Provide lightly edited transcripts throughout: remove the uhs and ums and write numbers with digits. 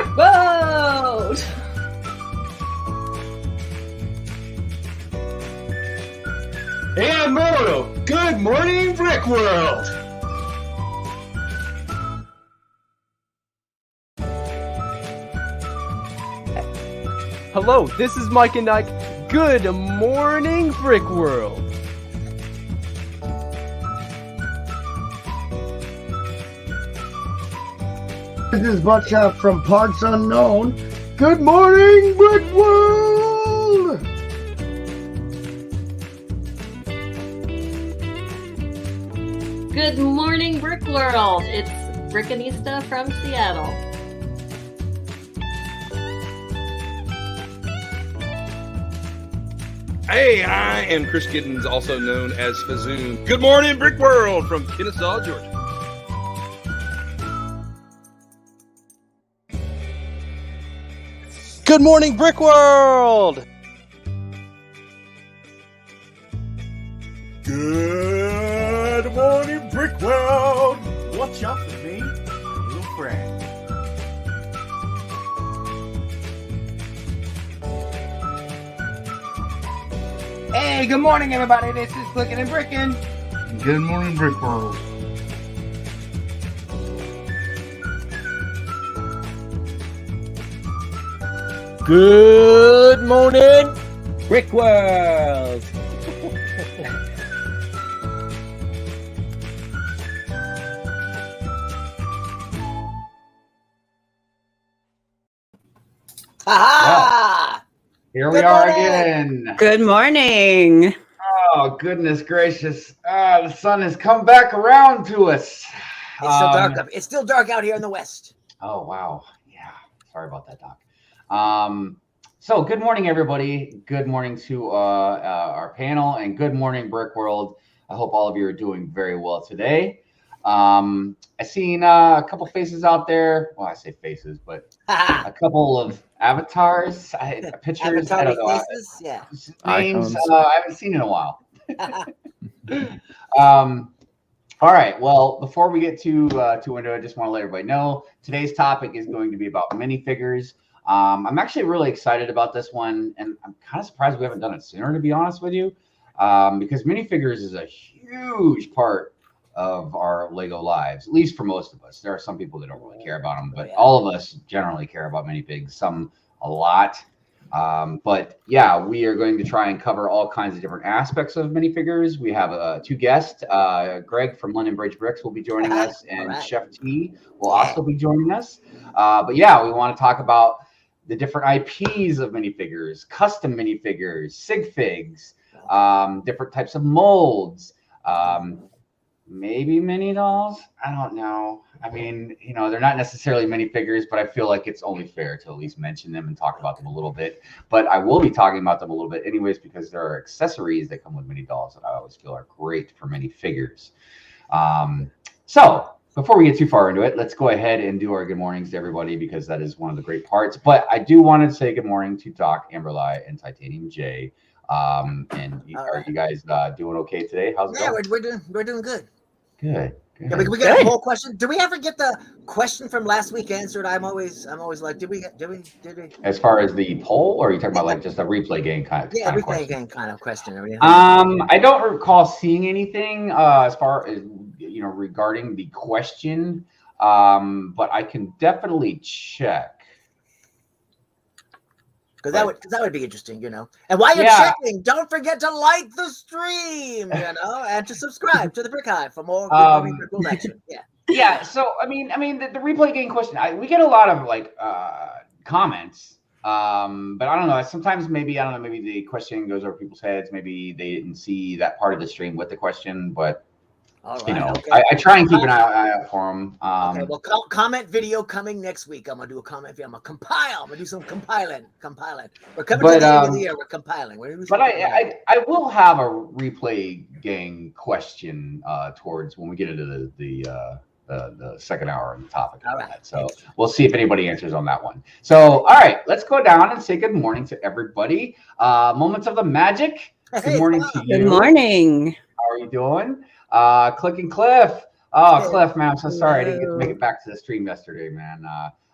Brick World! And Moto, good morning, Brick World! Hello, this is Mike and Ike. Good morning, Brick World! This is Buckshot from Parts Unknown. Good morning, Brick World! Good morning, Brick World! It's Brickanista from Seattle. Hey, I am Chris Giddens, also known as Fazoon. Good morning, Brick World from Kennesaw, Georgia. Good morning, Brick World! Good morning, Brick World! Watch out for me, my little friend. Hey, good morning, everybody. This is Clicking and Brickin'. Good morning, Brick World. Good morning, Brick World! Ha Here we are again. Good morning. Oh, goodness gracious. The sun has come back around to us. It's still dark up. It's still dark out here in the west. Oh, wow. Yeah. Sorry about that, Doc. So good morning, everybody. Good morning to our panel, and good morning, Brick World. I hope all of you are doing very well today. I've seen a couple faces out there. Well, I say faces, but a couple of avatars, pictures. I don't know. Faces? Yeah. Names I haven't seen in a while. All right. Well, before we get to into it, I just want to let everybody know today's topic is going to be about minifigures. I'm actually really excited about this one, and I'm kind of surprised we haven't done it sooner, to be honest with you, because minifigures is a huge part of our Lego lives, at least for most of us. There are some people that don't really care about them, but all of us generally care about minifigs, some a lot. But yeah, we are going to try and cover all kinds of different aspects of minifigures. We have two guests. Greg from London Bridge Bricks will be joining us, and Chef T will also be joining us. But yeah, we want to talk about the different IPs of minifigures, custom minifigures, Sigfigs, different types of molds, maybe mini dolls. I don't know. I mean, you know, they're not necessarily minifigures, but I feel like it's only fair to at least mention them and talk about them a little bit. But I will be talking about them a little bit anyways, because there are accessories that come with mini dolls that I always feel are great for minifigures. So before we get too far into it, let's go ahead and do our good mornings to everybody, because that is one of the great parts. But I do want to say good morning to Dok, Amberlia, and TitaniumJay. And are you guys doing okay today? How's it going? Yeah, we're doing good. Good. Yeah, we got a whole question. Did we ever get the question from last week answered? I'm always like, did we? As far as the poll, or are you talking about like just a replay game kind of? Yeah, replay game kind of question. I don't recall seeing anything as far as regarding the question, but I can definitely check. Because that would be interesting, And while you're checking, don't forget to like the stream, and to subscribe to the Brick Hive for more cool action. Yeah. Yeah. So I mean, the replay game question, we get a lot of like comments, but I don't know. Sometimes maybe the question goes over people's heads. Maybe they didn't see that part of the stream with the question, but. All right, okay. I try and keep an eye out for them. Okay, well, comment video coming next week. I'm gonna do a comment video. I'm gonna compile. I'm gonna do some compiling. We're coming to the end of the year. We're compiling. I will have a replay gang question towards when we get into the second hour of the topic. All right. So we'll see if anybody answers on that one. So all right, let's go down and say good morning to everybody. Moments of the magic. Good morning to you. Good morning. How are you doing? Cliff. Oh, Cliff, man, I'm so sorry I didn't get to make it back to the stream yesterday, man.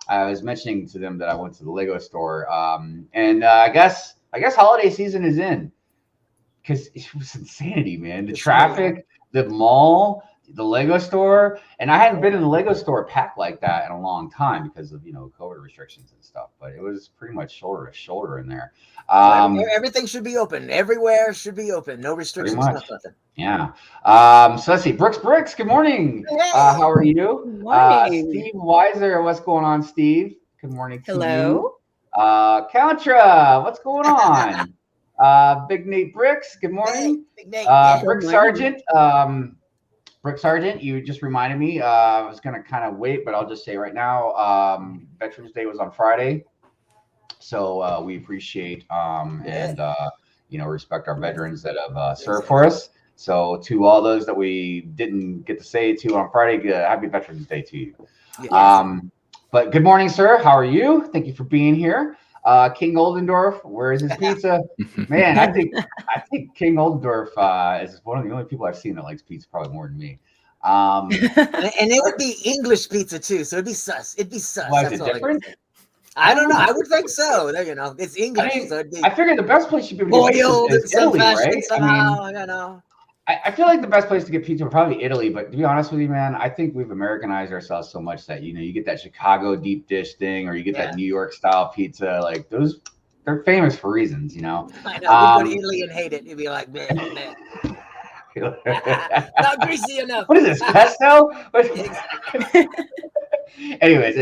I was mentioning to them that I went to the Lego store, and I guess holiday season is in, because it was insanity, man. The traffic, the mall, the Lego store, and I hadn't been in the Lego store packed like that in a long time because of COVID restrictions and stuff. But it was pretty much shoulder to shoulder in there. Everything should be open. Everywhere should be open. No restrictions. Nothing. Yeah. So let's see. Brooks, good morning. Hey. How are you? Good morning. Steve Weiser, what's going on, Steve? Good morning to Hello. you. Countra, what's going on? Big Nate Bricks, good morning. Hey, Big Nate. Brick Sargent, Brick Sargent, you just reminded me. I was gonna kind of wait, but I'll just say right now, Veterans Day was on Friday, so we appreciate and respect our veterans that have served for us. So to all those that we didn't get to say to on Friday, happy Veterans Day to you. Yes. But good morning, sir. How are you? Thank you for being here. King Oldendorf, where is his pizza? Man, I think King Oldendorf is one of the only people I've seen that likes pizza probably more than me. And it would be English pizza too, so it'd be sus. Why is it different? I don't know. I would think so. It's English. I mean, so it'd be I figured the best place should be boiled in some Italy, fashion right? somehow. I feel like the best place to get pizza would probably be Italy, but to be honest with you, man, I think we've Americanized ourselves so much that you get that Chicago deep dish thing, or you get that New York style pizza. Like those, they're famous for reasons, I know. You go to Italy and hate it. You'd be like, man. Not greasy enough. What is this, pesto? Anyways,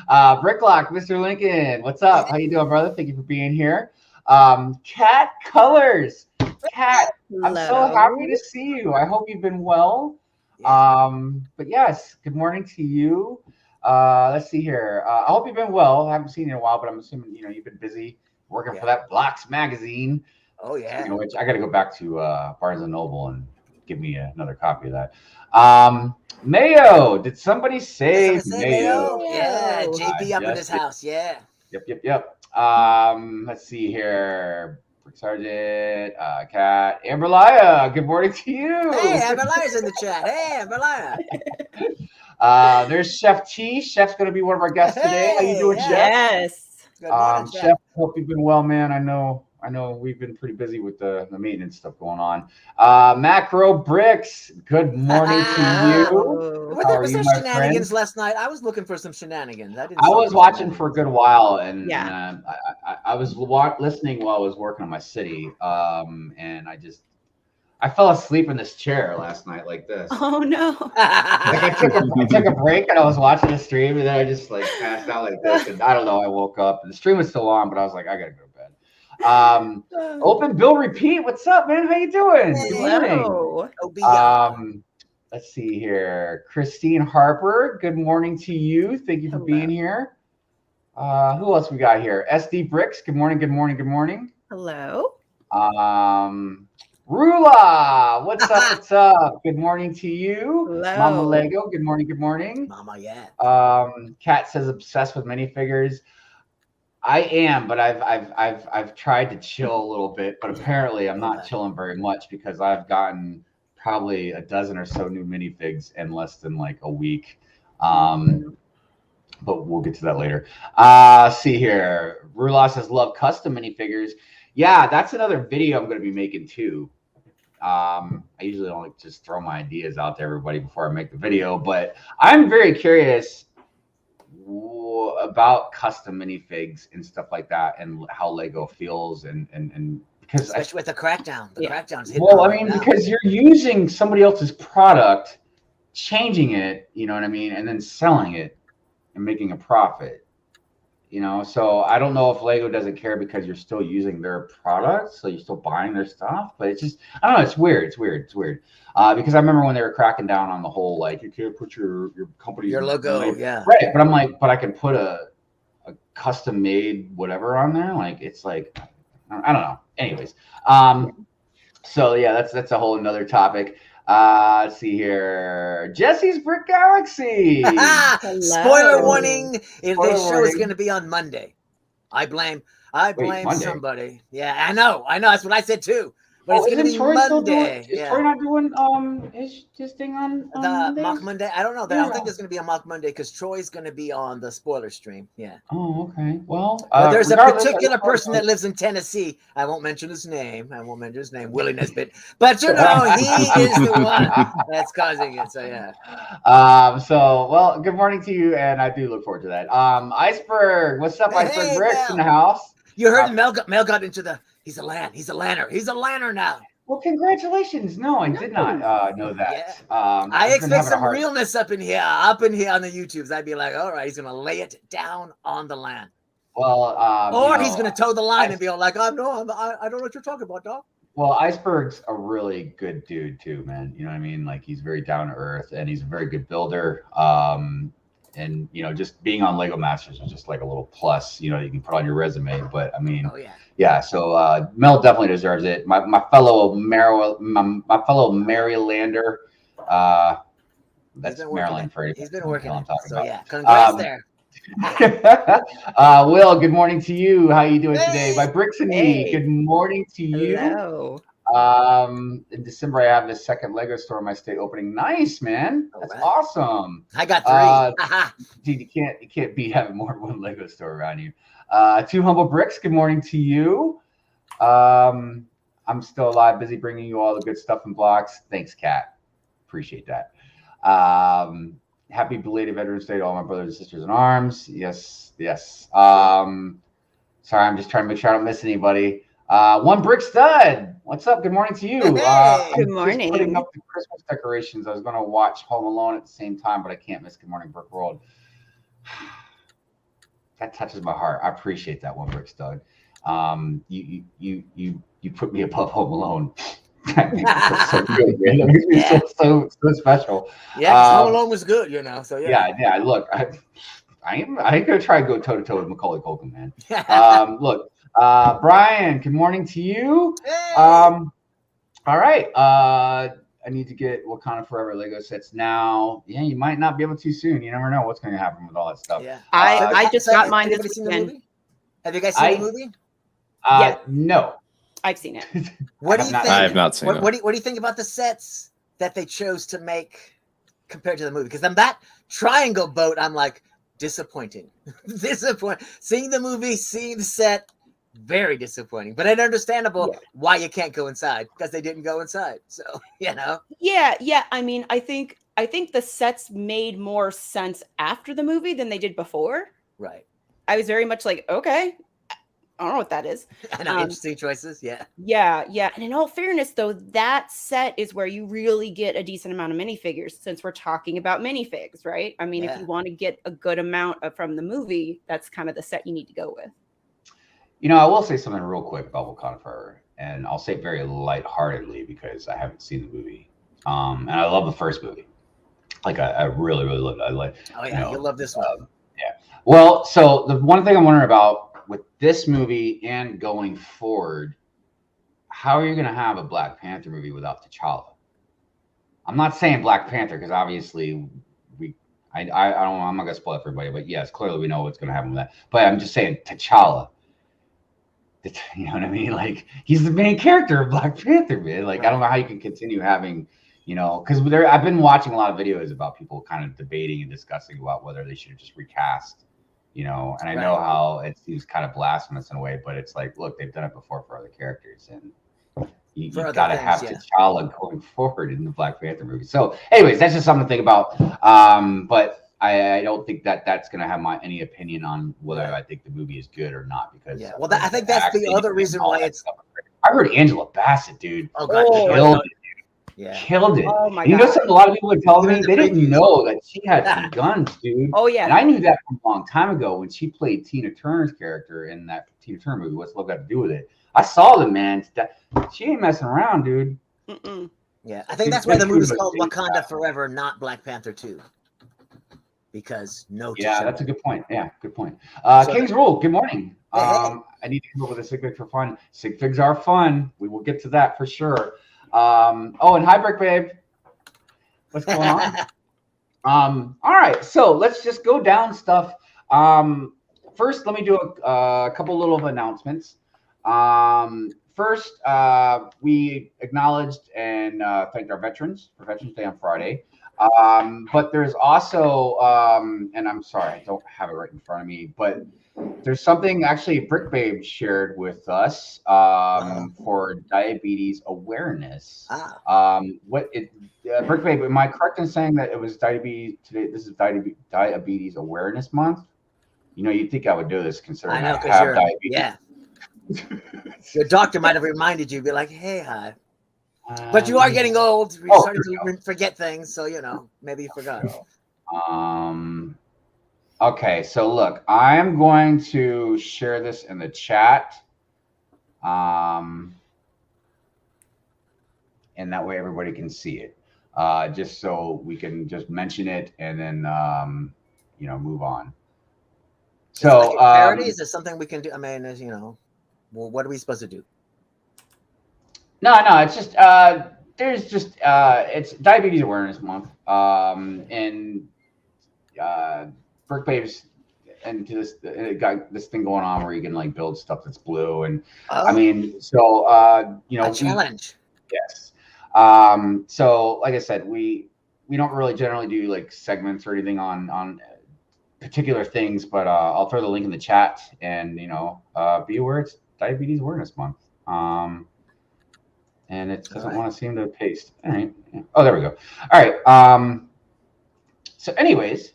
Bricklock, Mr. Lincoln, what's up? How you doing, brother? Thank you for being here. Cat Colors. Cat, I'm so happy to see you. I hope you've been well. But yes, good morning to you. Let's see here. I hope you've been well. I haven't seen you in a while, but I'm assuming you've been busy working for that Blocks magazine. Oh yeah. Which I got to go back to Barnes and Noble and give me another copy of that. Mayo. Did somebody say Mayo? Yeah, JP up in his house. Yeah. Yep. Let's see here. Sergeant, Cat, Amberlia, good morning to you. Hey, Amberlia's in the chat. Hey, Amberlia. There's Chef T. Chef's going to be one of our guests today. How you doing, Chef? Yes. Good morning, Chef, hope you've been well, man. I know we've been pretty busy with the maintenance stuff going on. Macro Bricks, good morning to you. Was there shenanigans last night? I was looking for some shenanigans. I was watching for a good while, and I was listening while I was working on my city, and I fell asleep in this chair last night like this. Oh no! I took a break and I was watching the stream, and then I just passed out like this, and I don't know. I woke up and the stream was still on, but I was like, I gotta go to bed. Open Bill Repeat, what's up, man? How you doing? Hello. Good morning. Let's see here. Christine Harper, good morning to you. Thank you for being here. Who else we got here? SD Bricks, good morning. Hello. Rula, what's up? Good morning to you. Hello. Mama Lego, good morning. Mama, yeah. Kat says obsessed with minifigures. I am, but I've tried to chill a little bit, but apparently I'm not chilling very much because I've gotten probably a dozen or so new minifigs in less than a week. But we'll get to that later. See here. Rula says love custom minifigures. Yeah, that's another video I'm going to be making too. I usually don't just throw my ideas out to everybody before I make the video, but I'm very curious about custom minifigs and stuff like that, and how Lego feels, and because especially with the crackdown, crackdown's hitting. Well, I mean, because you're using somebody else's product, changing it, you know what I mean, and then selling it and making a profit. So I don't know if Lego doesn't care because you're still using their products, so you're still buying their stuff. But it's just, I don't know, it's weird. Because I remember when they were cracking down on the whole, you can't put your company, your logo, right? But I'm like, but I can put a custom made whatever on there. It's I don't know. Anyways, so yeah, that's a whole another topic. Let's see here. Jesse's Brick Galaxy. Spoiler warning. This show is going to be on Monday. I blame somebody. Yeah, I know. That's what I said too. but it's going to be Monday. Is Troy not doing his thing on the Mondays? Mock Monday? I don't know. I Yeah. don't think there's going to be a Mock Monday because Troy's going to be on the spoiler stream. Yeah. Oh, okay. Well, But there's a regardless, particular person that lives in Tennessee. I won't mention his name. Willie Nesbitt. But he is the one that's causing it. So yeah. Well, good morning to you, and I do look forward to that. Iceberg, what's up, Iceberg? Hey, Bricks Mel. in the house. You heard Mel got into the. He's a lanner now. Well, congratulations. No, I did not know that. Yeah. I I expect some realness up in here on the YouTubes. I'd be like, all right, he's gonna lay it down on the land. Well, or he's gonna toe the line and be all like, I don't know what you're talking about, dog. Well, Iceberg's a really good dude too, man. You know what I mean? Like, he's very down to earth, and he's a very good builder. And just being on Lego Masters is just like a little plus, you can put on your resume. But I mean, yeah. So Mel definitely deserves it. My fellow Marylander, that's Maryland for you. He's been working. I'm talking about. Yeah, congrats there. Will, good morning to you. How you doing today? By Bricks and Me, good morning to you. Hello. In December, I have this second Lego store in my state opening. Nice, man. That's awesome. I got 3. Dude, you can't beat having more than one Lego store around you. Two Humble Bricks, good morning to you. I'm still alive, busy bringing you all the good stuff and blocks. Thanks, Kat. Appreciate that. Happy belated Veterans Day to all my brothers and sisters in arms. Yes. Sorry, I'm just trying to make sure I don't miss anybody. One Brick Stud, what's up? Good morning to you. Good morning. Just putting up the Christmas decorations. I was going to watch Home Alone at the same time, but I can't miss Good Morning Brick World. That touches my heart. I appreciate that, One Brick Stud. You put me above Home Alone. That makes me feel so good, man. That makes me feel so special. Yeah, Home Alone was good, So yeah. Look, I ain't gonna try to go toe to toe with Macaulay Culkin, man. Look. Brian, good morning to you. Hey. All right. I need to get Wakanda Forever Lego sets now. Yeah, you might not be able to soon. You never know what's going to happen with all that stuff. Yeah. I just got mine this weekend. Have you guys seen the movie? Yeah. No. I've seen it. What do you think? I have not seen it. What do you think about the sets that they chose to make compared to the movie? Because that triangle boat, I'm like, disappointing. Seeing the movie, seeing the set, very disappointing, but it's understandable why you can't go inside because they didn't go inside. So Yeah. I mean, I think the sets made more sense after the movie than they did before. Right. I was very much like, okay, I don't know what that is. I know, interesting choices. Yeah. And in all fairness, though, that set is where you really get a decent amount of minifigures, since we're talking about minifigs, right? I mean, if you want to get a good amount from the movie, that's kind of the set you need to go with. I will say something real quick about Wakanda Forever, and I'll say it very lightheartedly because I haven't seen the movie. And I love the first movie. Like, I really, really love it. You'll love this one. Yeah. Well, so the one thing I'm wondering about with this movie and going forward, how are you going to have a Black Panther movie without T'Challa? I'm not saying Black Panther because obviously I'm not going to spoil it for everybody, but yes, clearly we know what's going to happen with that. But I'm just saying T'Challa. You know what I mean? Like, he's the main character of Black Panther, man. Like, I don't know how you can continue having, because I've been watching a lot of videos about people kind of debating and discussing about whether they should have just recast, and I know how it seems kind of blasphemous in a way, but it's like, look, they've done it before for other characters, and you've got to have T'Challa going forward in the Black Panther movie. So, anyways, that's just something to think about. But I don't think that's going to have any opinion on whether I think the movie is good or not, because I think that's the other reason why it's. I heard Angela Bassett, dude. Oh God, killed it. Yeah, killed it. Oh my God. God. A lot of people are telling me they didn't know that she had some guns, dude. Oh yeah. And I knew that from a long time ago when she played Tina Turner's character in that Tina Turner movie. What's Love Got to Do with It? I saw the man. She ain't messing around, dude. Mm-mm. Yeah, I think that's why the movie's called Wakanda Forever, not Black Panther 2. Because that's a good point. Yeah, good point. King's Rule, good morning. I need to come up with a Sigfig for fun. Sigfigs are fun. We will get to that for sure. And hi, Brick Babe. What's going on? All right, so let's just go down stuff. First, let me do a couple little announcements. first, we acknowledged and thanked our veterans for Veterans Day on Friday. But there's also, and I'm sorry, I don't have it right in front of me, but there's something actually Brick Babe shared with us for diabetes awareness. Brick Babe, am I correct in saying that it was diabetes today? This is diabetes awareness month. You know, you'd think I would do this considering I have diabetes. Yeah. Your doctor might have reminded you, be like, hey, Hive. But you are getting old. You're starting to forget things, so, you know, maybe you forgot. Okay, so look, I'm going to share this in the chat. And that way everybody can see it. Just so we can just mention it and then, you know, move on. So, parody, is there something we can do? I mean, as you know, well, what are we supposed to do? No, it's just there's just it's Diabetes Awareness Month, and Brick Babe's into this. It got this thing going on where you can like build stuff that's blue, and I mean, so you know, a challenge. Yes. So like I said, we don't really generally do like segments or anything on particular things, but I'll throw the link in the chat, and you know, be aware it's Diabetes Awareness Month. And it doesn't want to seem to paste. All right. Oh, there we go. All right. So anyways,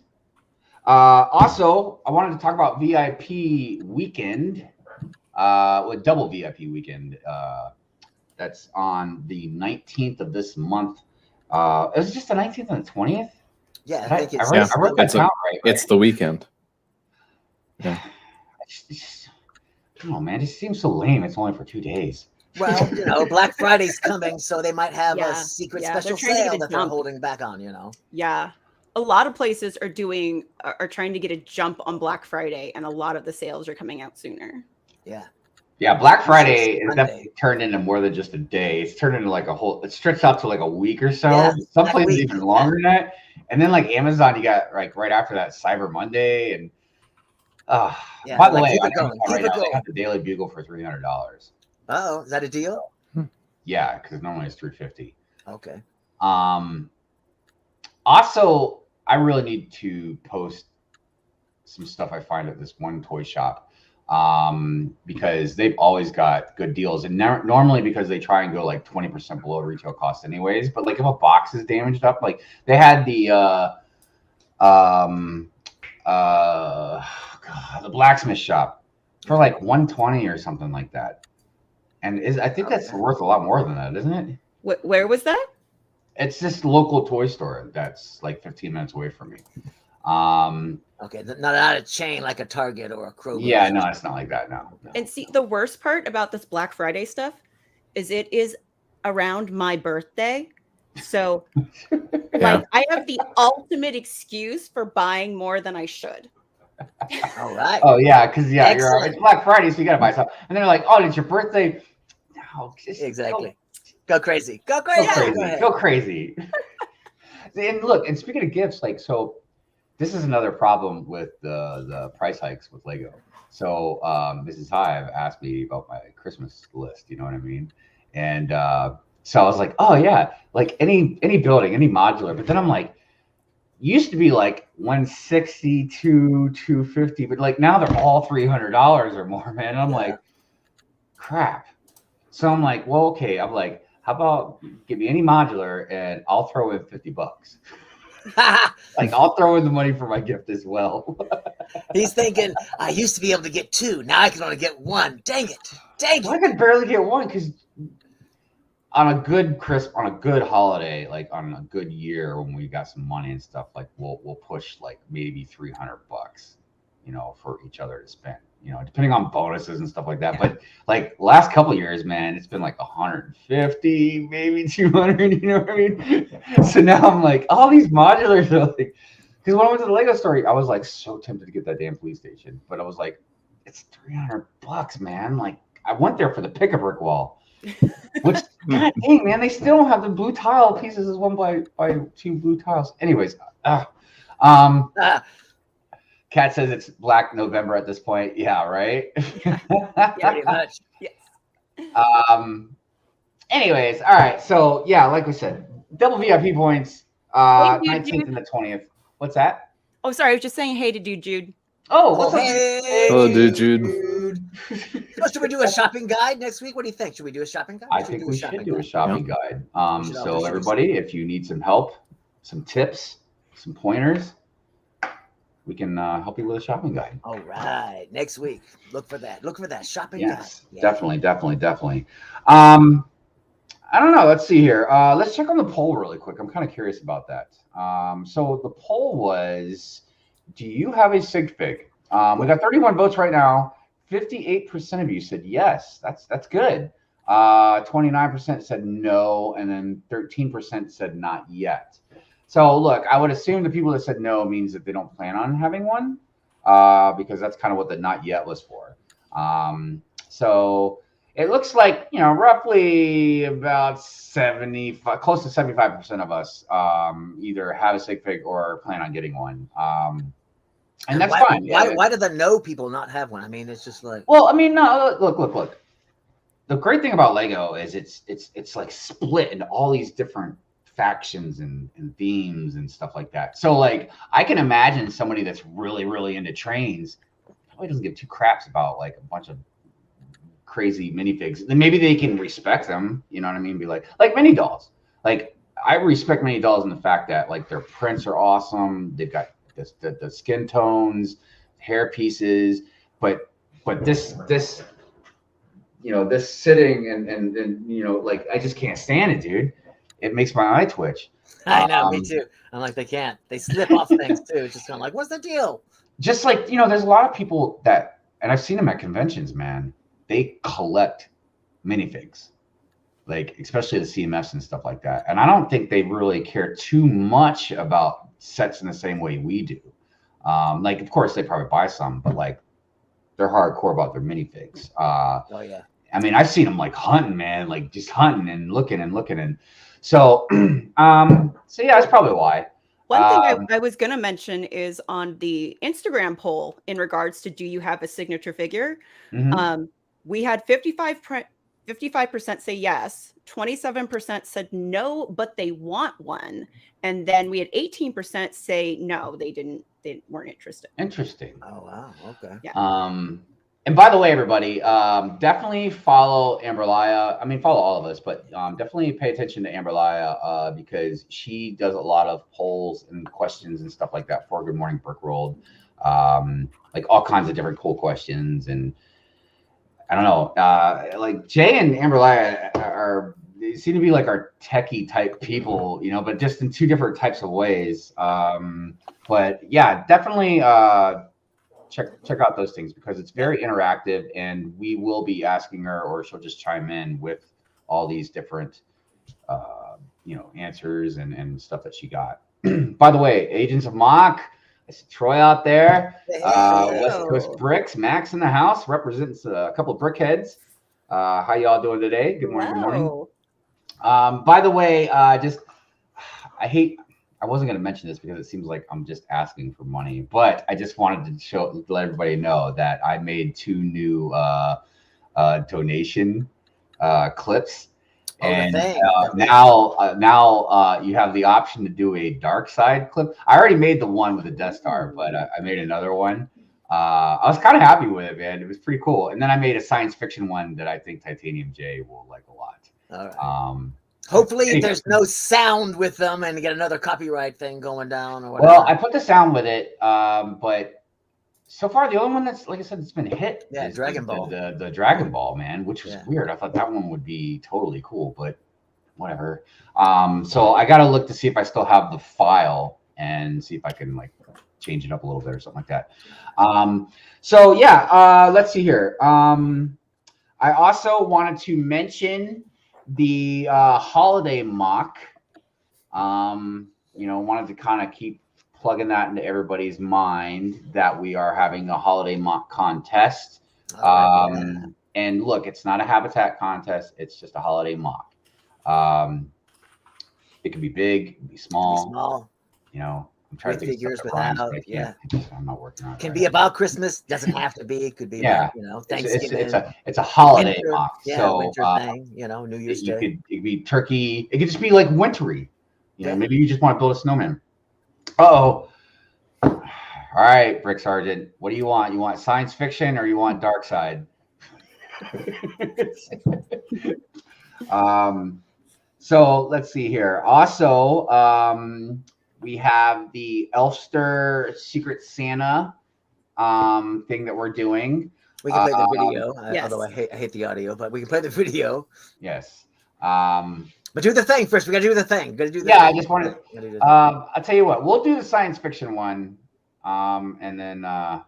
also I wanted to talk about VIP weekend, with double VIP weekend. That's on the 19th of this month. It was just the 19th and the 20th. Yeah, I think it's. I wrote that down right. It's the weekend. Yeah. Oh man, it just seems so lame. It's only for 2 days. Well, you know, Black Friday's coming, so they might have a secret special sale that they're holding back on, you know. Yeah. A lot of places are trying to get a jump on Black Friday, and a lot of the sales are coming out sooner. Yeah. Yeah, Black Friday is definitely turned into more than just a day. It's turned into like a whole, it stretched out to like a week or so. Yeah, some places even longer than that. And then like Amazon, you got like right after that Cyber Monday. And by the way, on Amazon right now, they got the Daily Bugle for $300. Oh, is that a deal? Yeah, because normally it's $350. Okay. Also, I really need to post some stuff I find at this one toy shop. Because they've always got good deals, and normally because they try and go like 20% below retail cost anyways. But like if a box is damaged up, like they had the blacksmith shop for like 120 or something like that, and I think that's worth a lot more than that, isn't it? Where was that? It's this local toy store that's like 15 minutes away from me. Okay, not a chain like a Target or a Kroger. Yeah, no, it's not like that. No. And see, the worst part about this Black Friday stuff is it is around my birthday. So like I have the ultimate excuse for buying more than I should. All right. Oh yeah, because you're right. It's Black Friday, so you gotta buy stuff. And they're like, "Oh, it's your birthday." No, exactly. Go crazy. Go crazy. And look, and speaking of gifts, like so. This is another problem with the price hikes with Lego. So Mrs. Hive asked me about my Christmas list. You know what I mean? And so I was like, oh yeah, like any building, any modular. But then I'm like, used to be like 160 to 250, but like now they're all $300 or more, man. And I'm like, crap. So I'm like, well, okay. I'm like, how about give me any modular and I'll throw in $50. Like I'll throw in the money for my gift as well. He's thinking, I used to be able to get 2, now I can only get 1. Dang it! I could barely get 1 because on a good holiday, like on a good year when we got some money and stuff, like we'll push like maybe $300, you know, for each other to spend. You know, depending on bonuses and stuff like that. But like last couple of years, man, it's been like 150, maybe 200. You know what I mean? So now I'm like, all these modulars are like, because when I went to the Lego store, I was like so tempted to get that damn police station, but I was like, it's $300, man. Like I went there for the pick-a-brick wall, which God dang, man, they still don't have the blue tile pieces as 1 by 2 blue tiles. Anyways, Kat says it's Black November at this point. Yeah, right? Yeah, pretty much. Yes. Anyways, all right. So yeah, like we said, double VIP points. Hey, dude, 19th and the 20th. What's that? Oh, sorry. I was just saying hey to dude Jude. Oh, what's up? Hey, Hello, dude, Jude. So should we do a shopping guide next week? What do you think? Should we do a shopping guide? I think we should do a shopping guide. should So always everybody, if you need some help, some tips, some pointers, we can help you with a shopping guide. All right, next week. Look for that. Look for that shopping Yes, guide. definitely. I don't know. Let's see here. Let's check on the poll really quick. I'm kind of curious about that. So the poll was, do you have a Sigfig? We got 31 votes right now. 58% of you said yes. That's good. 29% said no, and then 13% said not yet. So look, I would assume the people that said no means that they don't plan on having one, because that's kind of what the not yet was for. So it looks like, roughly about 75, close to 75% of us either have a Sigfig or plan on getting one. And that's fine. Why do the no people not have one? I mean, it's just like. Well, I mean, no. Look. The great thing about Lego is it's like split into all these different factions and themes and stuff like that. So like, I can imagine somebody that's really into trains probably doesn't give two craps about like a bunch of crazy minifigs. Then maybe they can respect them. You know what I mean? Be like mini dolls. Like, I respect mini dolls in the fact that like their prints are awesome. They've got the skin tones, hair pieces, but this this sitting and like, I just can't stand it, dude. It makes my eye twitch. I know, me too. I'm like, they can't. They slip off things too. It's just kind of like, what's the deal? Just like, there's a lot of people that, and I've seen them at conventions, man. They collect minifigs, like especially the CMFs and stuff like that. And I don't think they really care too much about sets in the same way we do. Like, of course, they probably buy some, but like, they're hardcore about their minifigs. Oh yeah. I mean, I've seen them like hunting, man, like just hunting and looking and so so yeah, that's probably why. One thing I was going to mention is on the Instagram poll in regards to do you have a signature figure? We had 55% say yes, 27% said no, but they want one, and then we had 18% say no, they weren't interested. Interesting. Oh wow, okay. Yeah. And by the way, everybody, definitely follow Amberlia. I mean, follow all of us, but definitely pay attention to Amberlia because she does a lot of polls and questions and stuff like that for Good Morning Brick World. Like all kinds of different cool questions. And I don't know, like Jay and Amberlia they seem to be like our techie type people, but just in two different types of ways. But yeah, definitely check out those things because it's very interactive, and we will be asking her, or she'll just chime in with all these different answers and stuff that she got. By the way, Agents of Mock, I see Troy out there. West Coast Bricks, Max in the house, represents a couple of brickheads. How y'all doing today? Good morning. Hello. Good morning. By the way, I wasn't going to mention this because it seems like I'm just asking for money, but I just wanted to let everybody know that I made 2 new donation clips. And now you have the option to do a dark side clip. I already made the one with the Death Star, but I made another one. I was kind of happy with it, man. It was pretty cool. And then I made a science fiction one that I think TitaniumJay will like a lot. All right. Hopefully there's no sound with them and get another copyright thing going down or whatever. Well, I put the sound with it, but so far the only one that's, like I said, it's been hit. Yeah, Dragon Ball. The Dragon Ball, man, which was weird. I thought that one would be totally cool, but whatever. So I got to look to see if I still have the file and see if I can like change it up a little bit or something like that. So yeah, let's see here. I also wanted to mention the holiday mock. Wanted to kind of keep plugging that into everybody's mind that we are having a holiday mock contest. And look, it's not a habitat contest, it's just a holiday mock. It can be big, it can be small. I'm trying with to think of figures stuff that rhymes, without, but I yeah. can't. I'm not working on it. Can right be now. about Christmas. Doesn't have to be. It could be Yeah. about, you know, Thanksgiving. It's a holiday winter, mock. yeah, So winter thing. You know, New Year's it Day. could be turkey. It could just be like wintry. You know, Yeah. maybe you just want to build a snowman. Uh-oh. All right, Brick Sergeant. What do you want? You want science fiction or you want dark side? So let's see here. Also, we have the Elfster Secret Santa thing that we're doing. We can play the video, yes. although I hate the audio, but we can play the video. Yes. But do the thing first. We got to do the thing. Got to do the Yeah, thing. I just wanted. Gotta do the thing. I'll tell you what. We'll do the science fiction one, and then. All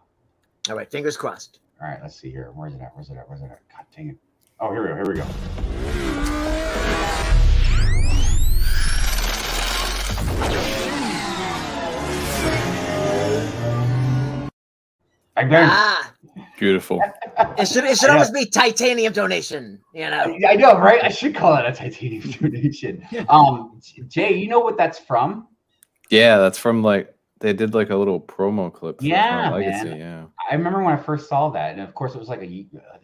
right, fingers crossed. All right, let's see here. Where's it at? God dang it! Oh, here we go. Ah, Beautiful. it should always be titanium donation. You know. I know, right? I should call it a titanium donation. Jay, you know what that's from? Yeah, that's from like they did like a little promo clip. For Yeah, Tron Legacy, man. yeah. I remember when I first saw that, and of course it was like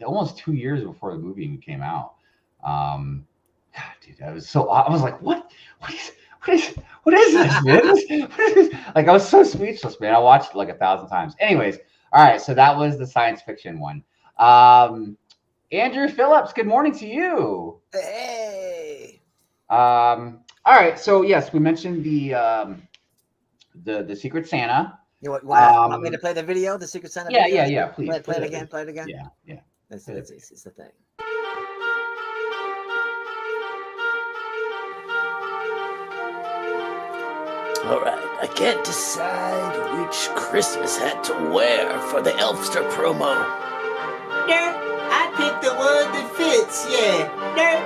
almost 2 years before the movie even came out. God, dude, I was like, what is this, man? Like, I was so speechless, man. I watched it like 1,000 times. Anyways, all right, so that was the science fiction one. Andrew Phillips, good morning to you. Hey. All right, so yes, we mentioned the Secret Santa. You want me to play the video, the Secret Santa? Yeah, video? yeah, please. Play it again. Play it again. Yeah. It's the thing. All right, I can't decide which Christmas hat to wear for the Elfster promo. Nerd, I picked the one that fits, yeah. Nerd.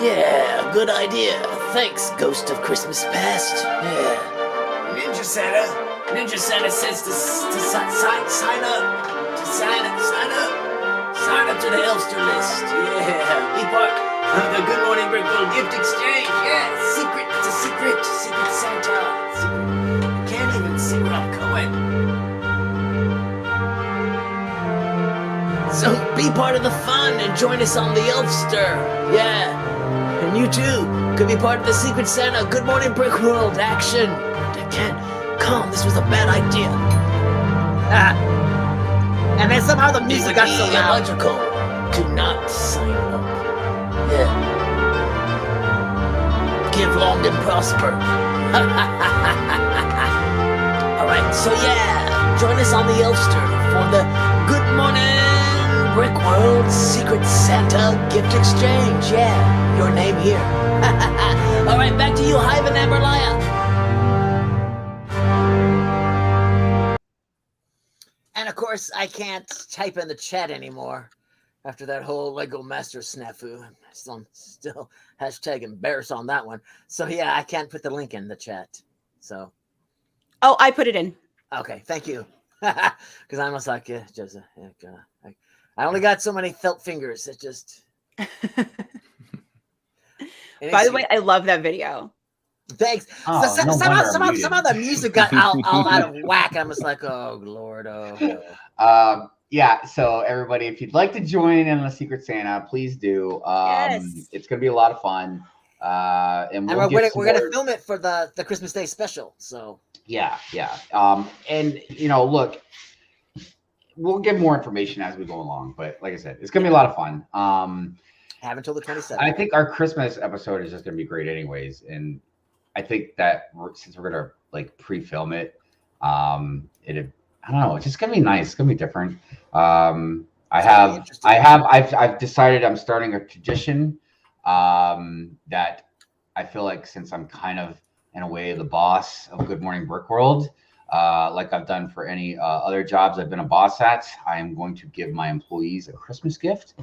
Yeah, good idea. Thanks, Ghost of Christmas Past. Yeah. Ninja Santa says to sign up. Sign up to the Elfster list. Yeah, be part of the Good Morning Brickworld gift exchange. Yeah, it's a secret Santa. Can't even see where I'm going. So be part of the fun and join us on the Elfster. Yeah. And you too could be part of the Secret Santa Good Morning Brickworld action. I can't. Come, this was a bad idea. And then somehow the music got so loud. Illogical to not sign up. Yeah. Give long and prosper. Alright, so yeah, join us on the Elfster for the Good Morning Brickworld Secret Santa gift exchange. Yeah, your name here. Alright, back to you, Hive and Amberlia. And of course, I can't type in the chat anymore after that whole Lego Master snafu. I'm still hashtag embarrassed on that one. So yeah, I can't put the link in the chat. So. Oh, I put it in. Okay, thank you. Because I was like, yeah, just, I only got so many felt fingers. It just. By the way, I love that video. Thanks. Oh, So, no somehow the music got all out of whack. I was like, oh Lord, oh. Yeah, so everybody, if you'd like to join in the Secret Santa, please do. Yes. It's gonna be a lot of fun. And we're gonna film it for the Christmas Day special. So yeah. And you know, look, we'll give more information as we go along. But like I said, it's gonna be a lot of fun. Have until the 27th. I think our Christmas episode is just gonna be great, anyways. And I think that since we're gonna like pre-film it, I don't know. It's just gonna be nice. It's gonna be different. I've decided I'm starting a tradition that I feel like, since I'm kind of in a way the boss of Good Morning Brickworld, like I've done for any other jobs I've been a boss at, I am going to give my employees a Christmas gift.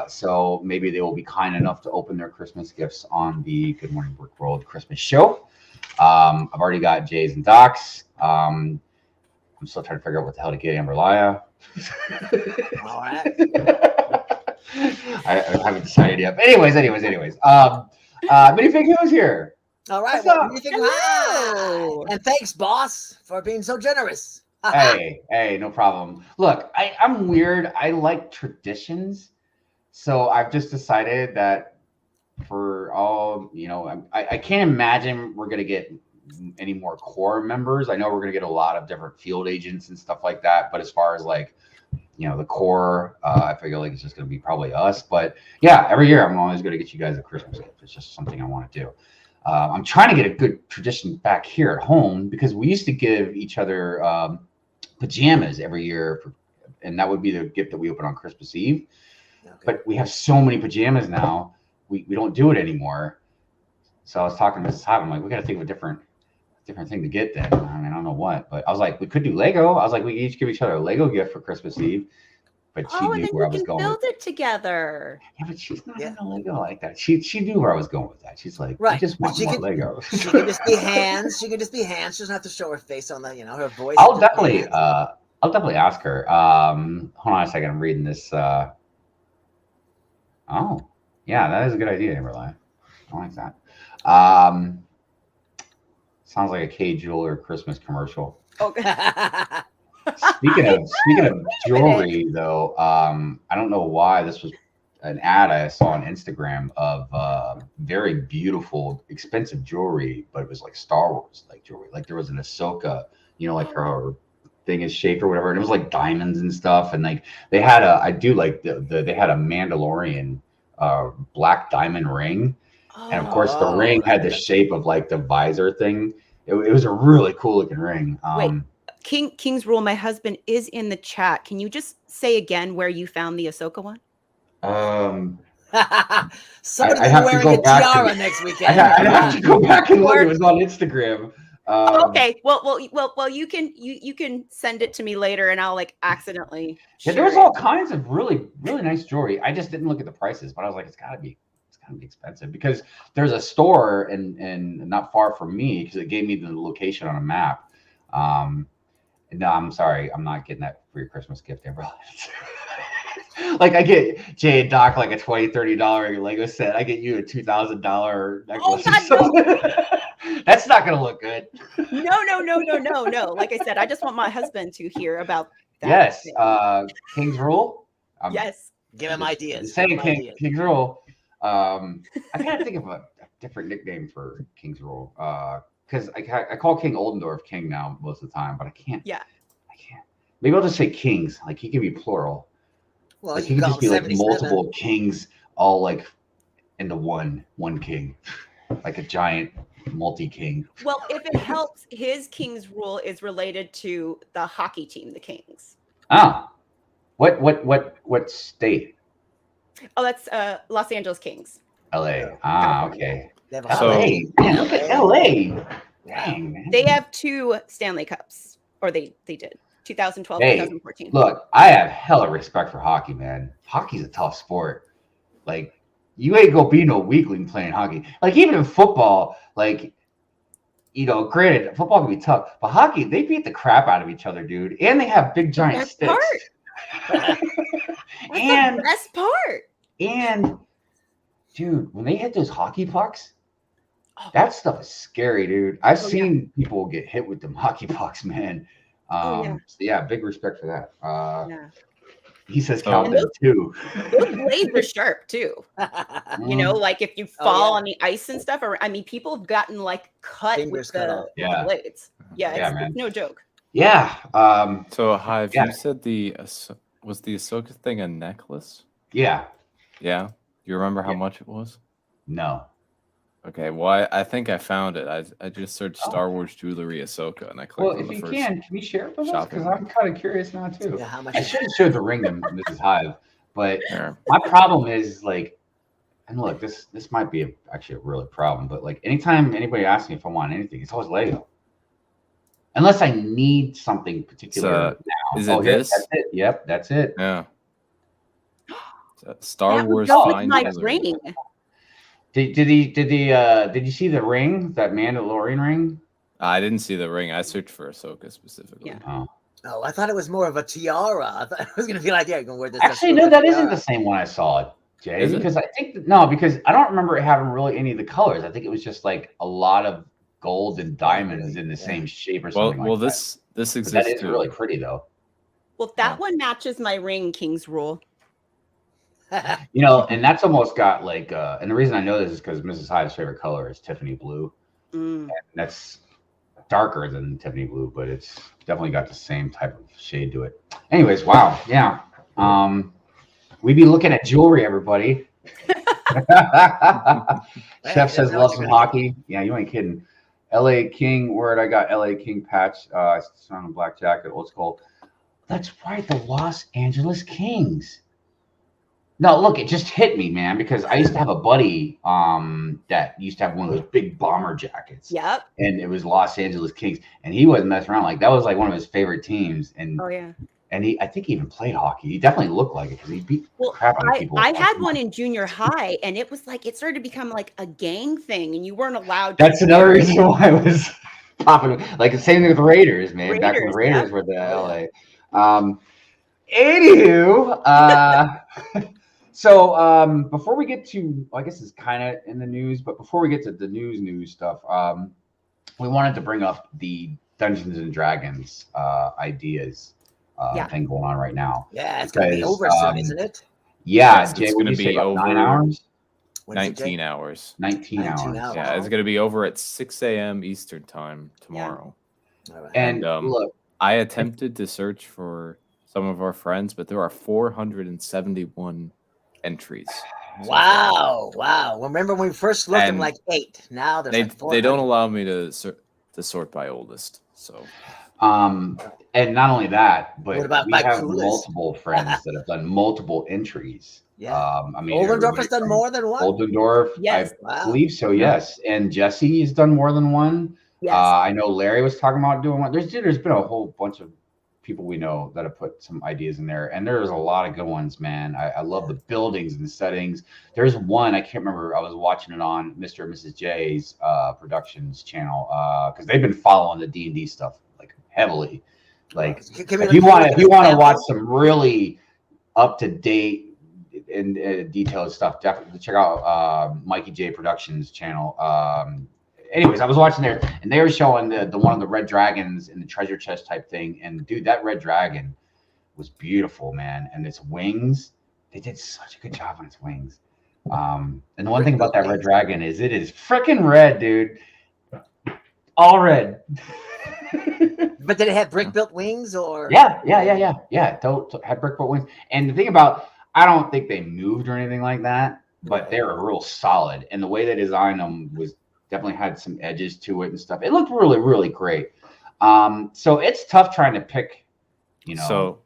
So maybe they will be kind enough to open their Christmas gifts on the Good Morning Brickworld Christmas show. I've already got Jay's and Doc's. I'm still trying to figure out what the hell to get Amberlia. All right. I haven't decided yet. But anyways. Minifig Who's here. All right. What's Well, up? anything Hello. and thanks, boss, for being so generous. Hey, no problem. Look, I'm weird. I like traditions. So I've just decided that for all, I can't imagine we're going to get any more core members. I know we're going to get a lot of different field agents and stuff like that. But as far as like, the core, I figure like it's just going to be probably us. But yeah, every year I'm always going to get you guys a Christmas gift. It's just something I want to do. I'm trying to get a good tradition back here at home because we used to give each other pajamas every year, and that would be the gift that we open on Christmas Eve. Okay. But we have so many pajamas now, we don't do it anymore. So I was talking to Mrs. Hive. I'm like, we got to think of a different thing to get then. I mean, I don't know what, but I was like, we could do Lego. I was like, we could each give each other a Lego gift for Christmas Eve. But she knew where I was going. Build it together. Yeah, but she's not into Lego like that. She knew where I was going with that. She's like, right. I just want more Lego. She can just be hands. She can just be hands. She doesn't have to show her face on the, her voice. I'll definitely ask her. Hold on a second. I'm reading this. Oh, yeah, that is a good idea, Amberlia. I like that. Sounds like a K Jeweler Christmas commercial. Okay. Speaking of jewelry, though, I don't know why this was an ad I saw on Instagram of very beautiful, expensive jewelry, but it was like Star Wars like jewelry. Like there was an Ahsoka, like her thing is shaped or whatever, and it was like diamonds and stuff. And like they had they had a Mandalorian black diamond ring, and of course the ring had the shape of like the visor thing. It was a really cool looking ring. Wait. King's Rule, my husband is in the chat. Can you just say again where you found the Ahsoka one? Somebody wearing a tiara next weekend. I'd have to go back and look. It was on Instagram. Okay. Well, you can send it to me later, and I'll like accidentally. Yeah, there was all kinds of really, really nice jewelry. I just didn't look at the prices, but I was like, it's gotta be expensive because there's a store and not far from me because it gave me the location on a map. No, I'm sorry. I'm not getting that for your Christmas gift, Amber. Like I get Jay and Doc like a $20, $30 Lego set. I get you a $2,000 necklace. That's not gonna look good. No. Like I said, I just want my husband to hear about that. Yes. King's Rule. Yes. Give him ideas. Saying King's Rule. I gotta think of a different nickname for King's Rule. Because I call King Oldendorf King now most of the time, but I can't. Yeah. I can't. Maybe I'll just say kings. Like he can be plural. Well, like he can just be like multiple kings, all like into one king, like a giant multi-king. Well, if it helps, his King's Rule is related to the hockey team, the Kings. Ah, what state? Oh, that's Los Angeles Kings. LA. Ah, okay. LA. Man, look at LA. Dang, man. They have 2 Stanley Cups, or they did 2012, 2014. Look, I have hella respect for hockey, man. Hockey's a tough sport. Like, you ain't gonna be no weakling playing hockey. Like, even in football, like, granted, football can be tough, but hockey, they beat the crap out of each other, dude. And they have big giant sticks. And the best part. And dude, when they hit those hockey pucks, that stuff is scary, dude. I've seen people get hit with them hockey pucks, man. So yeah, big respect for that. He says count them too. Those blades are sharp too. Like if you fall on the ice and stuff, or people have gotten like cut with the blades. Yeah, it's no joke. Yeah. So Hive, you said was the Ahsoka thing a necklace? Yeah. Yeah. You remember how much it was? No. Okay. Well, I think I found it. I just searched Star Wars jewelry Ahsoka, and I clicked on the if you first. can you share it with us? Because I'm kind of curious now too. Yeah, how much? I should have showed the ring to Mrs. Hive, but my problem is like, and look, this might be actually a real problem, but like anytime anybody asks me if I want anything, it's always Lego. Unless I need something particular now. Is it this? That's it. Yep, that's it. Yeah. Star Wars fine ring. Did you see the ring, that Mandalorian ring? I didn't see the ring. I searched for Ahsoka specifically. Yeah. Oh, I thought it was more of a tiara. I thought it was going to be like, yeah, you're going to wear this. Actually, no, that isn't the same one I saw. Jay? Is it? Because I think no, because I don't remember it having really any of the colors. I think it was just like a lot of gold and diamonds in the same shape or something Well, like that. this But exists that is too. really pretty though. Well, that one matches my ring, King's Rule. You know, and that's almost got like and the reason I know this is because Mrs. Hive's favorite color is Tiffany blue. Mm. And that's darker than Tiffany blue, but it's definitely got the same type of shade to it. Anyways, wow, yeah. We be looking at jewelry, everybody. Chef says love some hockey. Yeah, you ain't kidding. LA King, word, I got LA King patch. It's on a black jacket, old school. That's right, the Los Angeles Kings. No, look, it just hit me, man, because I used to have a buddy that used to have one of those big bomber jackets. Yep. And it was Los Angeles Kings. And he wasn't messing around. Like, that was like one of his favorite teams. And oh, yeah. And I think he even played hockey. He definitely looked like it because he beat crap out of people. I had one in junior high, and it was like it started to become like a gang thing, and you weren't allowed. That's another reason why it was popping. Like the same thing with the Raiders, man. Back when the Raiders were the LA. Anywho, so before we get to, I guess it's kind of in the news, but before we get to the news stuff, we wanted to bring up the Dungeons and Dragons ideas. Thing going on right now. Yeah, it's going to be over soon, isn't it? Yeah, it's Jay, going to be over 9 hours. 19 hours. 19 hours. Yeah, it's going to be over at 6 a.m. Eastern time tomorrow. Yeah. Right. And look, I attempted to search for some of our friends, but there are 471 entries. Wow! Wow! Remember when we first looked at like 8? Now there's they don't allow me to sort by oldest. So. And not only that, but what about we have multiple friends that have done multiple entries. Yeah. I mean, Oldendorf has done more than one. Oldendorf, yes, I believe so. Yes, and Jesse has done more than one. Yes. I know Larry was talking about doing one. There's been a whole bunch of people we know that have put some ideas in there, and there's a lot of good ones, man. I love the buildings and the settings. There's one I can't remember. I was watching it on Mr. and Mrs. J's productions channel because they've been following the D&D stuff like heavily. Like if you want to watch some really up to date and detailed stuff, definitely check out Mikey J Productions channel. Anyways, I was watching there, and they were showing the one of the red dragons in the treasure chest type thing. And dude, that red dragon was beautiful, man. And its wings, they did such a good job on its wings. And the one thing about that red dragon is it is freaking red, dude. All red. But did it have brick built wings or? Yeah. Had brick built wings. And the thing about, I don't think they moved or anything like that, but they were real solid. And the way they designed them was definitely had some edges to it and stuff. It looked really, really great. So it's tough trying to pick, you know.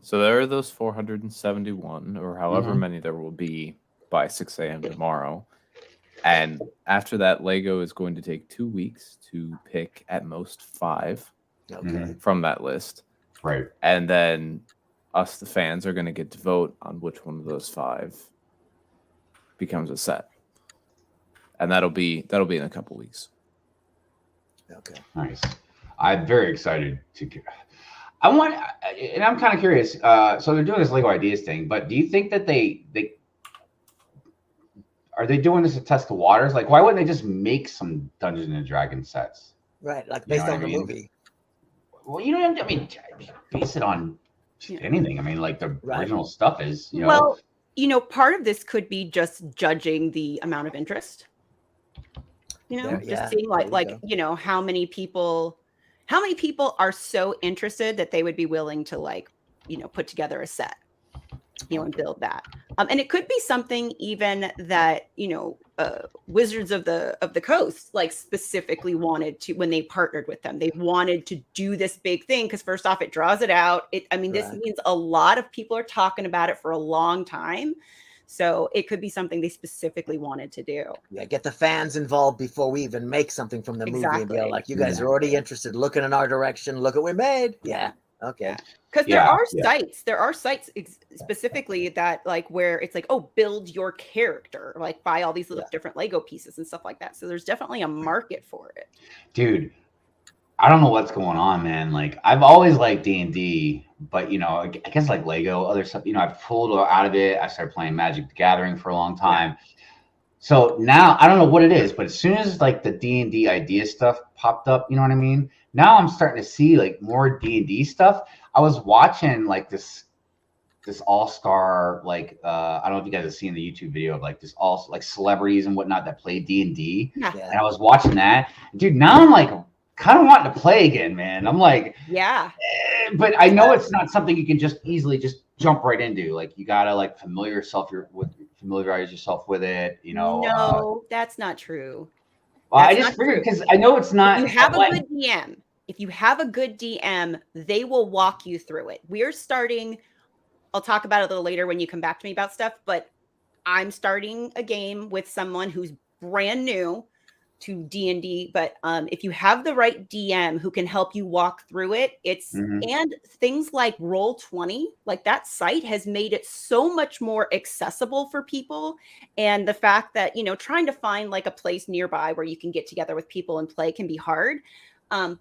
So there are those 471 or however many there will be by 6 a.m. tomorrow. And after that, Lego is going to take 2 weeks to pick at most 5 from that list. Right. And then us, the fans, are going to get to vote on which one of those 5 becomes a set. And that'll be in a couple weeks. Okay. Nice. I'm very excited to. And I'm kind of curious. So they're doing this Lego Ideas thing, but do you think that they are they doing this to test the waters? Like, why wouldn't they just make some Dungeons and Dragons sets? Right, like based on the movie. Well, you know, I mean, base it on anything. I mean, like the original stuff is, you know. Well, you know, part of this could be just judging the amount of interest. You know, just seeing like you know, how many people are so interested that they would be willing to, like, you know, put together a set, you know, and build that. And it could be something even that, you know, Wizards of the Coast like specifically wanted to, when they partnered with them, they wanted to do this big thing because first off, it draws it out. I mean, this means a lot of people are talking about it for a long time. So it could be something they specifically wanted to do. Yeah, get the fans involved before we even make something from the movie. And be like, you guys are already interested. Looking in our direction. Look what we made. Yeah. Okay. Because there are sites specifically that like where it's like, oh, build your character, like buy all these little different Lego pieces and stuff like that. So there's definitely a market for it. Dude, I don't know what's going on, man. Like I've always liked D&D, but you know, I guess like Lego, other stuff. You know, I've pulled out of it. I started playing Magic the Gathering for a long time. So now I don't know what it is, but as soon as like the D&D idea stuff popped up, you know what I mean? Now I'm starting to see like more D&D stuff. I was watching like this all-star like I don't know if you guys have seen the YouTube video of like this all like celebrities and whatnot that play D&D. Yeah. And I was watching that. Dude, now I'm like kind of wanting to play again, man. I'm like, but I know it's not something you can just easily just jump right into. Like you gotta like familiarize yourself with it, you know. No, that's not true. Well, I just figured because I know it's not. If you have a good DM, if you have a good DM, they will walk you through it. We're starting. I'll talk about it a little later when you come back to me about stuff, but I'm starting a game with someone who's brand new to D&D, but if you have the right DM who can help you walk through it, it's and things like Roll20, like that site has made it so much more accessible for people. And the fact that, you know, trying to find like a place nearby where you can get together with people and play can be hard.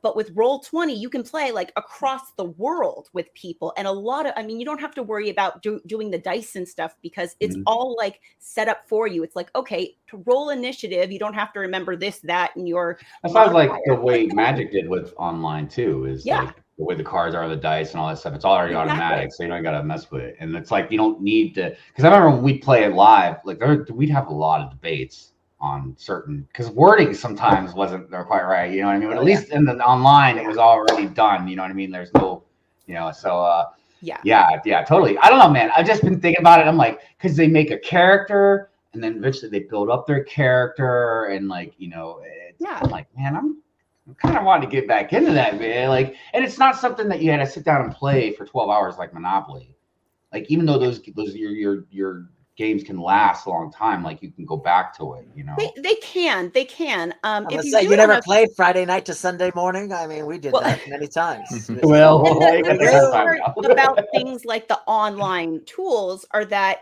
But with Roll20, you can play like across the world with people. And a lot of, I mean, you don't have to worry about doing the dice and stuff because it's all like set up for you. It's like, okay, to roll initiative, you don't have to remember this, that, and your. That sounds like the way Magic did with online too, is like the way the cards are, the dice and all that stuff. It's already automatic, so you don't got to mess with it. And it's like, you don't need to, because I remember when we'd play it live, like we'd have a lot of debates on certain, because wording sometimes wasn't quite right, you know what I mean? But at least in the online, it was already done, you know what I mean? There's no, you know, so yeah, totally. I don't know, man. I've just been thinking about it. I'm like, because they make a character and then eventually they build up their character and like, you know, I'm like, man, I'm kind of wanting to get back into that, man. Like, and it's not something that you had to sit down and play for 12 hours like Monopoly. Like, even though those your games can last a long time, like you can go back to it, you know. They can. If you never played Friday night to Sunday morning, I mean, we did that many times. Well, the part about things like the online tools are that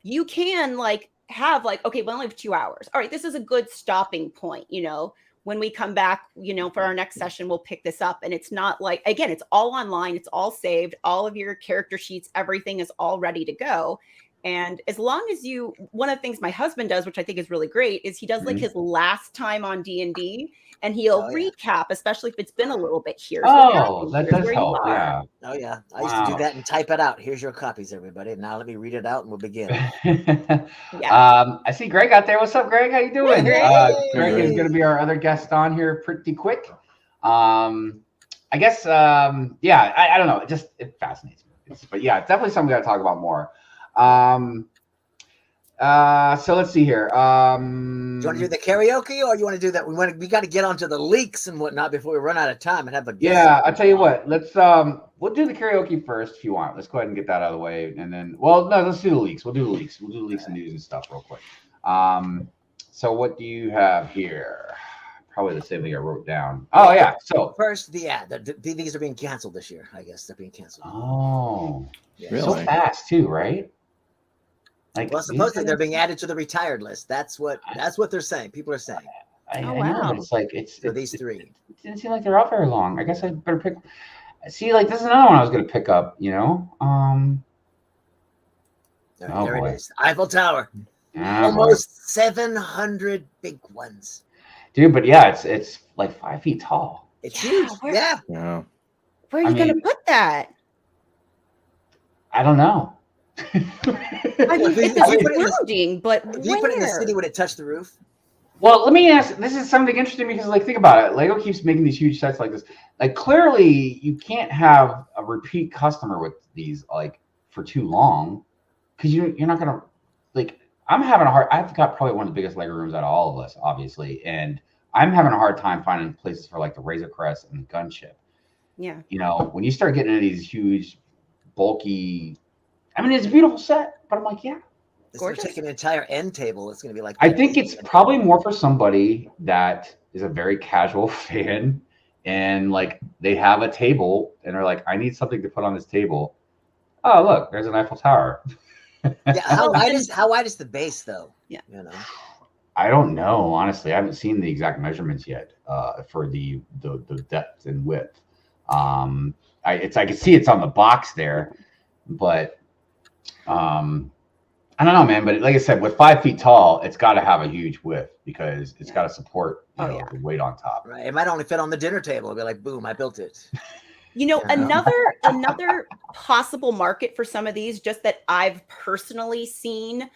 you can like have like, okay, we only have 2 hours. All right, this is a good stopping point, you know. When we come back, you know, for our next session, we'll pick this up. And it's not like, again, it's all online, it's all saved, all of your character sheets, everything is all ready to go. And as long as you, one of the things my husband does, which I think is really great, is he does like his last time on D&D and he'll recap, especially if it's been a little bit here. Oh, that does help. Yeah. Oh, yeah. I used to do that and type it out. Here's your copies, everybody. Now let me read it out and we'll begin. I see Greg out there. What's up, Greg? How you doing? Greg is going to be our other guest on here pretty quick. I guess, I don't know. It fascinates me. But yeah, it's definitely something we got to talk about more. So let's see here. Do you want to do the karaoke, or you want to do that? We got to get onto the leaks and whatnot before we run out of time and have a guest. Yeah, I'll tell you what. Let's we'll do the karaoke first if you want. Let's go ahead and get that out of the way, and then let's do the leaks. We'll do the leaks. We'll do the leaks and news and stuff real quick. So what do you have here? Probably the same thing I wrote down. Oh yeah. So first, these are being canceled this year. I guess they're being canceled. Oh, really? So fast too, right? Like, well, supposedly they're being added to the retired list. That's what they're saying. People are saying. I know. It's like for these three. It didn't seem like they're out very long. I guess I better pick. See, like this is another one I was going to pick up. You know. There it is. Eiffel Tower. Almost 700 big ones. Dude, but yeah, it's like 5 feet tall. It's huge. Yeah. Where are you going to put that? I don't know. I mean, it's grounding, but if you put it in the city, would it touch the roof? Well, let me ask. This is something interesting because, like, think about it. Lego keeps making these huge sets like this. Like, clearly, you can't have a repeat customer with these like for too long because you're not gonna like. I'm having a hard. I've got probably one of the biggest Lego rooms out of all of us, obviously, and I'm having a hard time finding places for like the Razor Crest and the Gunship. Yeah. You know, when you start getting into these huge, bulky. I mean, it's a beautiful set, but I'm like, yeah. It's going to take an entire end table. It's going to be like. I think it's probably more for somebody that is a very casual fan and like they have a table and they're like, I need something to put on this table. Oh, look, there's an Eiffel Tower. Yeah, how wide is the base though? Yeah. You know. I don't know, honestly. I haven't seen the exact measurements yet for the depth and width. I can see it's on the box there, but I don't know, man. But like I said, with 5 feet tall, it's got to have a huge width because it's got to support the weight on top. Right. It might only fit on the dinner table. It'll be like, boom, I built it. Another possible market for some of these, just that I've personally seen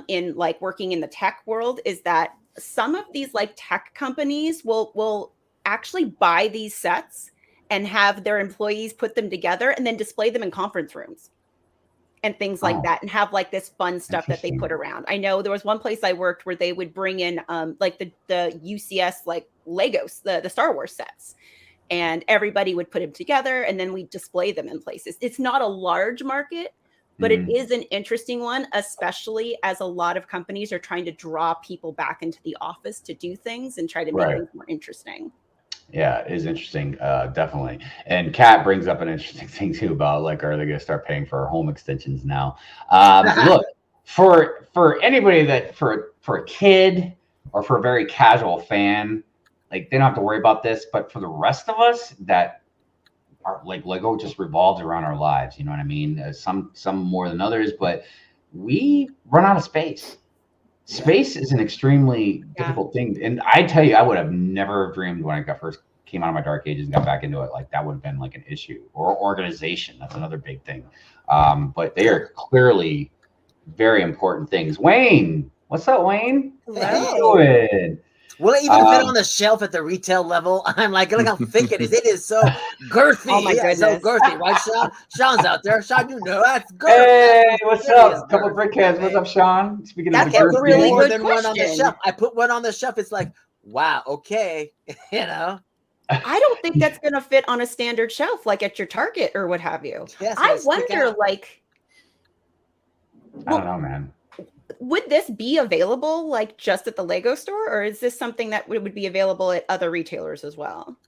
in like working in the tech world, is that some of these like tech companies will actually buy these sets and have their employees put them together and then display them in conference rooms and things like that, and have like this fun stuff that they put around. I know there was one place I worked where they would bring in like the UCS like Legos, the Star Wars sets, and everybody would put them together and then we display them in places. It's not a large market, but it is an interesting one, especially as a lot of companies are trying to draw people back into the office to do things and try to make things more interesting. Yeah, it is interesting, definitely. And Kat brings up an interesting thing too about like, are they going to start paying for home extensions now? Look, for anybody that for a kid or for a very casual fan, like they don't have to worry about this. But for the rest of us, that are like Lego just revolves around our lives. You know what I mean? Some more than others, but we run out of space. Space is an extremely difficult thing. And I tell you, I would have never dreamed when I first came out of my dark ages and got back into it, like that would have been like an issue. Or organization. That's another big thing. But they are clearly very important things. Wayne, what's up, Wayne? How you doing? Will it even fit on the shelf at the retail level? I'm like, look how thick it is. It is so girthy. Oh my goodness. So girthy, right, Sean? Sean's out there. Sean, you know that's girth. Hey, what's up? Couple of brick heads. What's up, Sean? Speaking of the girth, really more good than question. one on the shelf. I put one on the shelf. It's like, wow, okay, you know. I don't think that's going to fit on a standard shelf, like at your Target or what have you. Yes, I wonder, like, I don't know, man. Would this be available like just at the Lego store, or is this something that would be available at other retailers as well?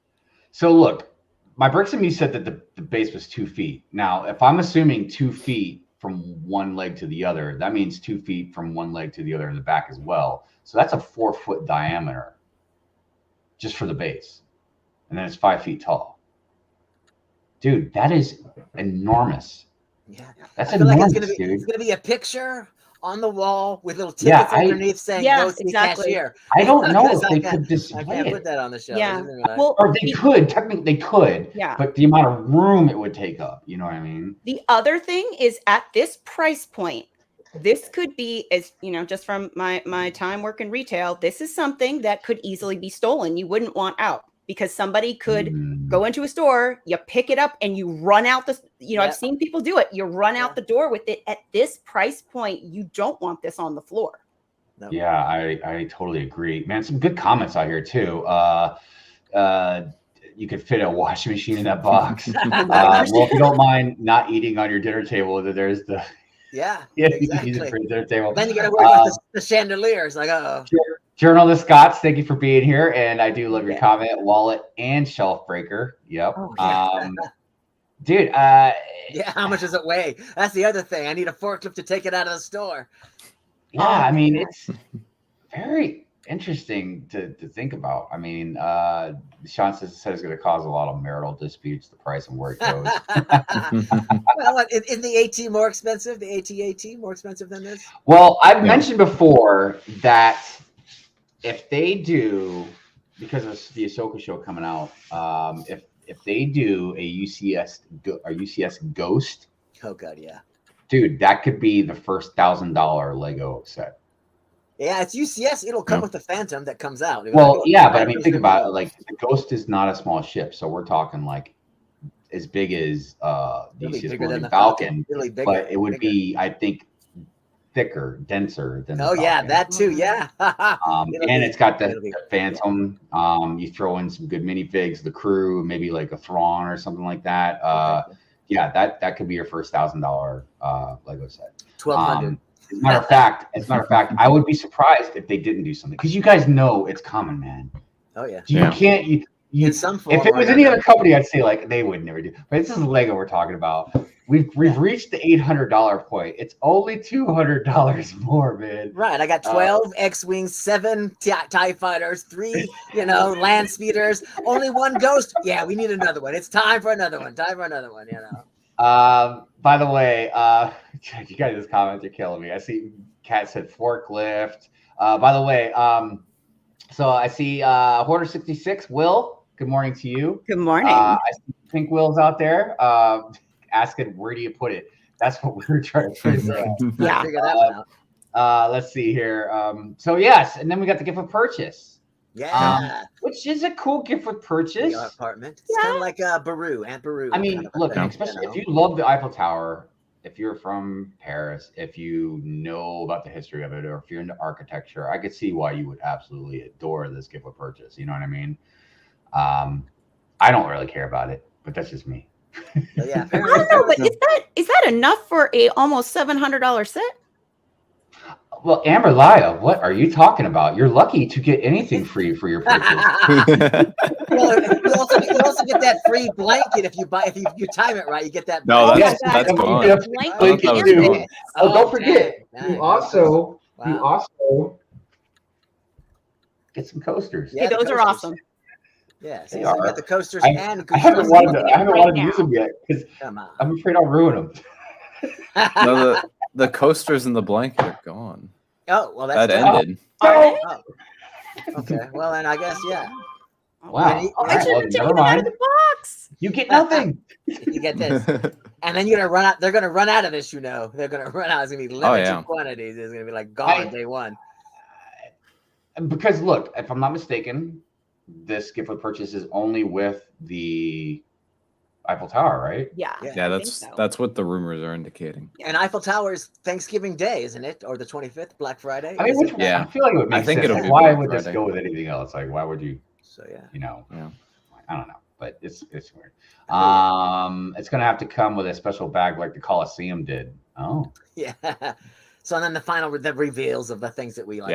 So look, my bricks and me said that the base was 2 feet. Now, if I'm assuming 2 feet from one leg to the other, that means 2 feet from one leg to the other in the back as well. So that's a 4 foot diameter just for the base. And then it's 5 feet tall. Dude, that is enormous. Yeah. That's I feel enormous, like dude. it's gonna be a picture on the wall with little tickets underneath saying "Go see cashier." I don't know if they could display I can't it. put that on the shelf. Yeah. Well, Or they could, technically they could, Yeah. but the amount of room it would take up, you know what I mean? The other thing is, at this price point, this could be, as you know, just from my time working retail, this is something that could easily be stolen. You wouldn't want out, because somebody could go into a store, you pick it up and you run out the, I've seen people do it. You run out the door with it. At this price point, you don't want this on the floor. No. Yeah, I totally agree. Man, some good comments out here too. You could fit a washing machine in that box. Well, if you don't mind not eating on your dinner table, there's the exactly. use it for your dinner table. Then you gotta worry about the chandelier. It's like, Journal of Scots, thank you for being here, and I do love your comment. Wallet and shelf breaker. Yep. Dude. How much does it weigh? That's the other thing. I need a forklift to take it out of the store. Yeah, I mean, it's very interesting to think about. I mean, Sean said it's going to cause a lot of marital disputes, the price and where it goes. Well, is the AT more expensive? The AT more expensive than this? Well, I've mentioned before that if they do, because of the Ahsoka show coming out, if they do a UCS Ghost, oh god, yeah, dude, that could be the first $1,000 Lego set. Yeah, it's UCS. It'll come with the Phantom that comes out. Well, yeah, but I mean, think about it. Like, the Ghost is not a small ship, so we're talking like as big as the UCS Millennium Falcon, really bigger, but it would be, I think, thicker, denser than. Oh yeah, that too. Yeah. And it's got the Phantom. You throw in some good minifigs, the crew, maybe like a Thrawn or something like that. Yeah, that could be your first $1,000 Lego set. 1,200. As a matter of fact, I would be surprised if they didn't do something, because you guys know it's common, man. Oh yeah. You can't. in some form. If it or was any another. other company, I'd say like they would never do. But this is Lego we're talking about. We've reached the $800 point. It's only $200 more, man. Right, I got 12 X-wings, 7 TIE fighters, 3, land speeders, only 1 ghost. Yeah, we need another one. It's time for another one. By the way, you guys' comments are killing me. I see Kat said forklift. By the way, so I see Hoarder 66, Will. Good morning to you. Good morning. I see Pink Will's out there asking where do you put it. That's what we were trying to figure out. Figure that one out. Let's see here. So yes, and then we got the gift of purchase. Yeah. Which is a cool gift with purchase. The apartment. It's kind of like Aunt Beru. I mean, look, especially if you love the Eiffel Tower, if you're from Paris, if you know about the history of it, or if you're into architecture, I could see why you would absolutely adore this gift with purchase. You know what I mean? I don't really care about it, but that's just me. So, yeah. I don't know, but is that enough for a almost $700 set? Well, Amberlia, what are you talking about? You're lucky to get anything free for your purchase. Well, you also get that free blanket if you time it right. You get that. No, blanket. that's gone. You get a free blanket too. Oh, don't forget, you also get some coasters. Yeah, those are awesome. Yeah, so you got the coasters I and haven't wanted to use them yet because I'm afraid I'll ruin them. No, the coasters and the blanket are gone. Oh, well, that's that ended. Oh. Okay, well, then I guess, yeah. Wow. I should have taken it out of the box. You get nothing. You get this. And then you're going to run out. They're going to run out of this, They're going to run out. It's going to be limited quantities. It's going to be like gone day one. Because, look, if I'm not mistaken, this gift with purchase is only with the Eiffel Tower, right? Yeah. Yeah, that's what the rumors are indicating. And Eiffel Tower is Thanksgiving Day, isn't it? Or the 25th, Black Friday? I mean, I feel like it would make sense. It'll be why Black would this Friday. go with anything else? Like, why would you? So yeah. I don't know, but it's weird. It's gonna have to come with a special bag like the Coliseum did. Oh. Yeah. So then the reveals of the things that we like.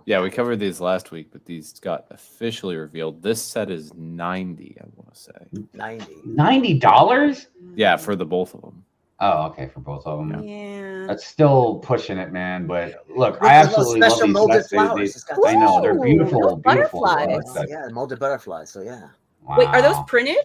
Yeah, we covered these last week, but these got officially revealed. This set is $90, I want to say. $90? Yeah, for the both of them. Oh, okay, for both of them. Yeah. That's still pushing it, man. But look, With I those absolutely love special these molded sets. flowers. I know they're beautiful, beautiful. Butterflies. Yeah, molded butterflies. So yeah. Wow. Wait, are those printed?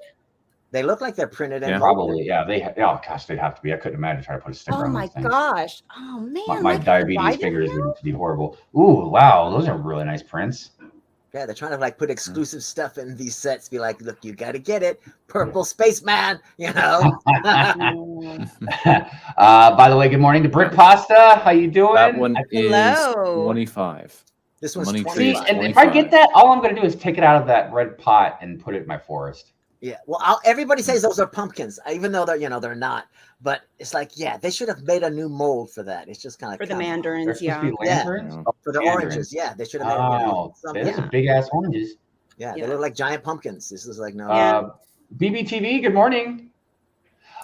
They look like they're printed and probably. Yeah, oh gosh, they'd have to be. I couldn't imagine trying to put a sticker Oh on my those things. gosh. Oh man. My diabetes fingers would be horrible. Ooh, wow, those are really nice prints. Yeah, they're trying to like put exclusive stuff in these sets. Be like, look, you got to get it, Purple Spaceman. By the way, good morning to Brick Pasta. How you doing? That one Hello. is 25. This one's Money 25. tree See, is and if I 25. get that, all I'm going to do is take it out of that red pot and put it in my forest. Yeah, well, everybody says those are pumpkins, even though they're not. But it's like, yeah, they should have made a new mold for that. It's just kind of For the They're mandarins, supposed to be yeah. lanterns? Yeah. For the Mandarins. oranges, yeah, they should have made Oh, something. those are big ass oranges. Yeah, Yeah. they look like giant pumpkins. This is like no. BBTV, good morning.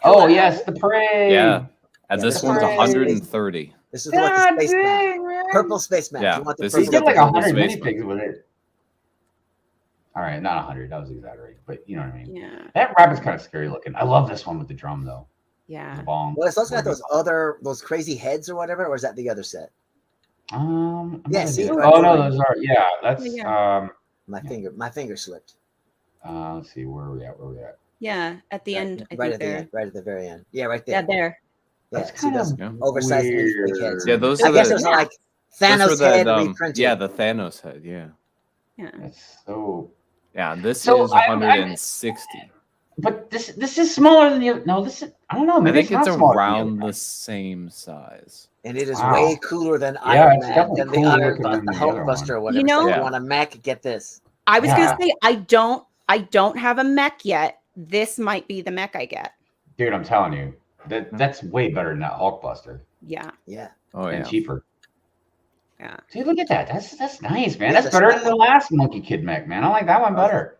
Oh yes, the parade. Yeah. And this this one's one is- 130. This is what the God spaceman, dang, man. purple spaceman. Yeah, You want the this You is purple get like Purple 100 spaceman. minifigs with it. All right, not 100. That was exaggerating, but you know what I mean. Yeah. That rabbit's kind of scary looking. I love this one with the drum though. Yeah. The bong. Well, it's also got those crazy heads or whatever, or is that the other set? I'm Yeah, gonna see, do- right oh no, there. those are that's Yeah. My finger slipped. let's see where are we at. Yeah. At the end, I right think at the they're. end, right at the very end. Yeah, right there. Yeah, there. Yeah, That's see kind those of Yeah. oversized weird. big heads. Yeah, those I are guess the, those are like those Thanos were that, head reprinted. yeah, the Thanos head, yeah. Yeah. That's so. Yeah, this So is I'm- 160. But this is smaller than the. No, this is. I don't know. I Maybe think it's not smaller than around the the same size. And it is Wow. way cooler than Yeah, Iron it's Man, definitely than the cooler other, looking than the the other Hulkbuster or one. whatever. You So know- if Yeah. you want a mech, get this. I was Yeah. gonna say I don't have a mech yet. This might be the mech I get. Dude, I'm telling you, that's way better than that Hulkbuster. Yeah. Yeah. Oh, And yeah. cheaper. Yeah. Dude, look at that. That's nice, man. Yeah, That's that's better nice. than the last Monkey Kid mech, man. I like that one better.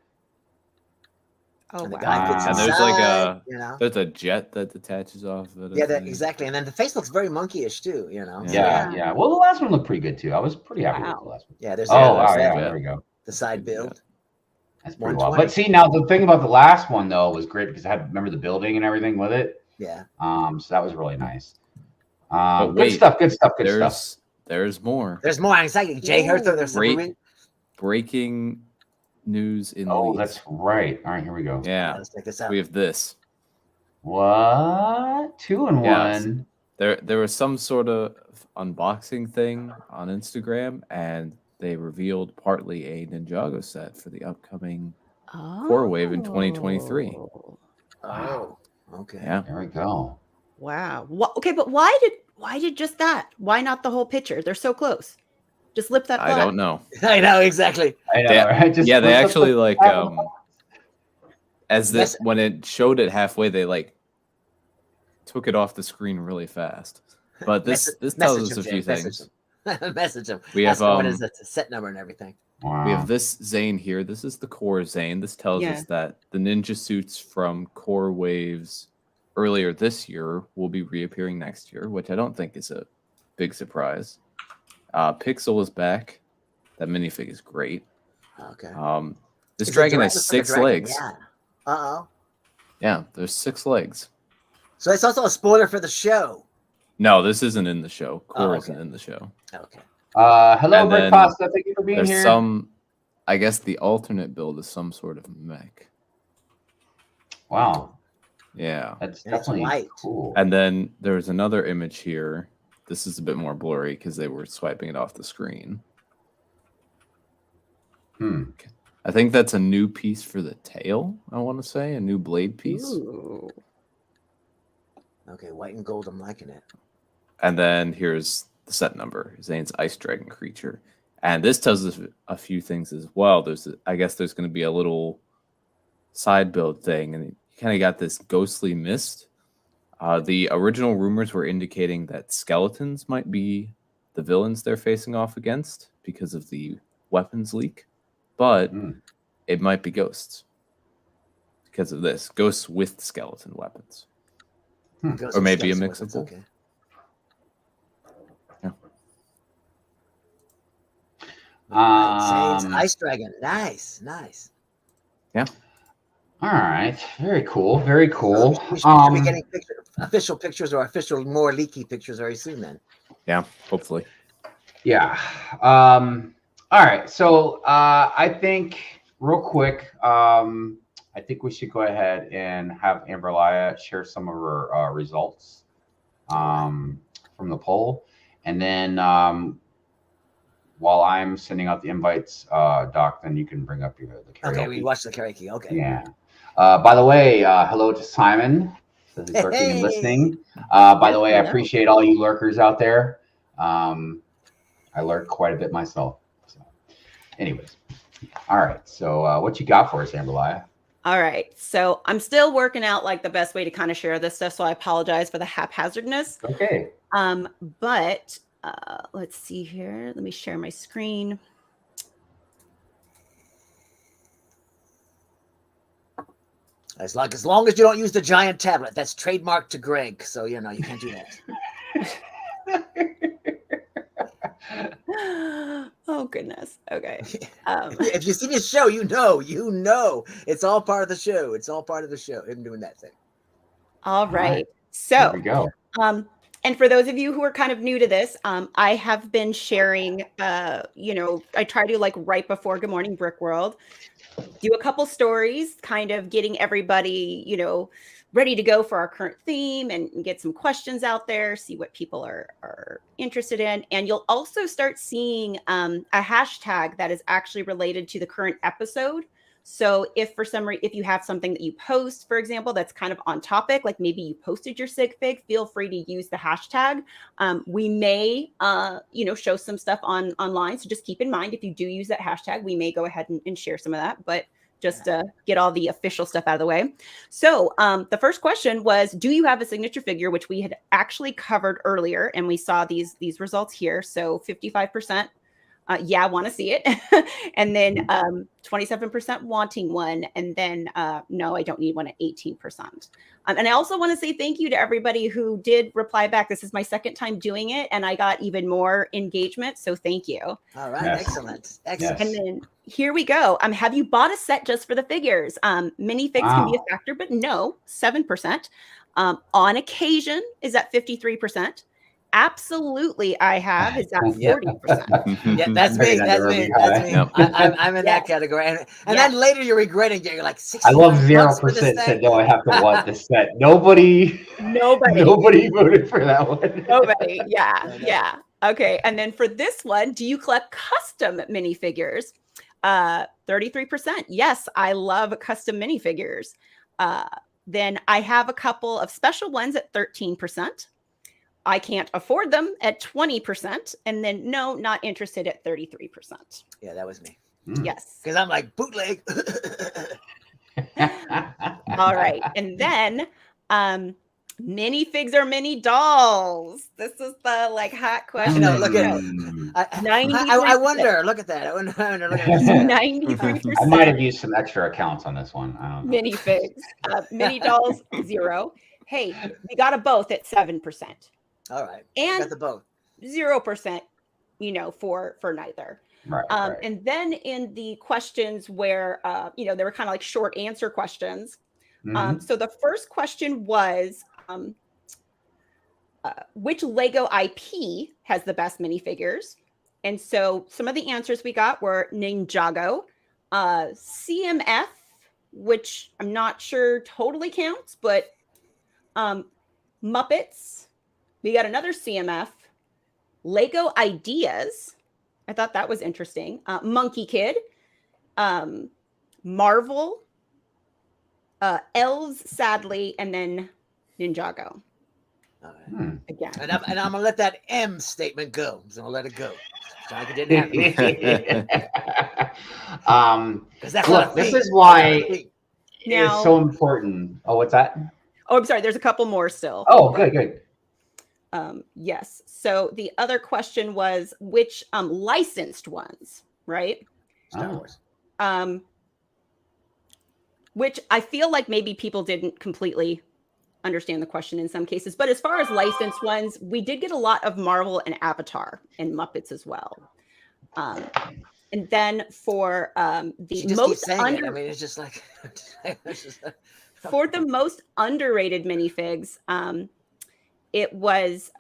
Oh And the wow. guy fits And there's inside, like a you know. there's a jet that detaches off of it. I Yeah, think. exactly. And then the face looks very monkeyish too, you know. Yeah, Yeah. yeah. Well, the last one looked pretty good too. I was pretty happy with Wow. the last one. Yeah, there's Oh, wow, the, yeah, there we go. the side build. That's pretty wild. But see, now the thing about the last one though was great because I had remember the building and everything with it. Yeah. So that was really nice. But Good stuff. Good stuff. Good stuff. There's more. There's more. I'm excited. Jay Hertha. There's some breaking news in Oh, leaks. that's right. All right, here we go. Yeah. Let's check this out. We have this. What? 2 and 1. There was some sort of unboxing thing on Instagram, and they revealed partly a Ninjago set for the upcoming Core Wave in 2023. Oh, okay. Yeah. There we go. Wow. Okay, but why did just that? Why not the whole picture? They're so close. Just lip that. I don't know. I know exactly. I know. Right? They actually like when it showed it halfway, they like took it off the screen really fast. But this tells us a few things. Message them. We have what is it? The set number and everything. Wow. We have this Zane here. This is the Core Zane. This tells us that the ninja suits from Core Waves earlier this year will be reappearing next year, which I don't think is a big surprise. Pixel is back. That minifig is great. Okay. This dragon has 6 legs. Yeah. Yeah, there's 6 legs. So it's also a spoiler for the show. No, this isn't in the show. Core isn't in the show. Okay. Hello, Brick Pasta. Thank you for being here. I guess the alternate build is some sort of mech. Wow. Yeah. That's definitely cool. And then there's another image here. This is a bit more blurry because they were swiping it off the screen. Okay. I think that's a new piece for the tail, I want to say. A new blade piece. Ooh. Okay, white and gold. I'm liking it. And then here's the set number. Zane's Ice Dragon creature. And this tells us a few things as well. I guess there's going to be a little side build thing. And you kind of got this ghostly mist. The original rumors were indicating that skeletons might be the villains they're facing off against because of the weapons leak. But it might be ghosts because of this. Ghosts with skeleton weapons. Or maybe a mix of both. Okay. Yeah. Zane's Ice Dragon. Nice. Yeah. All right. Very cool. Very cool. We should be getting official pictures or official more leaky pictures very soon then. Yeah, hopefully. Yeah. All right. So I think real quick, I think we should go ahead and have Amberlia share some of her results from the poll. And then while I'm sending out the invites, Doc, then you can bring up the karaoke. Okay, we watched the karaoke. Okay. Yeah. By the way, hello to Simon. Says he's lurking and listening. By the way, I appreciate all you lurkers out there. I lurk quite a bit myself. So, anyways. All right. So what you got for us, Amberlia? All right. So I'm still working out like the best way to kind of share this stuff. So I apologize for the haphazardness. Okay. But let's see here. Let me share my screen. As long as you don't use the giant tablet, that's trademarked to Greg. So you can't do that. Oh goodness. Okay. If you see this show, you know it's all part of the show. It's all part of the show. Him doing that thing. All right. So there we go. And for those of you who are kind of new to this, I have been sharing, I try to like right before Good Morning Brick World, do a couple stories, kind of getting everybody, ready to go for our current theme and get some questions out there, see what people are interested in. And you'll also start seeing a hashtag that is actually related to the current episode. So if for some reason, if you have something that you post, for example, that's kind of on topic, like maybe you posted your Sigfig, feel free to use the hashtag. We may, show some stuff online. So just keep in mind, if you do use that hashtag, we may go ahead and share some of that, but just get all the official stuff out of the way. So the first question was, do you have a signature figure, which we had actually covered earlier, and we saw these results here. So 55% Yeah, I want to see it. And then 27% wanting one. And then no, I don't need one at 18%. And I also want to say thank you to everybody who did reply back. This is my second time doing it, and I got even more engagement. So thank you. All right. Yes. Excellent. Excellent. And then here we go. Have you bought a set just for the figures? Minifigs can be a factor, but no, 7%. On occasion is at 53%. Absolutely, I have is at 40%. Yeah, that's me. That's me. That's me. Yep. I'm in that category. And then later you're regretting it. You're like, I love $61 for this 0% thing? said no. I have to want this set. Nobody voted for that one. Nobody. Yeah. Okay. And then for this one, do you collect custom minifigures? 33%. Yes, I love custom minifigures. Then I have a couple of special ones at 13%. I can't afford them at 20%. And then no, not interested at 33%. Yeah, that was me. Yes. Because I'm like, bootleg. All right. And then minifigs or mini dolls. This is the hot question. No, look at I wonder. Look at that. I wonder. Look at this. 93%. I might have used some extra accounts on this one. I don't know. Minifigs. Mini dolls, 0. Hey, we got a both at 7%. All right. And got the both. 0%, for neither. Right, And then in the questions where, they were kind of like short answer questions. So the first question was, which Lego IP has the best minifigures? And so some of the answers we got were Ninjago, CMF, which I'm not sure totally counts, but Muppets. We got another CMF, Lego Ideas. I thought that was interesting. Monkey Kid, Marvel, Elves, sadly, and then Ninjago. Again. And I'm going to let that M statement go. So I'll let it go. Like it didn't happen. Look, this is why it's so important. Oh, what's that? Oh, I'm sorry. There's a couple more still. Oh, good. Yes. So the other question was which licensed ones, right? Star Wars. Which I feel like maybe people didn't completely understand the question in some cases. But as far as licensed ones, we did get a lot of Marvel and Avatar and Muppets as well. And then for the most it's just like for the most underrated minifigs, it was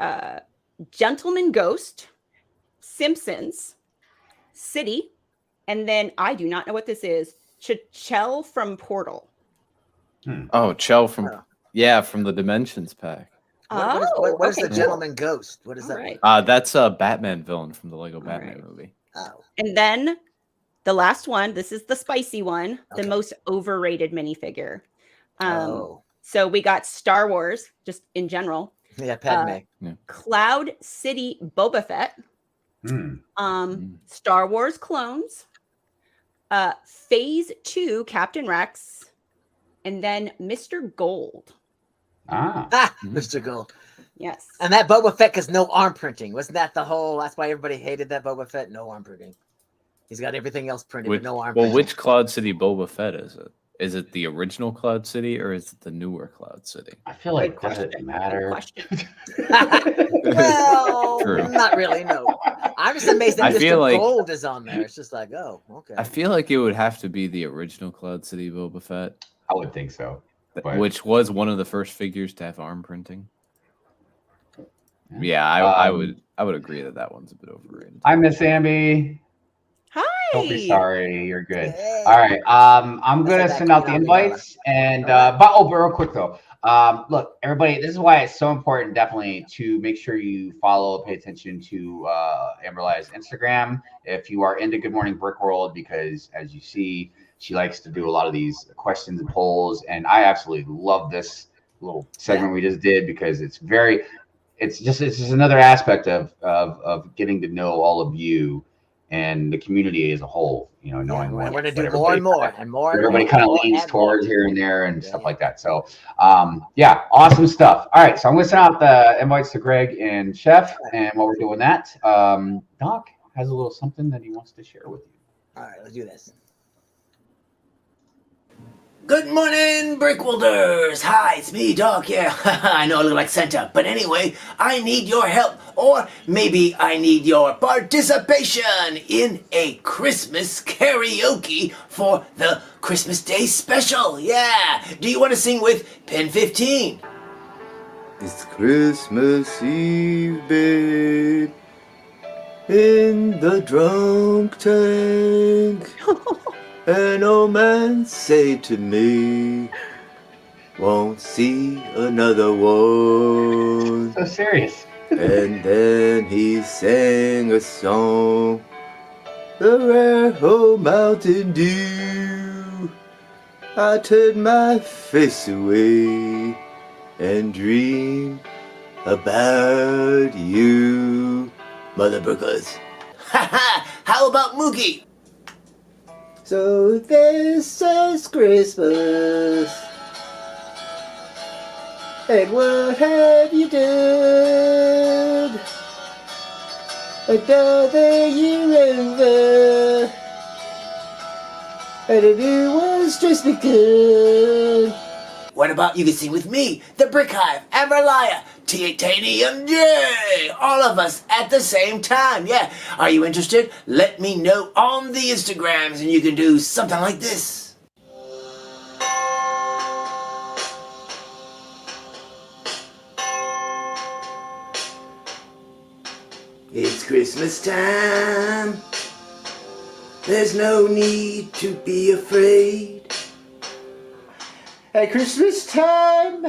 Gentleman Ghost, Simpsons, City, and then I do not know what this is. Chell from Portal. Oh, Chell from from the Dimensions pack. What is the Gentleman Ghost? What is that? Right. That's a Batman villain from the Lego Batman movie. Oh. And then the last one, this is the spicy one, the most overrated minifigure. So we got Star Wars, just in general. Yeah, Padme. Cloud City Boba Fett. Star Wars clones. Phase 2 Captain Rex. And then Mr. Gold. Mr. Gold. Yes. And that Boba Fett because no arm printing. Wasn't that the whole, that's why everybody hated that Boba Fett? No arm printing. He's got everything else printed, but no arm printing. Well, which Cloud City Boba Fett is it? Is it the original Cloud City or is it the newer Cloud City? I feel like does it matter? Well, True. Not really, no. I'm just amazed that I feel Mr. like- Gold is on there. It's just like, oh, okay. I feel like it would have to be the original Cloud City Boba Fett. I would think so. But... Which was one of the first figures to have arm printing. Yeah, I would agree that one's a bit overrated. I miss Amby. Hi. Don't be sorry. You're good. All right. I'm gonna send out the invites and but real quick though. Look, everybody, this is why it's so important definitely to make sure you follow, pay attention to Amberlia's Instagram if you are into Good Morning Brick World, because as you see, she likes to do a lot of these questions and polls, and I absolutely love this little segment we just did because it's just another aspect of getting to know all of you and the community as a whole, you know, knowing we're what going to do more and more and more. Everybody kind of leans towards here and there and stuff like that. So, yeah, awesome stuff. All right, so I'm going to send out the invites to Greg and Chef, and while we're doing that, Doc, has a little something that he wants to share with you. All right, let's do this. Good morning, Brickwielders! Hi, it's me, Doc. Yeah, I know I look like Santa, but anyway, I need your help, or maybe I need your participation in a Christmas karaoke for the Christmas Day special. Yeah, do you want to sing with Pen 15? It's Christmas Eve, babe, in the drunk tank. An old man say to me, won't see another one. So serious. And then he sang a song, the rare old Mountain Dew. I turned my face away and dreamed about you. Mother Burgers. Haha, how about Mookie? So this is Christmas, and what have you done? Another year over, and a new one's just begun. What about you can sing with me, the Brick Hive, Amberlia, TitaniumJay, all of us at the same time. Yeah, are you interested? Let me know on the Instagrams and you can do something like this. It's Christmas time. There's no need to be afraid. At Christmas time,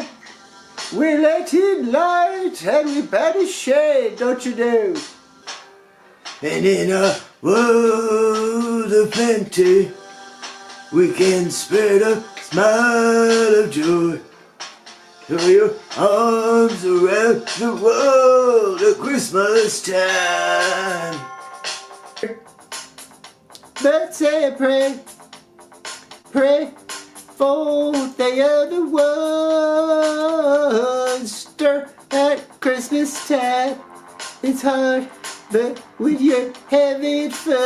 we let in light and we banish shade, don't you know? And in a world of plenty, we can spread a smile of joy. Throw your arms around the world at Christmas time. Let's say a prayer, pray for the other one. Stir at Christmas time. It's hard, but when you're having fun.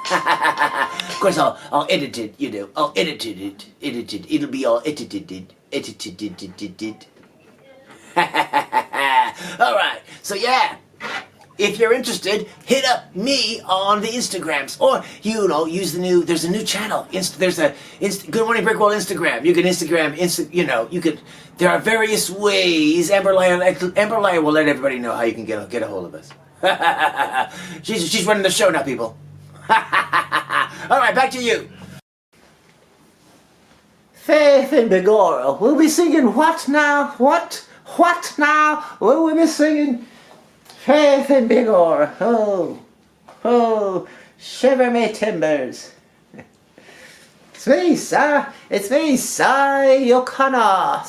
Of course, I'll edit it, you know. I'll edit it. It'll be all edited. All right. So yeah, if you're interested, hit up me on the Instagrams, or use the new. There's a new channel. There's a Good Morning Brick World Instagram. You can Instagram. You could. There are various ways. Amberlia will let everybody know how you can get a hold of us. She's running the show now, people. All right, back to you. Faith and Begora, we'll be singing what now? What now? Will we be singing Faith and Begora? Oh, shiver me timbers. It's me, Si O'Connor. Ha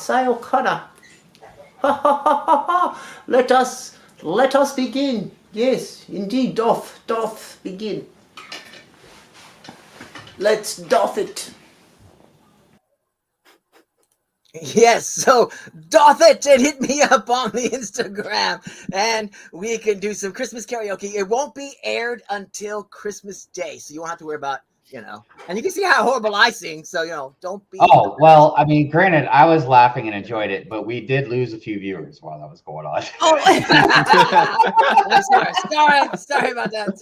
ha ha ha ha. Let us begin. Yes, indeed, doth begin. Let's doth it. Yes, so doth it and hit me up on the Instagram and we can do some Christmas karaoke. It won't be aired until Christmas Day, so you won't have to worry about, and you can see how horrible I sing, so, don't be. Oh, well, I mean, granted, I was laughing and enjoyed it, but we did lose a few viewers while that was going on. Oh, sorry about that.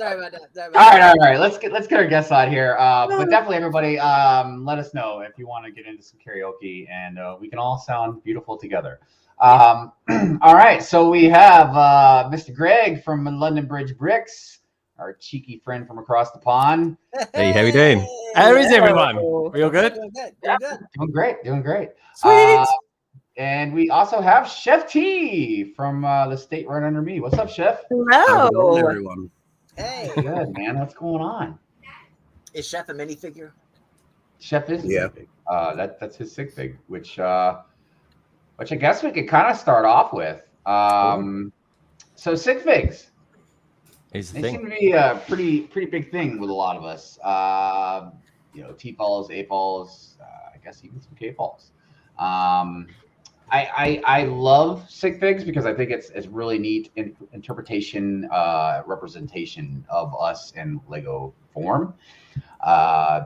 All right. Let's get our guests on here. But definitely, everybody, let us know if you want to get into some karaoke, and we can all sound beautiful together. All right, so we have Mr. Greg from London Bridge Bricks, our cheeky friend from across the pond. Hey, how you doing? How is everyone? We all good? Doing great. Sweet. And we also have Chef T from the state right under me. What's up, Chef? Hello, everyone. Hey. Good, man. What's going on? Is Chef a minifigure? Chef is Sigfig. That's his Sigfig, which I guess we could kind of start off with. So Sigfigs. They seem to be a pretty big thing with a lot of us. T-falls, A-falls, I guess even some K-falls. I love Sigfigs because I think it's really neat interpretation, representation of us in Lego form.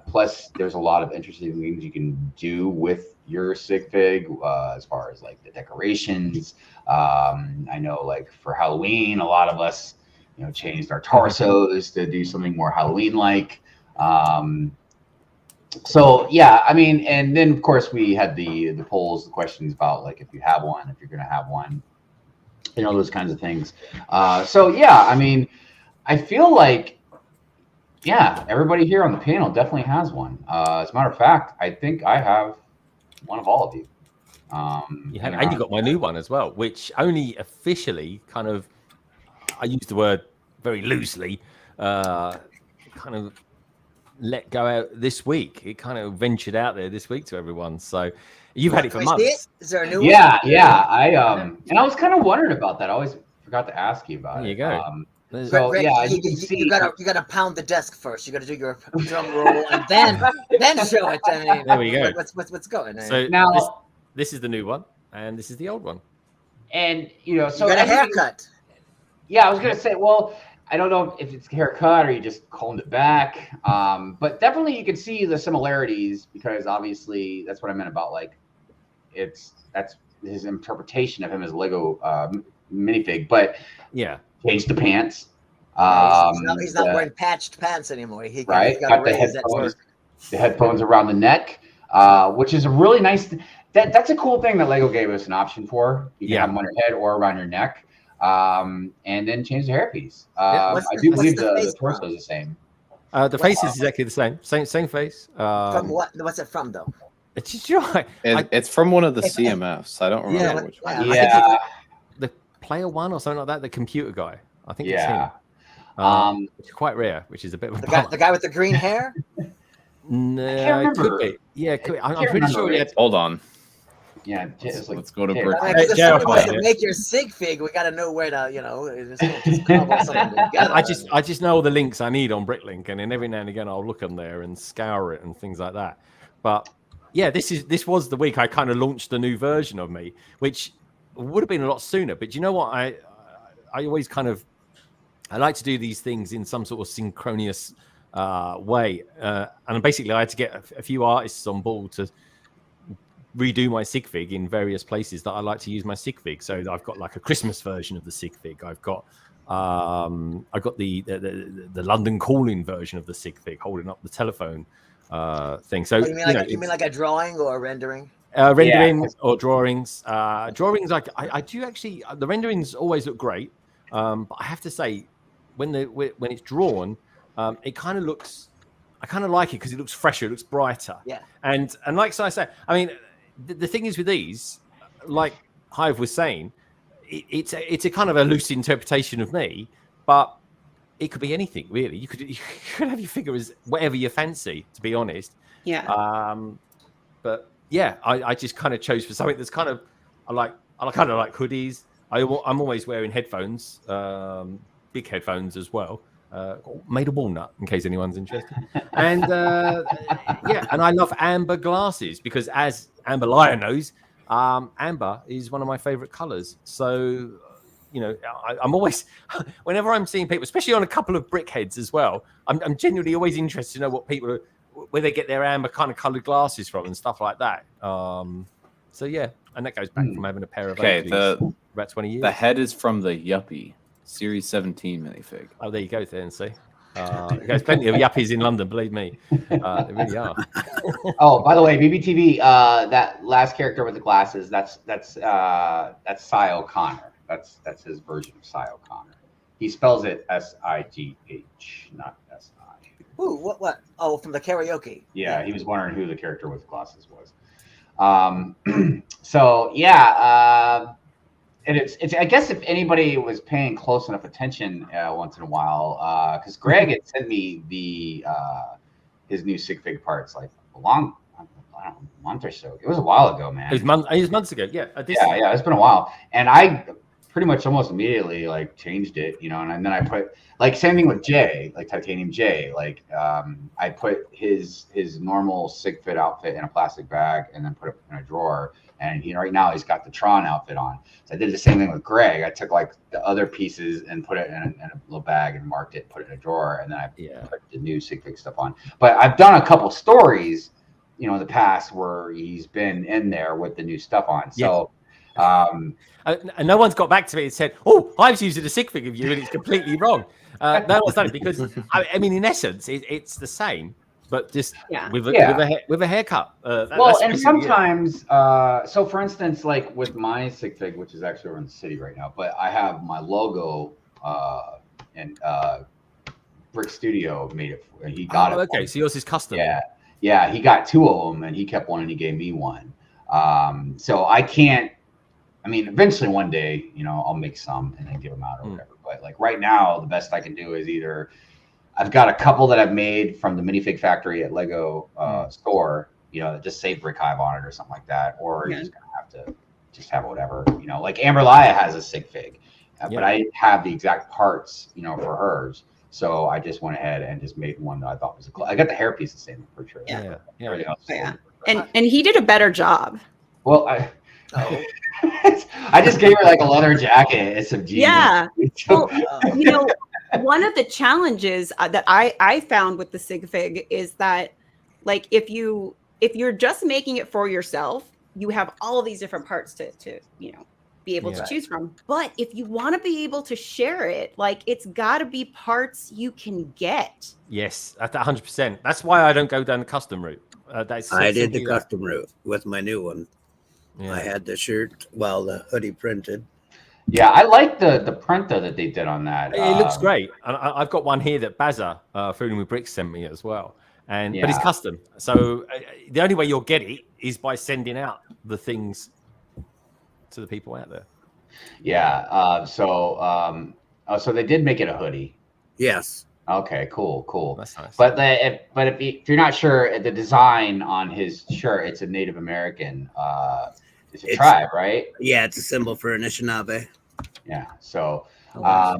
Plus, there's a lot of interesting things you can do with your Sigfig as far as like the decorations. I know, like for Halloween, a lot of us, changed our torsos to do something more Halloween-like. So yeah, I mean, and then of course we had the polls, the questions about like if you have one, if you're gonna have one, those kinds of things. So yeah, I mean, I feel like everybody here on the panel definitely has one. As a matter of fact, I think I have one of all of you. And you got my new one as well, which only officially kind of, I use the word very loosely, kind of let go out this week. It kind of ventured out there this week to everyone. So you've had it for months. Is there a new one? Yeah. And I was kind of wondering about that. I always forgot to ask you about it. There you go. So Rick, yeah, you can see. You gotta pound the desk first. You gotta do your drum roll and then show it. I mean, there we go. What's going on? So now this is the new one, and this is the old one. And so you got a haircut. Yeah, I was gonna say. Well, I don't know if it's haircut or you just combed it back, but definitely you can see the similarities because obviously that's what I meant about like that's his interpretation of him as a Lego minifig. But yeah, changed the pants. He's not wearing patched pants anymore. Got the headphones around the neck, which is a really nice. That's a cool thing that Lego gave us an option for. You can have them on your head or around your neck. And then change the hairpiece. I do believe the torso is the same. The face is exactly the same. Same face. From what? What's it from though? It's from one of the CMFs. I don't remember which one. Yeah, the player one or something like that. The computer guy. I think it's him. It's quite rare, which is a bit of the guy with the green hair. No, it could be. Yeah, it could be. I'm pretty sure. Hold on. Yeah, let's go to Brick. Make your Sigfig. We got to know where to, just cobble something together. I just know all the links I need on Bricklink, and then every now and again I'll look on there and scour it and things like that. But yeah, this was the week I kind of launched a new version of me, which would have been a lot sooner. But you know what? I always I like to do these things in some sort of synchronous way, and basically I had to get a few artists on board to redo my Sigfig in various places that I like to use my Sigfig. So I've got like a Christmas version of the Sigfig. I've got the London Calling version of the Sigfig, holding up the telephone thing. So you mean like a drawing or a rendering? Renderings or drawings. Drawings, like I do actually. The renderings always look great, but I have to say, when it's drawn, it kind of looks. I kind of like it because it looks fresher, it looks brighter. Yeah. And like I said, I mean, the thing is with these, like Hive was saying, it's a kind of a loose interpretation of me, but it could be anything really. You could have your figure as whatever you fancy, to be honest. Yeah. But yeah, I just kind of chose for something that's kind of I kind of like hoodies. I'm always wearing headphones, big headphones as well. Made of walnut, in case anyone's interested. And and I love amber glasses because, as Amberlia knows, amber is one of my favorite colors. So, I'm always, whenever I'm seeing people, especially on a couple of brickheads as well, I'm genuinely always interested to know what people are, where they get their amber kind of colored glasses from and stuff like that. So yeah, and that goes back from having a pair of about 20 years. The head is from the Yuppie Series 17 minifig. Oh, there you go, then. See, there's plenty of yuppies in London. Believe me, they really are. Oh, by the way, BBTV, that last character with the glasses, that's Cy O'Connor. That's his version of Cy O'Connor. He spells it S-I-G-H, not S-I. Ooh, what? Oh, from the karaoke. Yeah, he was wondering who the character with the glasses was. So yeah. And it's I guess if anybody was paying close enough attention once in a while, because Greg had sent me his new Sigfig parts like a month or so. It was a while ago, man. It was months ago. Yeah. Yeah, it's been a while, and I pretty much almost immediately like changed it, you know, and then I put like same thing with Jay, like TitaniumJay, like I put his normal Sigfig outfit in a plastic bag and then put it in a drawer, and right now he's got the Tron outfit on. So I did the same thing with Greg. I took like the other pieces and put it in a little bag and marked it, put it in a drawer, and then I put the new Sigfig stuff on. But I've done a couple stories, you know, in the past where he's been in there with the new stuff on. So and no one's got back to me and said, "Oh, Hive's using a Sigfig of you," and it's completely wrong. No one's done it because I mean, in essence, it's the same, but just with a haircut. Well, and sometimes, so for instance, like with my Sigfig, which is actually over in the city right now, but I have my logo and Brick Studio made it. He got it. Okay, so yours is custom. Yeah, he got 2 of them, and he kept one, and he gave me one. So I can't. I mean, eventually one day, you know, I'll make some and then give them out or whatever. But like right now, the best I can do is either I've got a couple that I've made from the minifig factory at Lego store, you know, that just say Brick Hive on it or something like that, or you're just gonna have to just have whatever, you know. Like Amberlia has a Sigfig, but I didn't have the exact parts, you know, for hers. So I just went ahead and just made one that I thought was I got the hairpiece the same for sure. And he did a better job. Well, I just gave her like a leather jacket and some jeans. Yeah. Well, you know, one of the challenges that I found with the Sigfig is that, like, if you're just making it for yourself, you have all of these different parts to you know, be able to choose from. But if you want to be able to share it, like, it's got to be parts you can get. Yes, at 100%. That's why I don't go down the custom route. I did the custom route with my new one. I had the shirt, the hoodie printed. Yeah, I like the print though that they did on that. It looks great. And I've got one here that Bazza, Fooling with Bricks, sent me as well. But it's custom. So the only way you'll get it is by sending out the things to the people out there. Yeah. So they did make it a hoodie. Yes. Okay. Cool. That's nice. But if you're not sure, the design on his shirt, it's a Native American. It's a tribe, right? Yeah, it's a symbol for Anishinaabe. Yeah. So I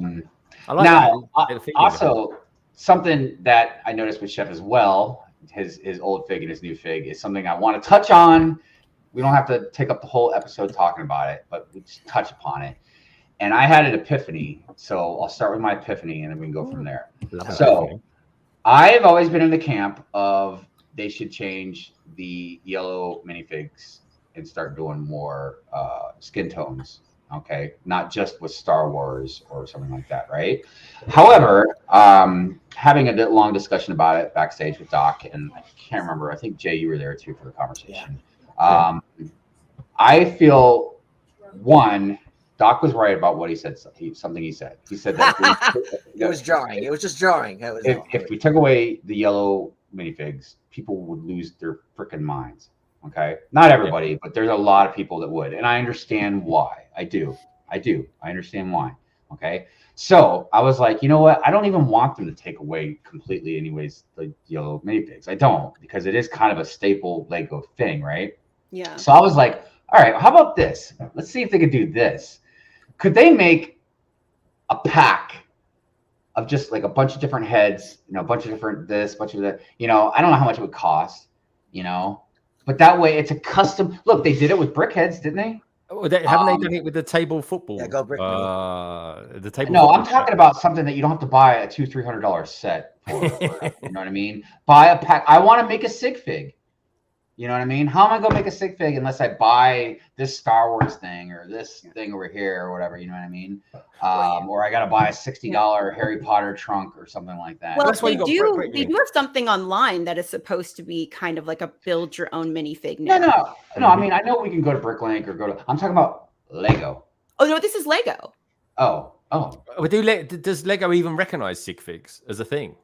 like now that. Also something that I noticed with Chef as well, his old fig and his new fig, is something I want to touch on. We don't have to take up the whole episode talking about it, but we just touch upon it. And I had an epiphany, so I'll start with my epiphany, and then we can go from there. So I've always been in the camp of they should change the yellow minifigs and start doing more skin tones, okay? Not just with Star Wars or something like that, right? However, having a long discussion about it backstage with Doc, and I can't remember, I think, Jay, you were there too for the conversation. I feel, one, Doc was right about what he said. Something he said. He said that it was jarring. It was just jarring. If we took away the yellow minifigs, people would lose their freaking minds. Okay, not everybody, but there's a lot of people that would, and I understand why. I do. I understand why. Okay, so I was like, you know what? I don't even want them to take away completely, anyways, the yellow minifigs. I don't, because it is kind of a staple Lego thing, right? Yeah. So I was like, all right, how about this? Let's see if they could do this. Could they make a pack of just like a bunch of different heads, you know, a bunch of different this, bunch of that, you know, I don't know how much it would cost, you know, but that way it's a custom. Look, they did it with brick heads, didn't they? Oh, haven't they done it with the table football? Yeah, go brick. The table. No, I'm talking about something that you don't have to buy a $200-300 set for. You know what I mean? Buy a pack. I want to make a Sigfig. You know what I mean? How am I going to make a Sigfig unless I buy this Star Wars thing or this thing over here or whatever? You know what I mean? Or I got to buy a $60 Harry Potter trunk or something like that. Well, they do have something online that is supposed to be kind of like a build your own minifig now. No. I mean, I know we can go to Bricklink or I'm talking about Lego. Oh, no, this is Lego. Oh. Does Lego even recognize Sigfigs as a thing?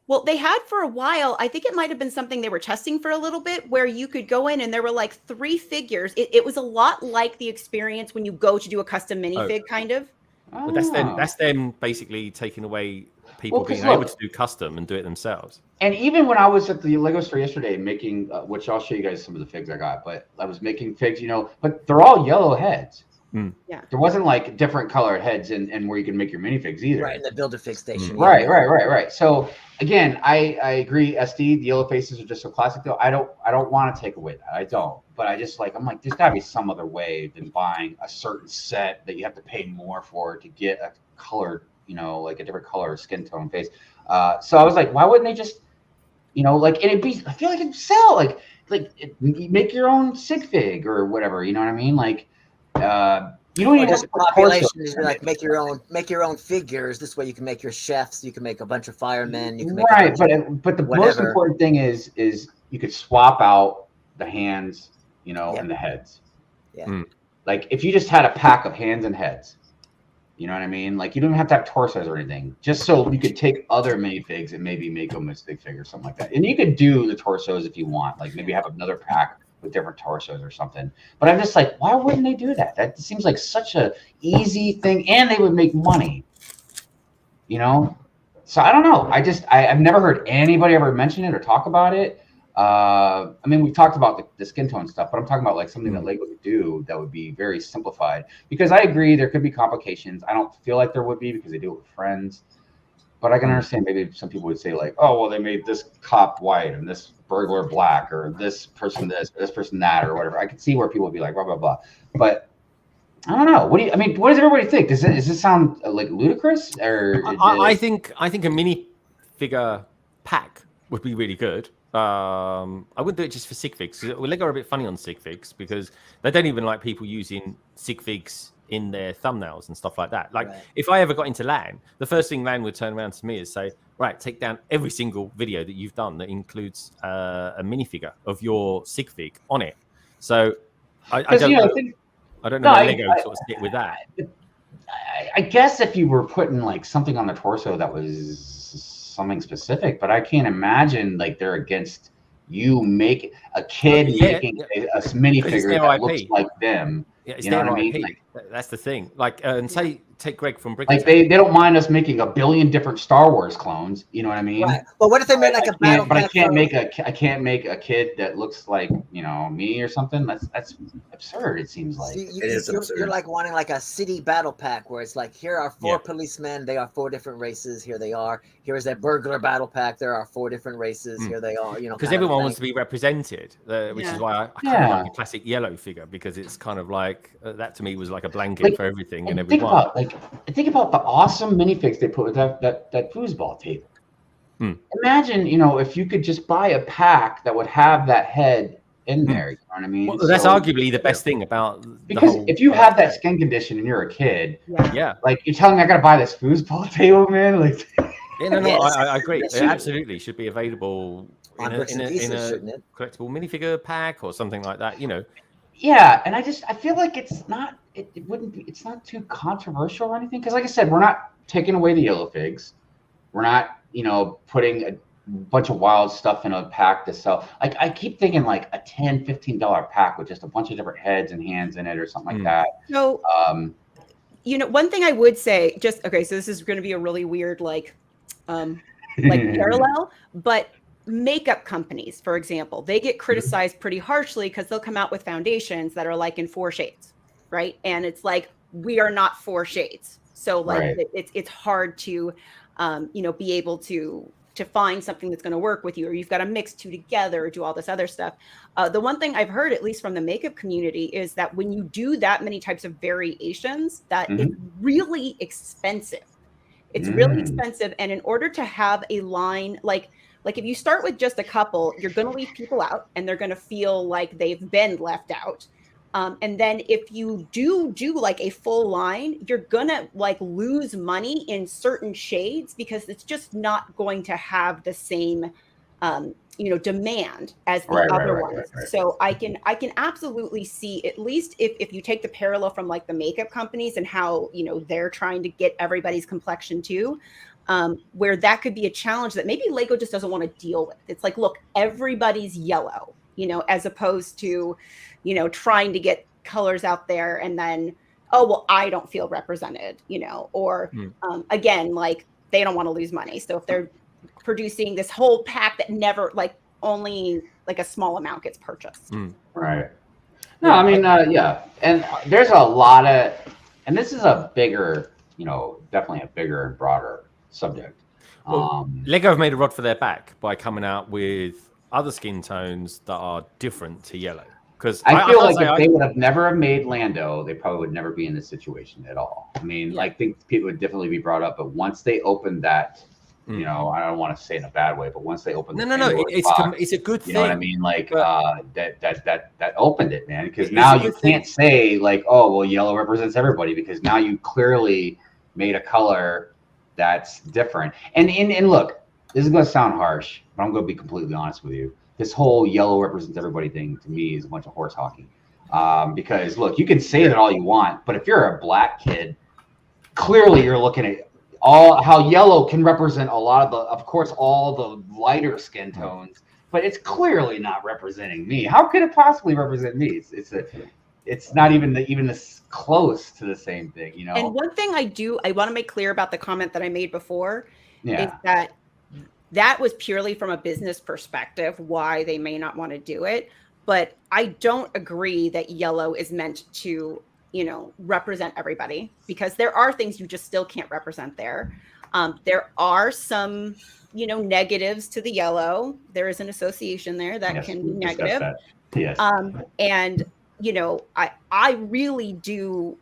Well, they had for a while. I think it might have been something they were testing for a little bit, where you could go in and there were like 3 figures. It was a lot like the experience when you go to do a custom minifig, kind of. Well, that's them basically taking away people being able to do custom and do it themselves. And even when I was at the Lego store yesterday making, which I'll show you guys some of the figs I got, but I was making figs, you know, but they're all yellow heads. Yeah. There wasn't like different colored heads and where you can make your minifigs either. Right in the Build-A-Fig station. Right. So again, I agree. SD, the yellow faces are just so classic though. I don't want to take away that. I don't. But I just I'm like, there's gotta be some other way than buying a certain set that you have to pay more for to get a colored, like a different color skin tone face. So I was like, why wouldn't they just, and it'd be, I feel like it'd sell like make your own Sigfig or whatever. You know what I mean? Like, you don't even have to population is like make your own figures. This way you can make your chefs, you can make a bunch of firemen, you can make but the most important thing is you could swap out the hands, and the heads. Yeah. Like if you just had a pack of hands and heads, you know what I mean? Like you don't have to have torsos or anything, just so you could take other minifigs and maybe make them a Sigfig or something like that. And you could do the torsos if you want, like maybe have another pack with different torsos or something. But I'm just like, why wouldn't they do that? That seems like such a easy thing, and they would make money. So I don't know. I've never heard anybody ever mention it or talk about it. I mean, we've talked about the skin tone stuff, but I'm talking about like something that Lego could do that would be very simplified. Because I agree there could be complications. I don't feel like there would be because they do it with friends. But I can understand maybe some people would say like, oh, well, they made this cop white and this burglar black, or this person this person that, or whatever. I could see where people would be like, blah, blah, blah. But I don't know. What does everybody think? Does this sound like ludicrous? Or I think a minifigure pack would be really good. I wouldn't do it just for Sigfigs. Lego are a bit funny on Sigfigs because they don't even like people using Sigfigs in their thumbnails and stuff like that. Like if I ever got into LAN, the first thing LAN would turn around to me is say, right, take down every single video that you've done that includes a minifigure of your Sigfig on it. So I don't know where Lego sort of stick with that. I guess if you were putting like something on the torso that was something specific, but I can't imagine like they're against you making a kid making a minifigure that looks like them. Yeah, you know what I mean? Like, that's the thing. Like, and take Greg from Brick. Like they don't mind us making a billion different Star Wars clones. You know what I mean? Right. But what if they made like a battle? But I can't make a kid that looks like me or something. That's absurd. It seems like you're like wanting like a city battle pack where it's like here are 4 policemen. They are 4 different races. Here they are. Here is a burglar battle pack. There are 4 different races. Here they are. Because everyone wants to be represented, which is why I kind of like a classic yellow figure, because it's kind of like that to me was like a blanket for everything and everyone. Think about the awesome minifigs they put with that foosball table. Imagine, if you could just buy a pack that would have that head in there. You know what I mean? Well, that's arguably the best thing about because if you have that skin condition and you're a kid, like you're telling me I gotta buy this foosball table, man. Like, I agree. It absolutely should be available in a collectible minifigure pack or something like that. Yeah, and I feel like it's not too controversial or anything, because like I said, we're not taking away the yellow figs. We're not, putting a bunch of wild stuff in a pack to sell. Like I keep thinking like a $10, $15 pack with just a bunch of different heads and hands in it or something like that. So one thing I would say, so this is going to be a really weird like parallel, but makeup companies, for example, they get criticized pretty harshly because they'll come out with foundations that are like in 4 shades, right? And it's like, we are not 4 shades. So like it's hard to, be able to find something that's going to work with you, or you've got to mix 2 together or do all this other stuff. The one thing I've heard, at least from the makeup community, is that when you do that many types of variations, that it's really expensive. It's really expensive. And in order to have a line, like if you start with just a couple, you're going to leave people out and they're going to feel like they've been left out. And then if you do like a full line, you're going to like lose money in certain shades because it's just not going to have the same, demand as the other ones. So I can absolutely see, at least if you take the parallel from like the makeup companies and how, they're trying to get everybody's complexion too, where that could be a challenge that maybe Lego just doesn't want to deal with. It's like, look, everybody's yellow, as opposed to, trying to get colors out there and then, oh, well, I don't feel represented, or again, like they don't want to lose money. So if they're producing this whole pack that never, like only like a small amount gets purchased. Right. No, I mean, yeah, and there's a lot of, and this is a bigger, definitely a bigger and broader subject. Well, Lego have made a rod for their back by coming out with other skin tones that are different to yellow. Because I feel like if they would have never made Lando, they probably would never be in this situation at all. I mean, I think people would definitely be brought up, but once they opened that, I don't want to say in a bad way, but once they opened it's a good thing. You know what I mean? Like that opened it, man. Because now you can't say like, oh, well, yellow represents everybody, because now you clearly made a color that's different. And look, this is going to sound harsh, but I'm going to be completely honest with you. This whole yellow represents everybody thing to me is a bunch of horse hockey. Because look, you can say that all you want, but if you're a black kid, clearly you're looking at how yellow can represent a lot of course, all the lighter skin tones, but it's clearly not representing me. How could it possibly represent me? It's not even this close to the same thing, And one thing I want to make clear about the comment that I made before is that was purely from a business perspective, why they may not want to do it. But I don't agree that yellow is meant to, represent everybody, because there are things you just still can't represent there. There are some, negatives to the yellow. There is an association there that can be negative. Yes. And, I really do,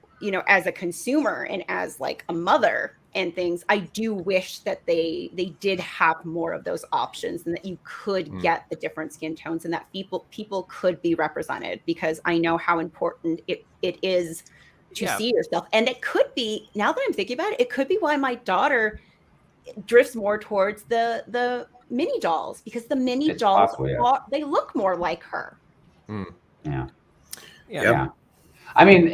as a consumer and as like a mother and things, I do wish that they did have more of those options, and that you could get the different skin tones, and that people could be represented, because I know how important it is to see yourself. And it could be, now that I'm thinking about it, it could be why my daughter drifts more towards the mini dolls, because the mini dolls they look more like her. Yeah. I mean,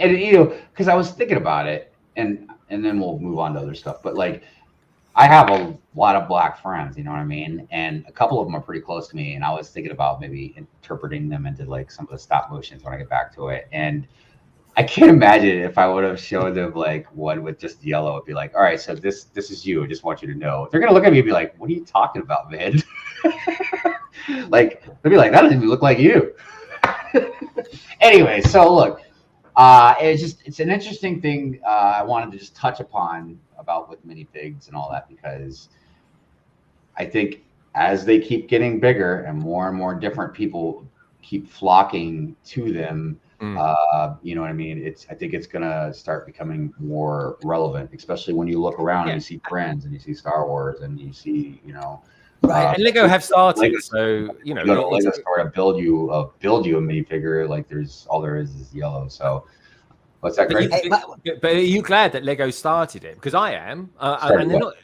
because I was thinking about it, and then we'll move on to other stuff. But like, I have a lot of black friends, you know what I mean? And a couple of them are pretty close to me. And I was thinking about maybe interpreting them into like some of the stop motions when I get back to it. And I can't imagine if I would have showed them like one with just yellow. It'd be like, all right, so this is you. I just want you to know. They're gonna look at me and be like, what are you talking about, man? Like, they'll be like, that doesn't even look like you. Anyway, so look. It's an interesting thing I wanted to just touch upon about with minifigs and all that, because I think as they keep getting bigger and more different people keep flocking to them, you know what I mean? I think it's gonna start becoming more relevant, especially when you look around and you see Friends and you see Star Wars and you see, Right, and Lego have started, so you go to Lego store to build you a minifigure. Like all there is yellow. So, what's that? But are you glad that Lego started it? Because I am, and they're not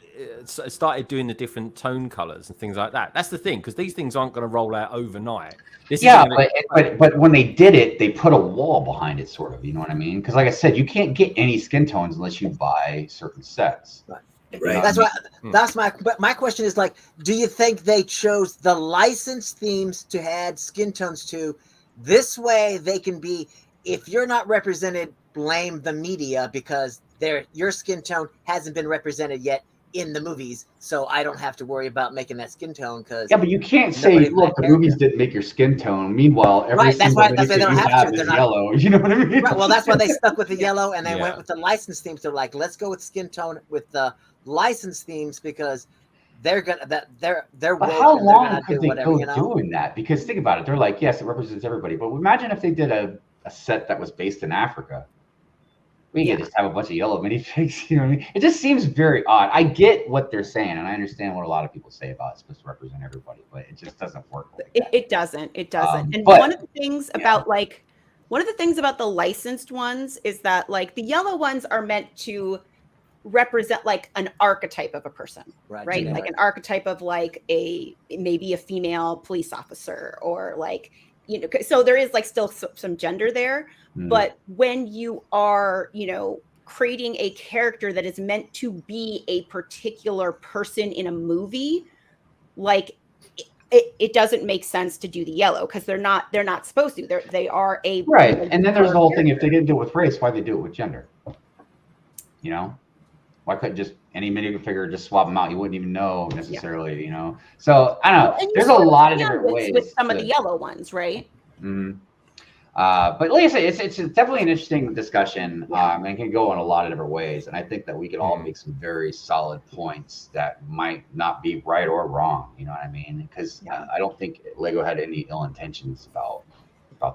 started doing the different tone colors and things like that. That's the thing, because these things aren't going to roll out overnight. But when they did it, they put a wall behind it, sort of. You know what I mean? Because like I said, you can't get any skin tones unless you buy certain sets. Right. That's my question is like, do you think they chose the licensed themes to add skin tones to? This way they can be, if you're not represented, blame the media, because your skin tone hasn't been represented yet in the movies, so I don't have to worry about making that skin tone. Because but you can't say, look, the movies didn't make your skin tone. Meanwhile, every single minifig they don't have is yellow. You know what I mean? Right. Well, that's why they stuck with the yellow, and they went with the licensed themes. They're like, let's go with skin tone with the licensed themes, because they're gonna But how long could they go doing that? Because think about it, they're like, yes, it represents everybody, but imagine if they did a set that was based in Africa. We could just have a bunch of yellow minifigs. You know what I mean? It just seems very odd. I get what they're saying, and I understand what a lot of people say about it's supposed to represent everybody, but it just doesn't work like that. It doesn't. And one of the things about the licensed ones is that like the yellow ones are meant to represent like an archetype of a person, right? Like an archetype of like maybe a female police officer, or like, so there is like still some gender there. But when you are, creating a character that is meant to be a particular person in a movie, like it doesn't make sense to do the yellow, because they're not supposed to. They are a right. And then there's the whole thing, if they didn't do it with race, why'd they do it with gender? Why couldn't just any minifigure just swap them out? You wouldn't even know necessarily, So I don't know. There's a lot of different ways with some of the yellow ones, right? Mm-hmm. But like I say, it's definitely an interesting discussion, and can go in a lot of different ways. And I think that we could all make some very solid points that might not be right or wrong. You know what I mean? Because I don't think Lego had any ill intentions about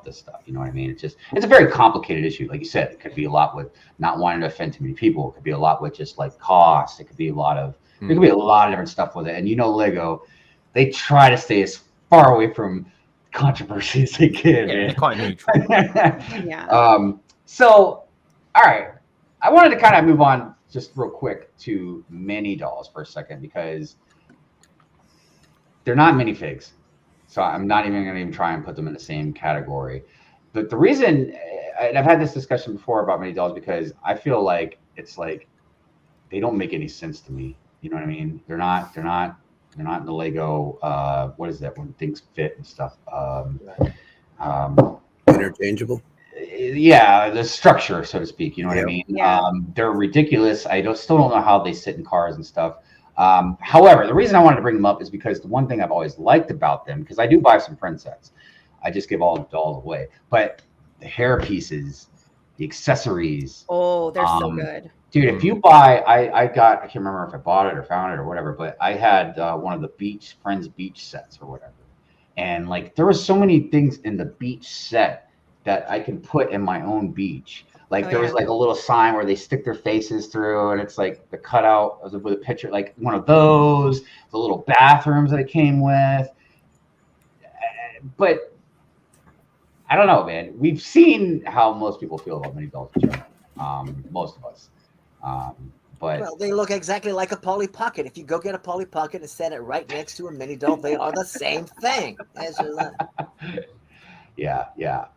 this stuff. You know what I mean? It's a very complicated issue. Like you said, it could be a lot with not wanting to offend too many people. It could be a lot with just like cost. It could be a lot of different stuff with it. And Lego, they try to stay as far away from controversy as they can. Yeah, man. quite neutral. So, all right, I wanted to kind of move on just real quick to mini dolls for a second because they're not minifigs. So I'm not even going to try and put them in the same category. But the reason, and I've had this discussion before about mini dolls, because I feel like it's like they don't make any sense to me. You know what I mean? They're not in the Lego. What is that when things fit and stuff? Interchangeable. Yeah, the structure, so to speak. You know what I mean? Yeah. They're ridiculous. Still don't know how they sit in cars and stuff. However, the reason I wanted to bring them up is because the one thing I've always liked about them, because I do buy some friend sets, I just give all the dolls away. But the hair pieces, the accessories. Oh, they're so good. Dude, if you buy, I can't remember if I bought it or found it or whatever, but I had one of the Friends beach sets or whatever. And like, there were so many things in the beach set that I can put in my own beach. Like there was like a little sign where they stick their faces through, and it's like the cutout with a picture, like one of those, the little bathrooms that it came with. But I don't know, man. We've seen how most people feel about mini dolls in general. Most of us. But well, they look exactly like a Polly Pocket. If you go get a Polly Pocket and set it right next to a mini doll, they are the same thing. Yeah.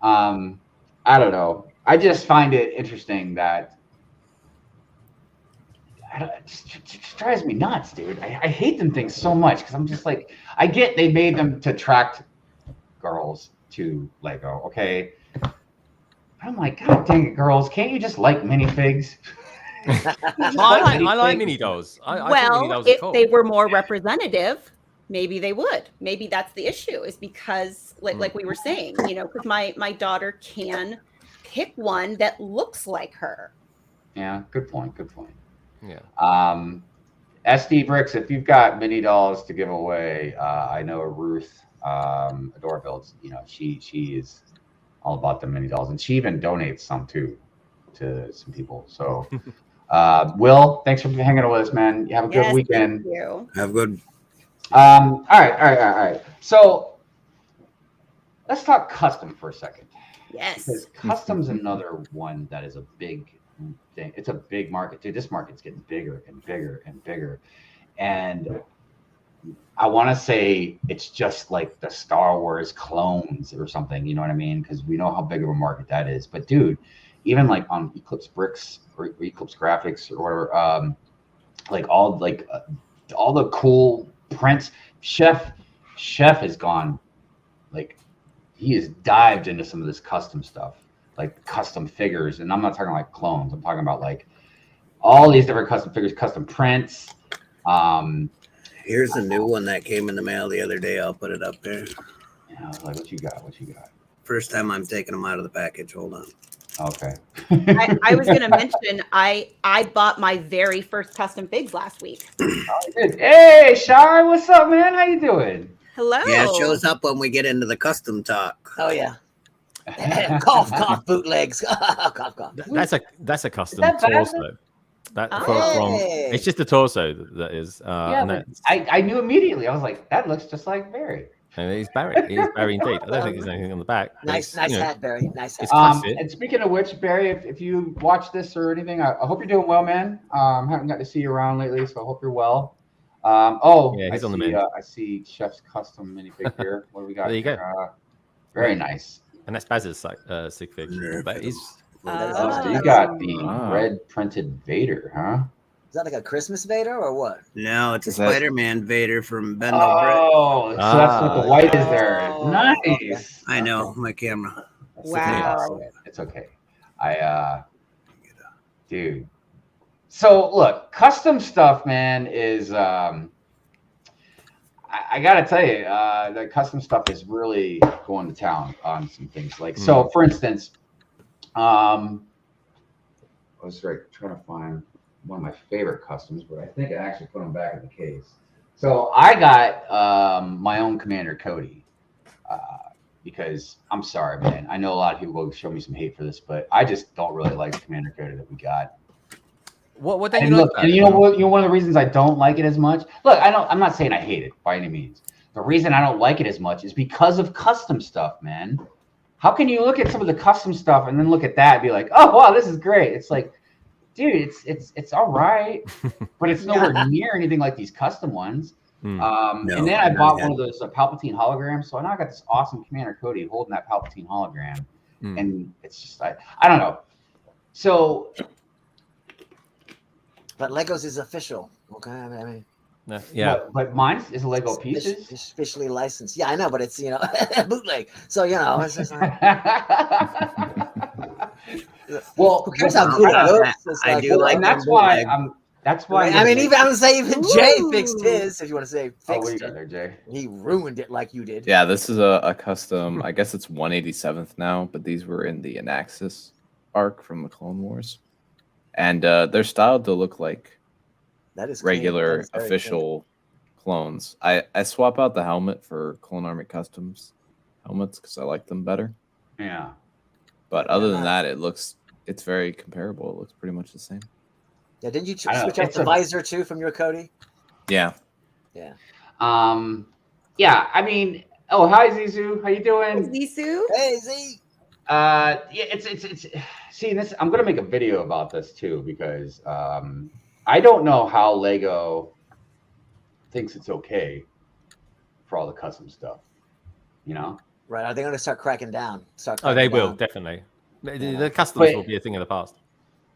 I don't know. I just find it interesting that it just drives me nuts, dude. I hate them things so much because I'm just like, I get they made them to attract girls to Lego, okay? But I'm like, God dang it, girls, can't you just like minifigs? I like mini dolls. I think mini dolls are if cool. they were more representative, maybe they would. Maybe that's the issue, is because like we were saying, because my daughter can pick one that looks like her. Yeah, good point. Yeah. SD Bricks, if you've got mini dolls to give away, I know Ruth, Adora Builds, she is all about the mini dolls, and she even donates some too to some people. So Will, thanks for hanging with us, man. You have a good weekend. Thank you. Have good. All right. So let's talk custom for a second. Yes. Because custom's another one that is a big thing. It's a big market, dude. This market's getting bigger and bigger and bigger. And I want to say it's just like the Star Wars clones or something, you know what I mean? Because we know how big of a market that is. But dude, even like on Eclipse Bricks or Eclipse Graphics or whatever, like all the cool prints, Chef has gone, like, he has dived into some of this custom stuff, like custom figures. And I'm not talking like clones. I'm talking about like all these different custom figures, custom prints. Here's a new one that came in the mail the other day. I'll put it up there. Yeah, I was like, what you got? First time I'm taking them out of the package. Hold on. Okay. I was going to mention, I bought my very first custom figs last week. Hey, Shari, what's up, man? How you doing? Hello. Yeah, it shows up when we get into the custom talk. Oh yeah. cough, bootlegs. cough. That's a custom Is that bad? torso. From it's just the torso that is. I knew immediately. I was like, that looks just like Barry. And he's Barry. He's Barry indeed. I don't think there's anything on the back. Nice hat, Barry. Nice hat. It's classic. And speaking of which, Barry, if you watch this or anything, I hope you're doing well, man. Haven't got to see you around lately, so I hope you're well. Yeah, he's on the menu. I see Chef's custom minifig here. What do we got? There you go. Very nice. And that's Baz's Sigfigs. But he's So you got the red printed Vader, huh? Is that like a Christmas Vader or what? No, it's a Spider-Man Vader from Ben. Oh, so that's what the white is there. Nice. Okay. I know my camera. Wow. It's okay. Dude. So look, custom stuff, man, is I I gotta tell you, the custom stuff is really going to town on some things. Like, so for instance, I was trying to find one of my favorite customs, but I think I actually put them back in the case. So I got my own Commander Cody because I'm sorry, man. I know a lot of people will show me some hate for this, but I just don't really like the Commander Cody that we got. What don't and you look, like? And you know what? One of the reasons I don't like it as much. Look, I'm not saying I hate it by any means. The reason I don't like it as much is because of custom stuff, man. How can you look at some of the custom stuff and then look at that and be like, oh wow, this is great? It's like, dude, it's all right, but it's nowhere near anything like these custom ones. And then I bought one of those Palpatine holograms, so now I got this awesome Commander Cody holding that Palpatine hologram, and it's just I don't know. So, but Legos is official. Okay, I mean. Yeah, but mine is Lego pieces. It's officially licensed. Yeah, I know, but it's bootleg. So it's just like, well, who cares how cool it looks? I do like, and that's why I'm. That's why I mean, even I would say even Jay fixed his. If you want to say fixed, what do you got there, Jay? He ruined it like you did. Yeah, this is a custom. I guess it's 187th now, but these were in the Anaxis arc from the Clone Wars, and they're styled to look like that is regular official clones. I swap out the helmet for Clone Army Customs helmets because I like them better. Yeah. But other than that, it's very comparable. It looks pretty much the same. Yeah, didn't you switch out the visor too from your Cody? Yeah. Yeah. Yeah, I mean, oh, hi Zizou. How you doing? Hey, Zizou. Hey, Z. Yeah, it's see this. I'm gonna make a video about this too because I don't know how Lego thinks it's okay for all the custom stuff. Right? Are they going to start cracking down? They will definitely. The customs will be a thing of the past.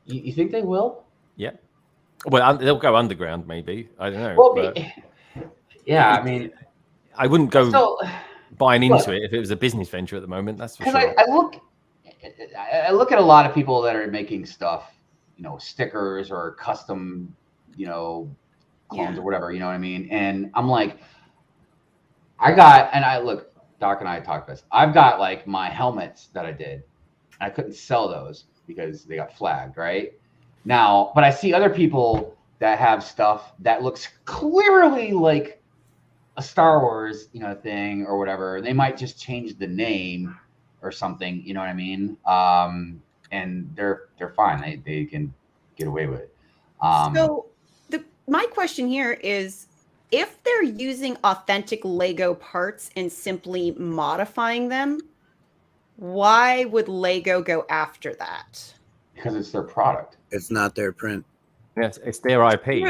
You think they will? Yeah. Well, they'll go underground, maybe. I don't know. Well, yeah. I mean, I wouldn't go buying into it if it was a business venture at the moment. That's for sure. I look at a lot of people that are making stuff, stickers or custom, clones or whatever. You know what I mean? And I'm like, Doc and I talked this. I've got like my helmets that I did. I couldn't sell those because they got flagged, right? Now, but I see other people that have stuff that looks clearly like a Star Wars, thing or whatever. They might just change the name or something, you know what I mean? And they're fine. They can get away with it. So my question here is, if they're using authentic Lego parts and simply modifying them, why would Lego go after that? Because it's their product. It's not their print. Yes, it's their IP.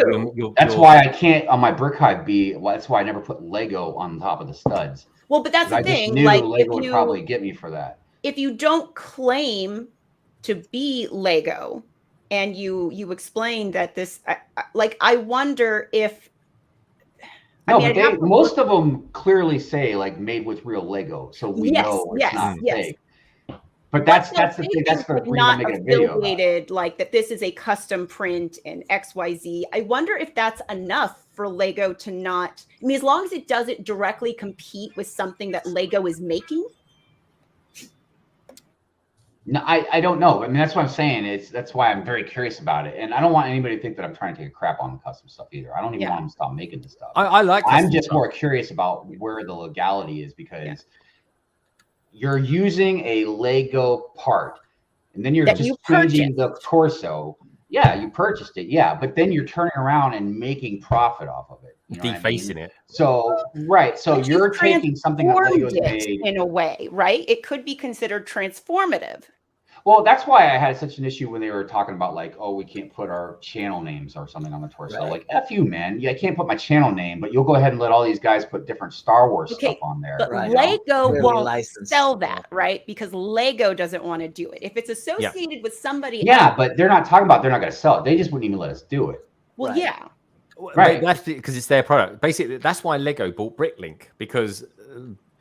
That's why I can't on my brick hive that's why I never put Lego on top of the studs. Well, but that's the thing. Knew like, Lego would probably get me for that. If you don't claim to be Lego, and you explain that this, I wonder if. Most of them clearly say like made with real Lego, so we know it's not fake. But that's the thing. That's the reason I'm making a video. Affiliated, like that this is a custom print and XYZ. I wonder if that's enough for Lego to not. I mean, as long as it doesn't directly compete with something that Lego is making. No, I don't know. I mean, that's what I'm saying. That's why I'm very curious about it, and I don't want anybody to think that I'm trying to take a crap on the custom stuff either. I don't even want them to stop making this stuff. I'm just more curious about where the legality is because you're using a Lego part, and then you're just changing the torso. Yeah, you purchased it. Yeah, but then you're turning around and making profit off of it. Defacing it. So so you're taking something that Lego's made in a way, right? It could be considered transformative. Well, that's why I had such an issue when they were talking about like, oh, we can't put our channel names or something on the torso. Like, F you, man. Yeah, I can't put my channel name, but you'll go ahead and let all these guys put different Star Wars stuff on there. But Lego won't sell that, right? Because Lego doesn't want to do it. If it's associated with somebody else. But they're not talking about they're not going to sell it. They just wouldn't even let us do it. Well, yeah. Right. That's because it's their product. Basically, that's why Lego bought Bricklink because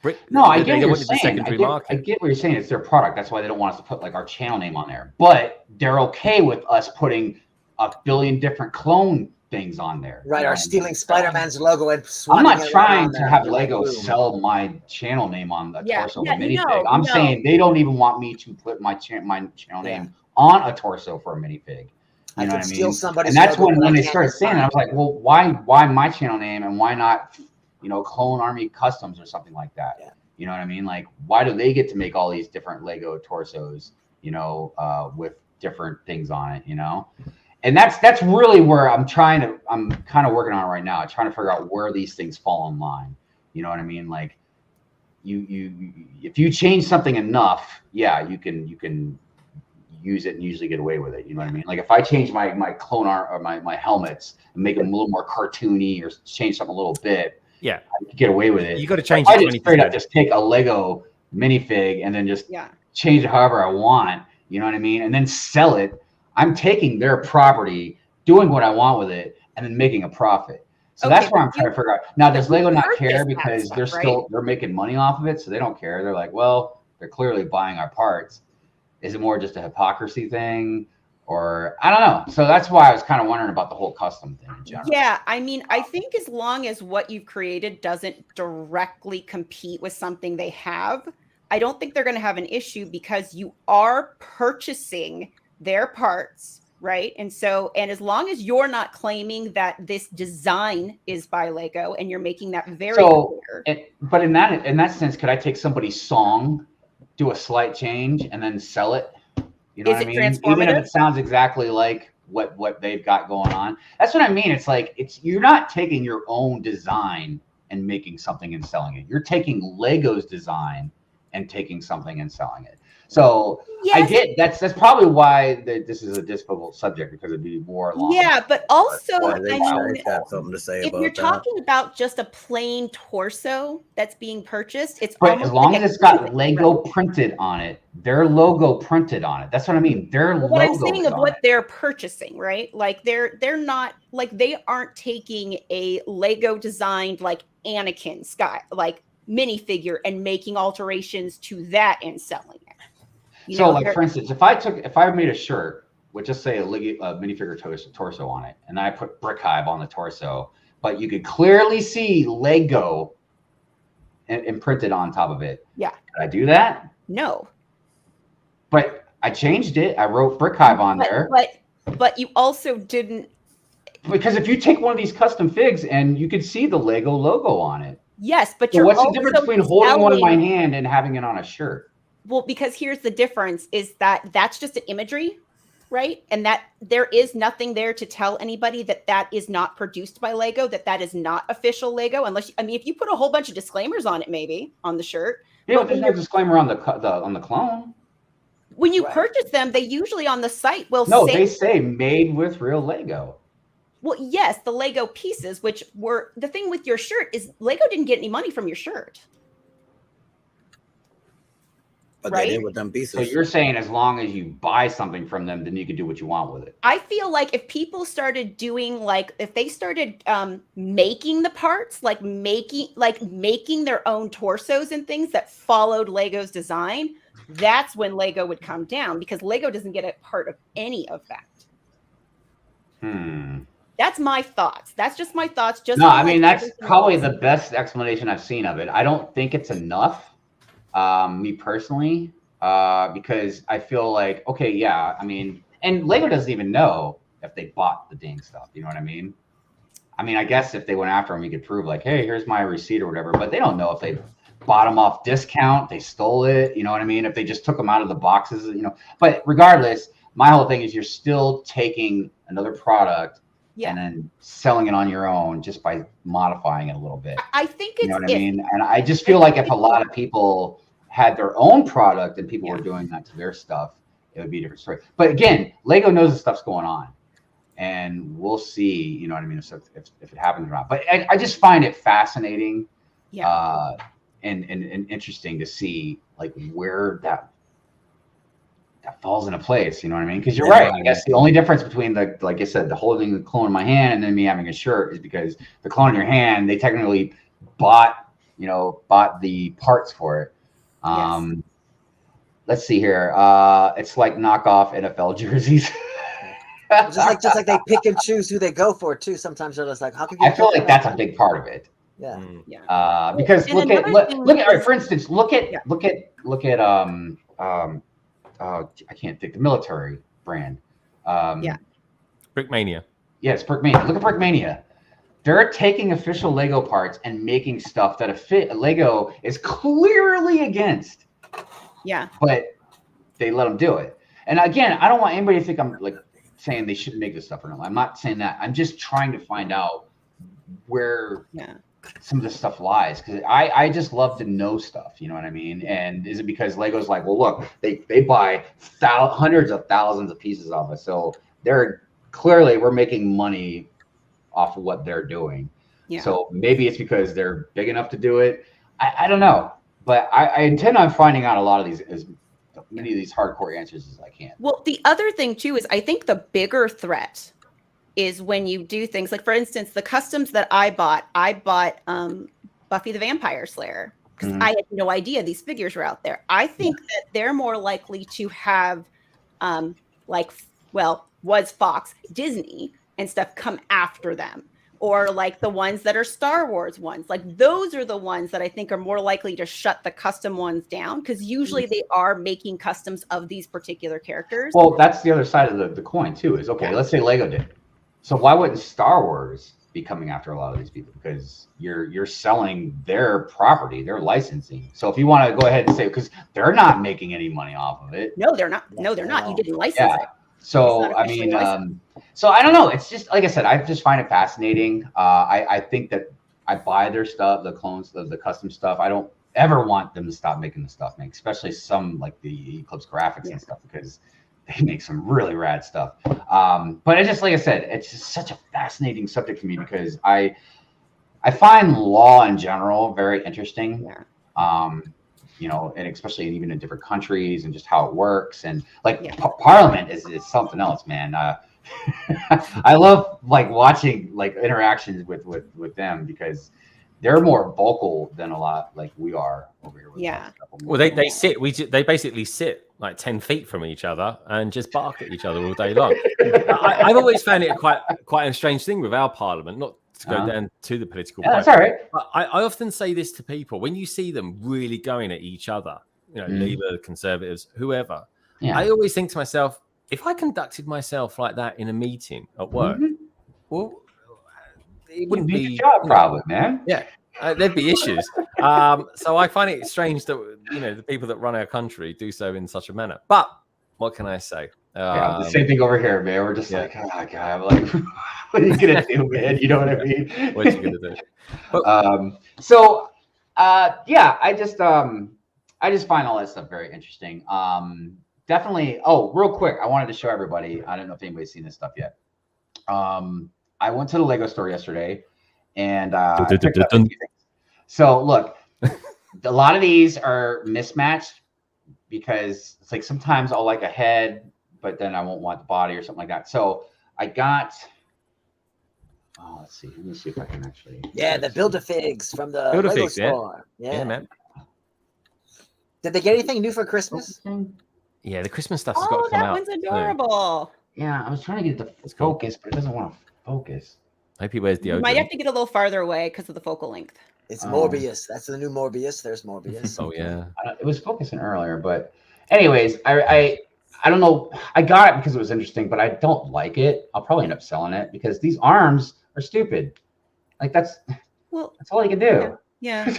I get what you're saying. I get what you're saying. It's their product. That's why they don't want us to put like our channel name on there. But they're okay with us putting a billion different clone things on there. Right, you know or what I mean? stealing Spider-Man's logo and I'm swatting not it trying around to there have with, like, Lego glue. sell my channel name on the torso of a minifig. no, I'm no. saying they don't even want me to put my channel name on a torso for a minifig. You know what I mean? Somebody's And that's logo, but when I they can't started saying it, I was like, well, why my channel name and why not, you know, Clone Army Customs or something like that? Yeah. You know what I mean? Like, why do they get to make all these different Lego torsos, you know, with different things on it, you know? And that's really where I'm kind of working on it right now, trying to figure out where these things fall in line. You know what I mean? Like, you if you change something enough, yeah, you can use it and usually get away with it. You know what I mean? Like if I change my clone art or my helmets and make them a little more cartoony or change something a little bit, yeah, I could get away with it. You got to change if it. I just straight up just take a Lego minifig and then just change it however I want. You know what I mean? And then sell it. I'm taking their property, doing what I want with it, and then making a profit. So that's where I'm trying to figure out. Now, does Lego not care because they're making money off of it, so they don't care. They're like, well, they're clearly buying our parts. Is it more just a hypocrisy thing, or I don't know? So that's why I was kind of wondering about the whole custom thing in general. Yeah, I mean, I think as long as what you've created doesn't directly compete with something they have, I don't think they're going to have an issue because you are purchasing their parts, right? And as long as you're not claiming that this design is by Lego and you're making that very clear. But in that sense, could I take somebody's song, do a slight change, and then sell it? You know what I mean? Even if it sounds exactly like what they've got going on. That's what I mean. It's like you're not taking your own design and making something and selling it. You're taking Lego's design and taking something and selling it. So I get that's probably why this is a difficult subject, because it'd be more long. Yeah, but also I mean, got something to say if about you're talking about just a plain torso that's being purchased, it's but almost as long like as it's got Lego printed on it, their logo printed on it. That's what I mean. Their logo. What I'm saying of what it. they're purchasing, right? Like they're not like they aren't taking a Lego designed like Anakin Sky like minifigure and making alterations to that and selling it. So, like for instance, if I made a shirt with just say a minifigure torso on it, and I put Brick Hive on the torso, but you could clearly see Lego imprinted on top of it. Yeah. Could I do that? No. But I changed it. I wrote Brick Hive on there. But you also didn't. Because if you take one of these custom figs and you could see the Lego logo on it. Yes, but so what's the difference between holding one in my hand and having it on a shirt? Well, because here's the difference is that's just an imagery, right? And that there is nothing there to tell anybody that is not produced by Lego, that is not official Lego, unless, if you put a whole bunch of disclaimers on it, maybe on the shirt. Yeah, but there's no disclaimer on the clone. When you purchase them, they usually on the site will say. No, they say made with real Lego. Well, yes, the Lego pieces, which were the thing with your shirt is Lego didn't get any money from your shirt. But they did with them pieces. So you're saying as long as you buy something from them, then you can do what you want with it. I feel like if people started doing if they started making the parts, making their own torsos and things that followed Lego's design, that's when Lego would come down, because Lego doesn't get a part of any of that. That's my thoughts. That's just my thoughts. That's probably the best explanation I've seen of it. I don't think it's enough. Me personally, because I feel like, okay, yeah, and Lego doesn't even know if they bought the dang stuff. You know what I mean? I guess if they went after them, we could prove like, hey, here's my receipt or whatever, but they don't know if they bought them off discount, they stole it. You know what I mean? If they just took them out of the boxes, but regardless, my whole thing is you're still taking another product and then selling it on your own just by modifying it a little bit. I think it's, you know what I mean? And I just feel like if a lot of people had their own product and people were doing that to their stuff, it would be a different story. But again, Lego knows the stuff's going on, and we'll see, you know what I mean, if it happens or not. But I just find it fascinating and interesting to see like where that falls into place, you know what I mean? Because you're right. I guess the only difference between like I said, the holding the clone in my hand and then me having a shirt is because the clone in your hand, they technically bought the parts for it. Let's see here. It's like knockoff NFL jerseys. just like they pick and choose who they go for too. Sometimes they're just like, how can you? I feel like that's a big part of it. Yeah. Because And look at another thing all right, is- for instance, look at I can't think the military brand. Brickmania. Yes, Brickmania. Look at Brickmania. They're taking official Lego parts and making stuff that Lego is clearly against. Yeah. But they let them do it. And again, I don't want anybody to think I'm like saying they shouldn't make this stuff or not. I'm not saying that. I'm just trying to find out where some of this stuff lies, because I just love to know stuff. You know what I mean? And is it because Lego's like, well, look, they buy hundreds of thousands of pieces of us, so they're clearly we're making money off of what they're doing. Yeah. So maybe it's because they're big enough to do it. I don't know, but I intend on finding out a lot of these, as many of these hardcore answers as I can. Well, the other thing too is I think the bigger threat is when you do things like, for instance, the customs that I bought Buffy the Vampire Slayer because I had no idea these figures were out there. I think that they're more likely to have was Fox, Disney and stuff come after them, or like the ones that are Star Wars ones. Like those are the ones that I think are more likely to shut the custom ones down, because usually they are making customs of these particular characters. Well, that's the other side of the coin too, is okay, let's say Lego did. So why wouldn't Star Wars be coming after a lot of these people? Because you're selling their property, their licensing. So if you want to go ahead and say, because they're not making any money off of it. No, they're not. No, they're not. You didn't license it. So I mean, so I don't know. It's just like I said, I just find it fascinating. I think that I buy their stuff, the clones, the custom stuff. I don't ever want them to stop making the stuff, especially some like the Eclipse graphics and stuff, because they make some really rad stuff. But it's just like I said, it's just such a fascinating subject for me, because I find law in general very interesting. You know, and especially even in different countries and just how it works. And like Parliament is something else, man. I love like watching like interactions with them, because they're more vocal than a lot like we are over here. Well, they sit. They basically sit like 10 feet from each other and just bark at each other all day long. I've always found it quite a strange thing with our Parliament, not to go down to the political point. That's all right. I often say this to people: when you see them really going at each other, you know, Labour, Conservatives, whoever, I always think to myself, if I conducted myself like that in a meeting at work, well, it wouldn't be your job problem, man. Yeah, there'd be issues. So I find it strange that the people that run our country do so in such a manner. But what can I say? The same thing over here, man. We're just like, oh God, I'm like, what are you gonna do, man? You know what I mean? What are you gonna do? But, I just find all that stuff very interesting. Definitely. Oh, real quick, I wanted to show everybody. I don't know if anybody's seen this stuff yet. I went to the Lego store yesterday, and so look, a lot of these are mismatched, because it's like sometimes I'll like a head, but then I won't want the body or something like that. So I got, let's see. Let me see if I can actually. Yeah, the Build-A-Figs from the Lego store. Yeah, man. Did they get anything new for Christmas? Yeah, the Christmas stuff's got to come out. Oh, that one's adorable. Yeah, I was trying to get it to focus, but it doesn't want to focus. I hope he wears deodorant. You might have to get a little farther away because of the focal length. It's Morbius. That's the new Morbius. There's Morbius. Oh yeah. It was focusing earlier, but anyways, I don't know. I got it because it was interesting, but I don't like it. I'll probably end up selling it, because these arms are stupid. Like that's all you can do. Yeah.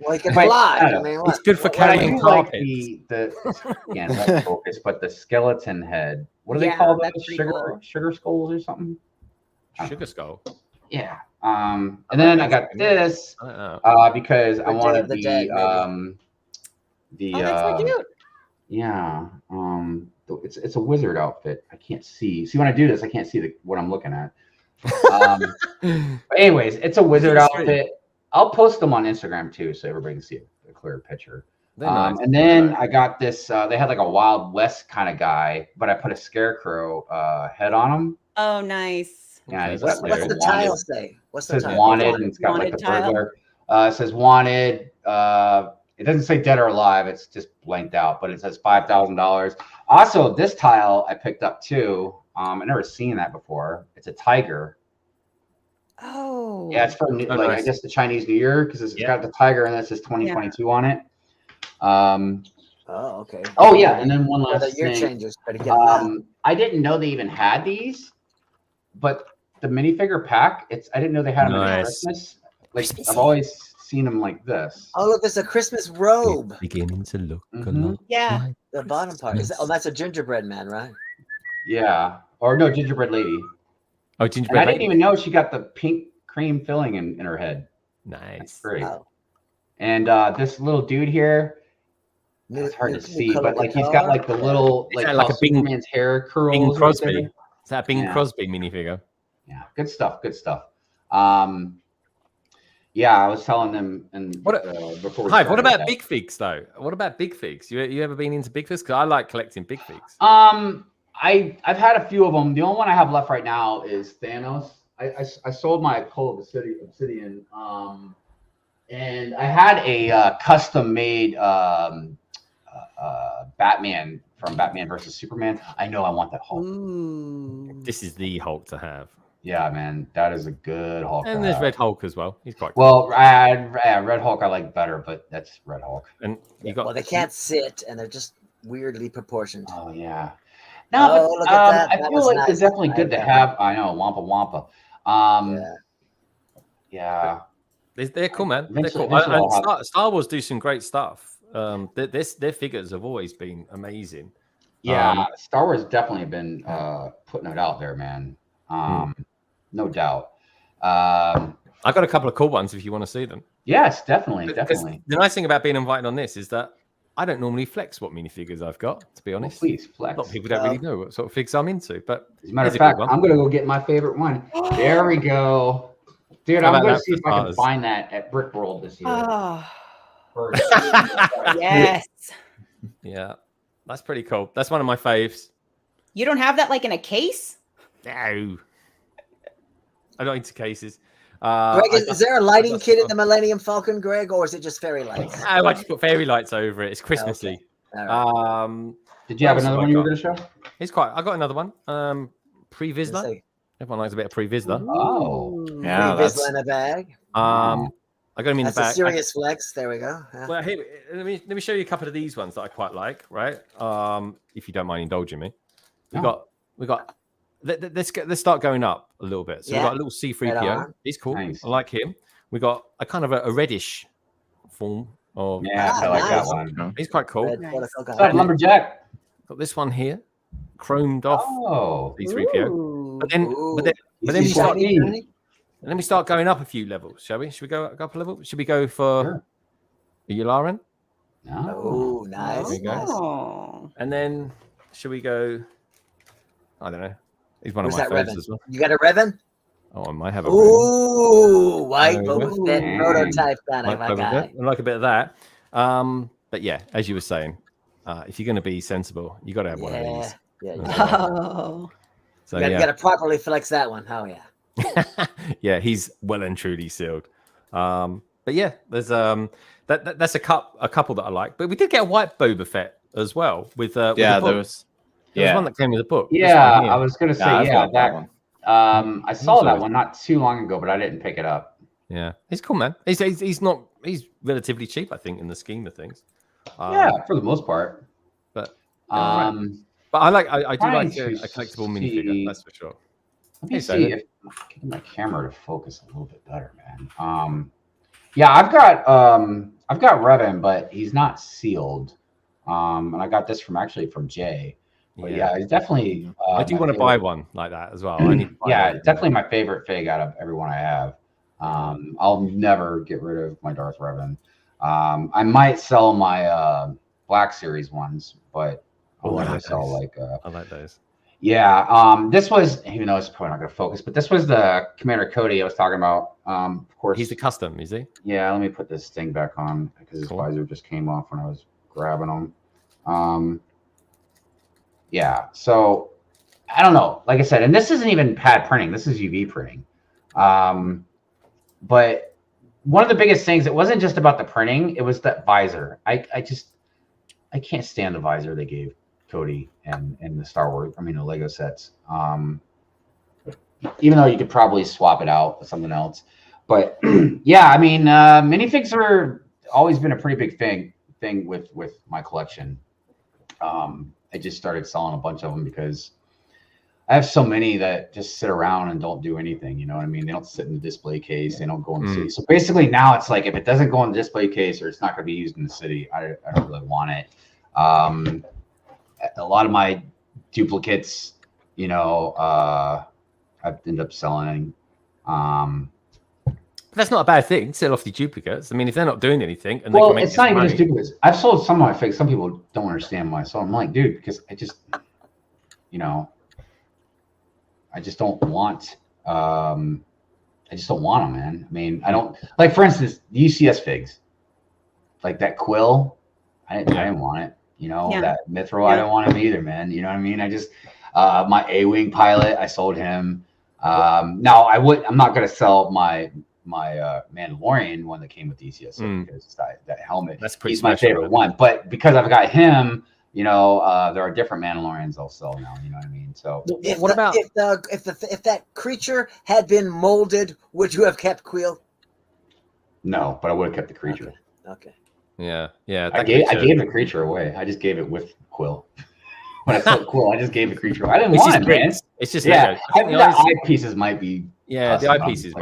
Well, you can fly. I mean, it's good for carrying carpets. Like focus, but the skeleton head. What do they call those? Sugar skulls or something? Sugar skull. Yeah. And then I got this because I wanted that's so cute. Yeah. It's a wizard outfit. I can't see. See, when I do this, I can't see what I'm looking at. But anyways, it's a wizard outfit. I'll post them on Instagram too, so everybody can see a clear picture. Nice. And then I got this. They had like a Wild West kind of guy, but I put a scarecrow head on him. Oh, nice. Yeah. What's the tile say? What's the tile? Wanted, and it's got like the burglar. It says wanted. It doesn't say dead or alive. It's just blanked out, but it says $5,000. Also, this tile I picked up too. I've never seen that before. It's a tiger. Oh. Yeah, it's for I guess the Chinese New Year because it's got the tiger and it says 2022 on it. Oh, okay. Oh yeah, and then one last the year thing. changes. Better get them out. I didn't know they even had these, but the minifigure pack. I didn't know they had them at Christmas. Like I've always seen them like this. Oh look, there's a Christmas robe. It's beginning to look a Mhm. lot. Yeah. like The bottom part. Christmas. That's a gingerbread man, right? Yeah, or no, gingerbread lady. Oh, And gingerbread. I didn't even know she got the pink cream filling in her head. Nice. That's great. Oh. And this little dude here. It's hard to see, but like he's got like the little Is that like how a Bing- Superman's hair curls. Bing right Crosby. there. Is that Bing Yeah. Crosby minifigure? Yeah, good stuff. Good stuff. Yeah, I was telling them and before. We Hive, what started about that. big figs though? What about big figs? You ever been into big figs? Because I like collecting big figs. I've had a few of them. The only one I have left right now is Thanos. I sold my Coal of Obsidian. And I had a custom made Batman from Batman versus Superman. I know I want that Hulk. This is the Hulk to have. Yeah, man, that is a good Hulk. And there's Red Hulk as well. He's quite well. Red Hulk I like better, but that's Red Hulk. And you got Well, they can't sit, and they're just weirdly proportioned. Oh yeah. No, but look at that. I That feel was like nice. it's definitely good to like have. I know Wampa. Yeah. They're cool, man. They're Eventually- cool. eventually And I'll have- Star Wars do some great stuff. Their figures have always been amazing. Yeah, Star Wars definitely been putting it out there, man. No doubt. I got a couple of cool ones if you want to see them. Yes, definitely. The nice thing about being invited on this is that I don't normally flex what minifigures I've got, to be honest. Please flex. A lot of people don't really know what sort of figs I'm into, but As a matter of here's a good fact, one. I'm gonna go get my favorite one. There we go, dude. How I'm about gonna that see for if I can starters? find that at Brick World this year. Oh, First. yes. Yeah, that's pretty cool. That's one of my faves. You don't have that like in a case? No, I'm not into cases. Greg, is there a lighting kit in the Millennium Falcon, Greg, or is it just fairy lights? I just put fairy lights over it. It's Christmassy. All right. Did you have another one you were gonna show? It's quite. I got another one. Pre-Vizsla. Everyone likes a bit of pre-Vizsla. Oh, yeah. Vizsla in a bag. I got him in That's the back. a serious flex. There we go. Yeah. Well, here, let me show you a couple of these ones that I quite like. Right. If you don't mind indulging me, we got. Let's start going up a little bit. So we've got a little C3PO. Right. He's cool. Nice. I like him. We got a kind of a reddish form of. Yeah, I like nice. that one. He's quite cool. Red protocol guy. What's up, Lumberjack? Got this one here, chromed off Oh, C3PO. But then Is we he start. shiny? And then we start going up a few levels, shall we? Should we go up a level? Should we go for a Yularen? No. Oh, nice. There we go. Oh. And then should we go? I don't know. He's one Where's of my that favorites Revan? as well. You got a Revan? Oh, I might have a Revan. Ooh, white Oh, Boba Fett Revan. prototype kind Like of my Boba guy. Fett. I like a bit of that. But yeah, as you were saying, if you're going to be sensible, you got to have one of these. Yeah, you Oh. So gotta, yeah, gotta properly flex that one. Oh yeah. yeah, he's well and truly sealed. But yeah, there's that's a couple that I like. But we did get a white Boba Fett as well with Yeah, with the there book. was. There was Yeah. one that came with a book. This Yeah, one here. I was gonna say I've yeah got that one. I saw that always- one not too long ago, but I didn't pick it up. Yeah, he's cool, man. He's relatively cheap, I think, in the scheme of things. Yeah, for the most part. But Right. but I do trying like to a collectible minifigure. see- That's for sure. Let me Hey, see Simon. if I can get my camera to focus a little bit better, man. Yeah, I've got Revan, but he's not sealed. And I got this from Jay. But yeah, he's definitely. I do my want to buy favorite. one like that as well. I need to buy Yeah, one. definitely my favorite fig out of everyone I have. I'll never get rid of my Darth Revan. I might sell my Black Series ones, but I'll I never like sell those. like. I like those. Yeah, this was, even though it's probably not going to focus, but this was the Commander Cody I was talking about. Of course, He's the custom, is he? yeah. Let me put this thing back on because his visor just came off when I was grabbing him. Yeah, so I don't know. Like I said, and this isn't even pad printing. This is UV printing. But one of the biggest things, it wasn't just about the printing. It was that visor. I can't stand the visor they gave Cody and the Star Wars, the Lego sets. Even though you could probably swap it out with something else. But yeah, minifigs are always been a pretty big thing with my collection. I just started selling a bunch of them because I have so many that just sit around and don't do anything. You know what I mean? They don't sit in the display case. They don't go in the city. So basically now it's like, if it doesn't go in the display case or it's not going to be used in the city, I don't really want it. A lot of my duplicates, I've ended up selling. That's not a bad thing. Sell off the duplicates. If they're not doing anything, and well, it's not even just duplicates. I've sold some of my figs. Some people don't understand why. So I'm like, dude, because I just, I just don't want. I just don't want them, man. I don't like. For instance, the UCS figs, like that quill. I didn't want it. That Mithril. I don't want him either, man. You know what I mean? I just my A-wing pilot. I sold him. Now I'm not gonna sell my Mandalorian one that came with DCS because that helmet. That's pretty. He's my favorite one, but because I've got him, there are different Mandalorians I'll sell now. You know what I mean? So if that creature had been molded, would you have kept Quill? No, but I would have kept the creature. Okay. Yeah. I gave the creature away. I just gave it with Quill. When I sold Quill, I just gave the creature away. I didn't want it, man. It's just the eye pieces might be. Yeah, the eyepieces.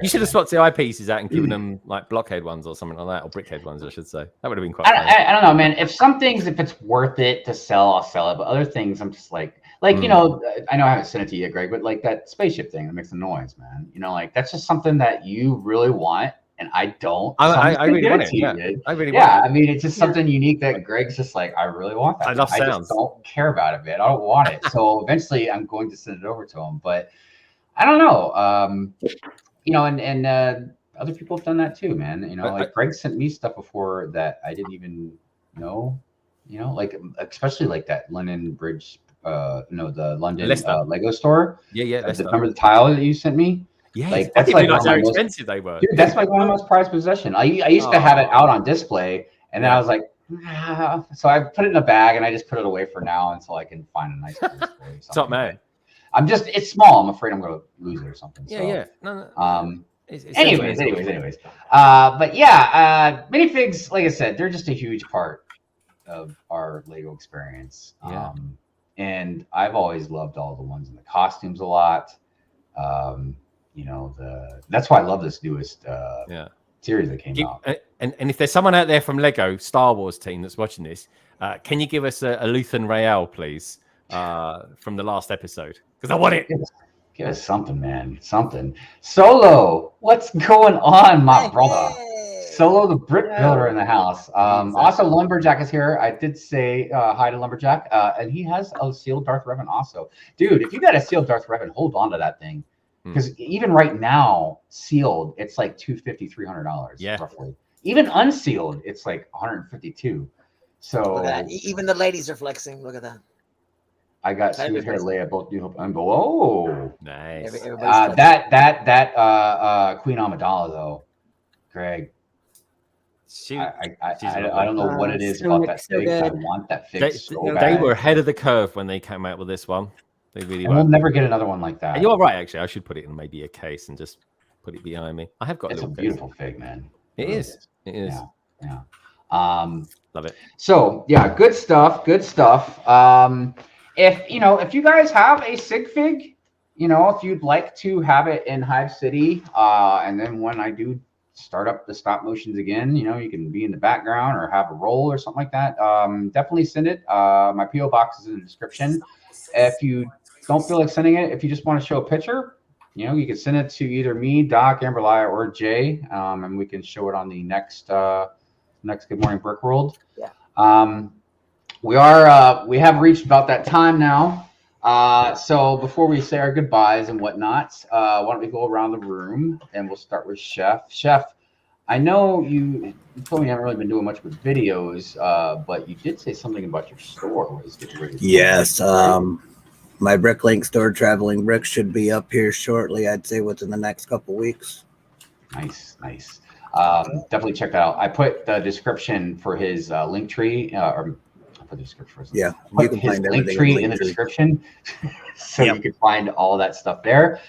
You should have swapped the eyepieces out and given them like blockhead ones or something like that, or brickhead ones, I should say. That would have been quite. I don't know, man. If some things, if it's worth it to sell, I'll sell it. But other things, I'm just like I know I haven't sent it to you yet, Greg, but like that spaceship thing that makes a noise, man. That's just something that you really want, and I don't. I really want it. Yeah. I really want it. It's just something unique that Greg's just like, I really want that. I love sounds. I just don't care about it, man. I don't want it. So eventually, I'm going to send it over to him, but. I don't know. And other people have done that too, man. Like Greg sent me stuff before that I didn't even know. Like especially like that London Bridge, the London Lego store. Yeah. Remember the tile that you sent me? Yeah, like that's like how expensive they were. Dude, that's like one of my most prized possessions. I used to have it out on display, and then I was like, so I put it in a bag and I just put it away for now until I can find a nice place for it. Stop, man. It's small. I'm afraid I'm going to lose it or something. Yeah. No. Anyways. But yeah, minifigs, like I said, they're just a huge part of our Lego experience. Yeah. And I've always loved all the ones in the costumes a lot. That's why I love this newest series that came out. And if there's someone out there from Lego Star Wars team that's watching this, can you give us a Luthen Rael, please, from the last episode? Because I want it. Give us something, man. Something. Solo, what's going on, my brother? Solo, the brick builder in the house. Also, Lumberjack is here. I did say hi to Lumberjack, and he has a sealed Darth Revan also. Dude, if you got a sealed Darth Revan, hold on to that thing. Because even right now, sealed, it's like $250, $300 roughly. Even unsealed, it's like $152. So look at that. Even the ladies are flexing. Look at that. I got Sweet Hair Leia, both New Hope and Whoa, nice. That Queen Amidala though, Greg. I don't know what it is about that fig. I want that fig so bad. They were ahead of the curve when they came out with this one. They really were. We'll never get another one like that. And you're right, actually. I should put it in maybe a case and just put it behind me. I have got. It's a beautiful fig, man. It is. It is. Yeah. Love it. So yeah, good stuff. Good stuff. If you guys have a Sigfig, if you'd like to have it in Hive City, and then when I do start up the stop motions again, you can be in the background or have a roll or something like that. Definitely send it. My PO box is in the description. If you don't feel like sending it, if you just want to show a picture, you can send it to either me, Doc, Amberlia, or Jay, and we can show it on the next Good Morning Brick World. Yeah. We have reached about that time now. So before we say our goodbyes and whatnot, why don't we go around the room and we'll start with Chef. Chef, I know you told me you haven't really been doing much with videos, but you did say something about your store. Yes. My Bricklink store, Traveling Bricks, should be up here shortly. I'd say within the next couple weeks. Nice. Definitely check that out. I put the description for his link tree or put the description first. Yeah, Put you can his find link everything tree in in the Linktree. description, so you can find all that stuff there.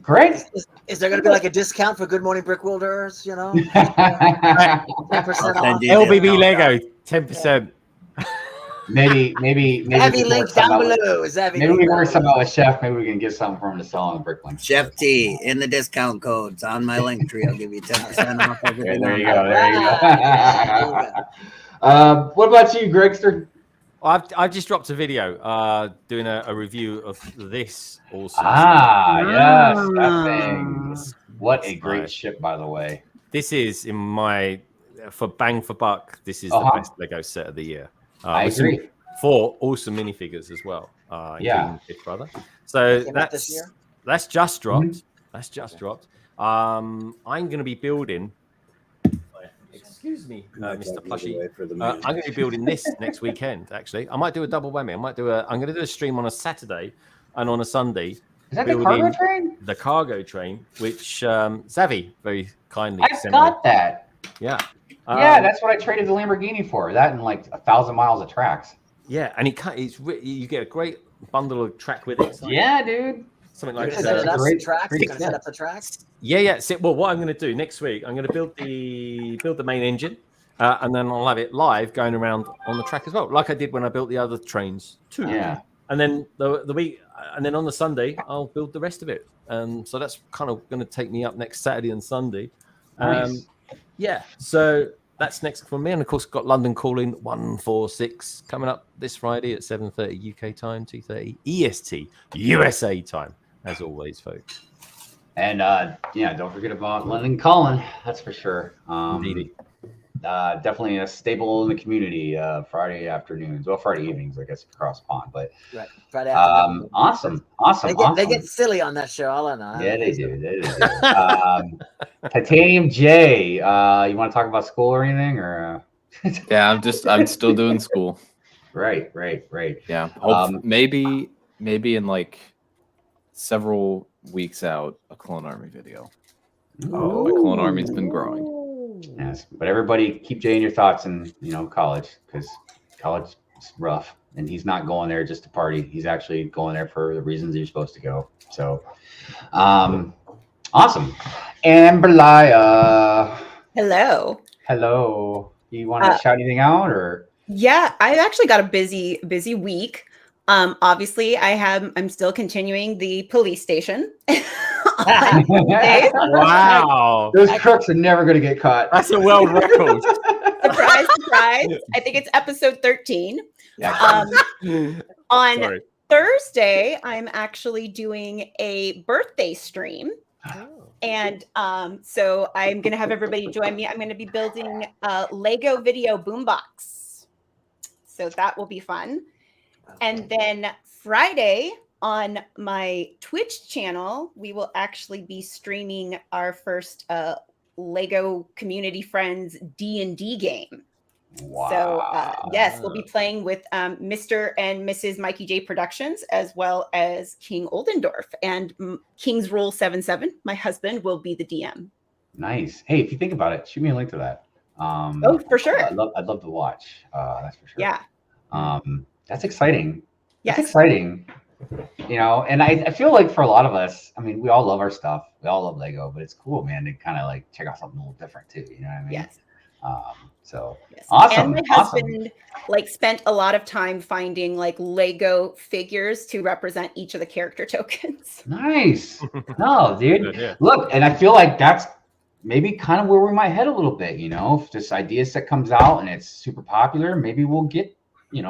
Great. Is there going to be like a discount for Good Morning Brick Worlders? You know, 10% off. LBB Lego, 10%. Maybe Heavy link down below. Is that maybe we work something out with Chef. Maybe we can get something for him to sell on the Bricklink. Chef T in the discount codes on my link tree. I'll give you 10% off everything. There you go. There you go. What about you, Gregster? I've just dropped a video doing a review of this also. Yes, that thing. What a great ship, by the way. This is in my for bang for buck. This is the best Lego set of the year. I agree. 4 awesome minifigures as well. Yeah. Big brother. So this year? that's just dropped. That's just dropped. I'm going to be building. Excuse me, Mr. Plushy. I'm going to be building this next weekend. Actually, I might do a double whammy. I'm going to do a stream on a Saturday and on a Sunday. Is that the cargo train? The cargo train, which Zavi very kindly I got that. Yeah. Yeah, that's what I traded the Lamborghini for. That and like 1,000 miles of tracks. Yeah, and you get a great bundle of track with it. Yeah, dude. Something like set up the tracks. Yeah. So, well, what I'm going to do next week, I'm going to build the main engine, and then I'll have it live going around on the track as well, like I did when I built the other trains too. Yeah. And then the week, and then on the Sunday, I'll build the rest of it. So that's kind of going to take me up next Saturday and Sunday. Nice. Yeah, so that's next for me, and of course got London Calling 146 coming up this Friday at 7:30 UK time, 2:30 EST USA time, as always, folks. And don't forget about London Calling. That's for sure. Indeed. Definitely a staple in the community. Friday afternoons, well, Friday evenings, I guess, across the pond. But right, Friday afternoon. Awesome. They get silly on that show. All I know. Yeah, they do. TitaniumJay, you want to talk about school or anything, or? Yeah, I'm still doing school. Right. Yeah, maybe in like several weeks out, a Clone Army video. My Clone Army's been growing. Yes, but everybody keep Jay in your thoughts in college, because college is rough, and he's not going there just to party. He's actually going there for the reasons you're supposed to go. So, awesome. Amberlia. Hello. You want to shout anything out, or? Yeah, I've actually got a busy week. Obviously, I'm still continuing the police station. Wow, those crooks are never going to get caught. That's a world record. Surprise! I think it's episode 13. On Thursday, I'm actually doing a birthday stream. And so I'm going to have everybody join me. I'm going to be building a Lego video boombox. So that will be fun. And then Friday on my Twitch channel, we will actually be streaming our first Lego Community Friends D&D game. Wow. So yes, we'll be playing with Mr. and Mrs. Mikey J Productions, as well as King Oldendorf and King's Rule 77. My husband will be the DM. Nice. Hey, if you think about it, shoot me a link to that. Oh, for sure. I'd love to watch. That's for sure. Yeah. That's exciting. Yes. That's exciting. And I feel like for a lot of us, I mean, we all love our stuff. We all love Lego, but it's cool, man, to kind of like check out something a little different too. You know what I mean? Yes. So yes. Awesome. And my husband spent a lot of time finding Lego figures to represent each of the character tokens. Nice. No, dude. Yeah. Look, and I feel like that's maybe kind of where we might head a little bit. If this idea set comes out and it's super popular, maybe we'll get at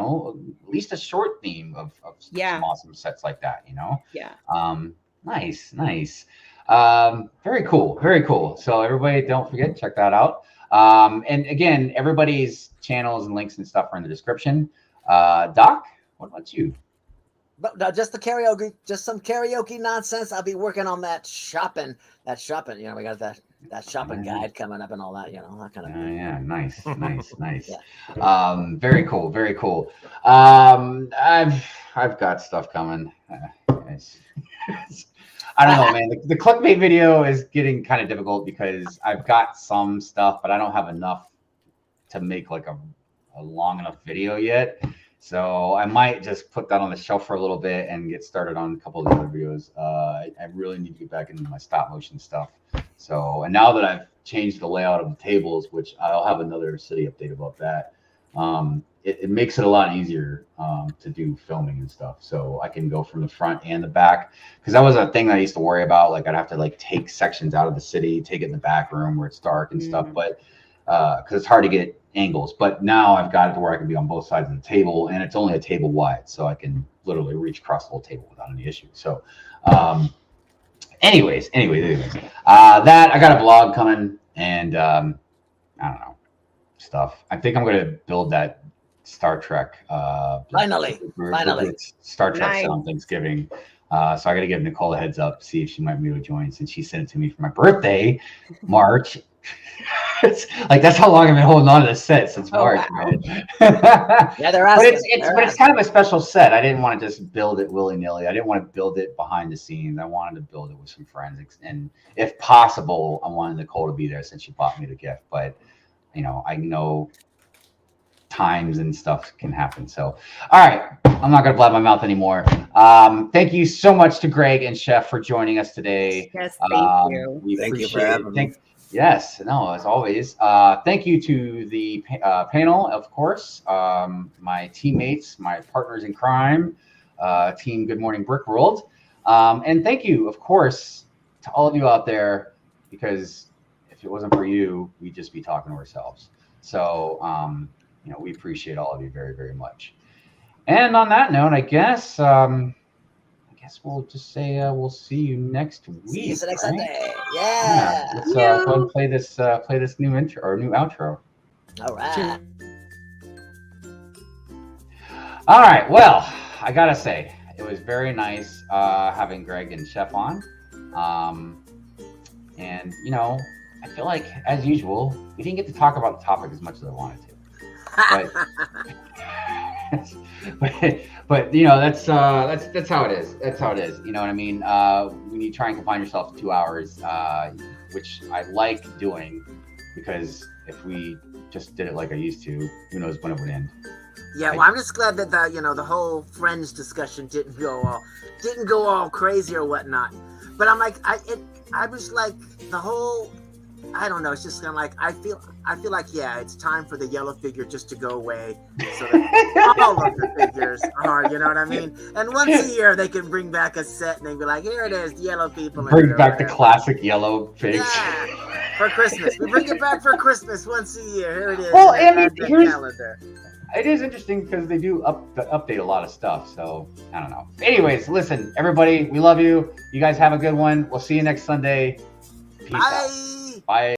least a short theme of some awesome sets like that. Yeah. Nice. Very cool. So everybody, don't forget, check that out. And again, everybody's channels and links and stuff are in the description. Doc, what about you? But no, just the karaoke, just some karaoke nonsense. I'll be working on that shopping. We got that shopping guide coming up and all that. That kind of. Yeah, nice. Yeah. Very cool. I've got stuff coming. I don't know, man. The clickbait video is getting kind of difficult because I've got some stuff, but I don't have enough to make like a a long enough video yet. So I might just put that on the shelf for a little bit and get started on a couple of the other videos. I really need to get back into my stop motion stuff. So, and now that I've changed the layout of the tables, which I'll have another city update about that, it makes it a lot easier to do filming and stuff. So I can go from the front and the back, because that was a thing that I used to worry about. Like I'd have to like take sections out of the city, take it in the back room where it's dark and stuff, but because it's hard to get angles. But now I've got it to where I can be on both sides of the table, and it's only a table wide, so I can literally reach across the whole table without any issue. So anyways, that I got a blog coming, and I don't know, stuff. I think I'm going to build that Star Trek finally Star Trek set on Thanksgiving. So I got to give Nicole a heads up, see if she might be able to join, since she sent it to me for my birthday, March. It's like, that's how long I've been holding on to this set, since March. Wow. Man. Yeah, they're asking. But it's kind of a special set. I didn't want to just build it willy-nilly. I didn't want to build it behind the scenes. I wanted to build it with some friends, and if possible, I wanted Nicole to be there since she bought me the gift. But you know, I know times and stuff can happen. So, all right, I'm not gonna blab my mouth anymore. Thank you so much to Greg and Chef for joining us today. Yes, thank you. We Thank you for appreciate having me. Yes, no, as always. Thank you to the panel, of course, my teammates, my partners in crime, team Good Morning Brick World. And thank you, of course, to all of you out there, because if it wasn't for you, we'd just be talking to ourselves. So, you know, we appreciate all of you very, very much. And on that note, I guess we'll just say we'll see you next week. See you next Sunday. Yeah. Let's go ahead and play this new intro or new outro. All right. All right. Well, I gotta say, it was very nice having Greg and Chef on. And you know, I feel like, as usual, we didn't get to talk about the topic as much as I wanted to. But you know, that's how it is. That's how it is. You know what I mean? When you try and confine yourself to 2 hours, which I like doing, because if we just did it like I used to, who knows when it would end. Yeah, well, I'm just glad that the whole Friends discussion didn't go all crazy or whatnot. But I'm like, I was like, the whole, I don't know, it's just kind of like, I feel like, yeah, it's time for the yellow figure just to go away, so that all of the figures are, you know what I mean? And once a year they can bring back a set and they be like, here it is, the yellow people. Bring back the classic yellow figs. Yeah, for Christmas. We bring it back for Christmas once a year. Here it is. Well, I mean, it is interesting because they do update a lot of stuff. So I don't know. Anyways, listen, everybody, we love you. You guys have a good one. We'll see you next Sunday. Peace out. Bye.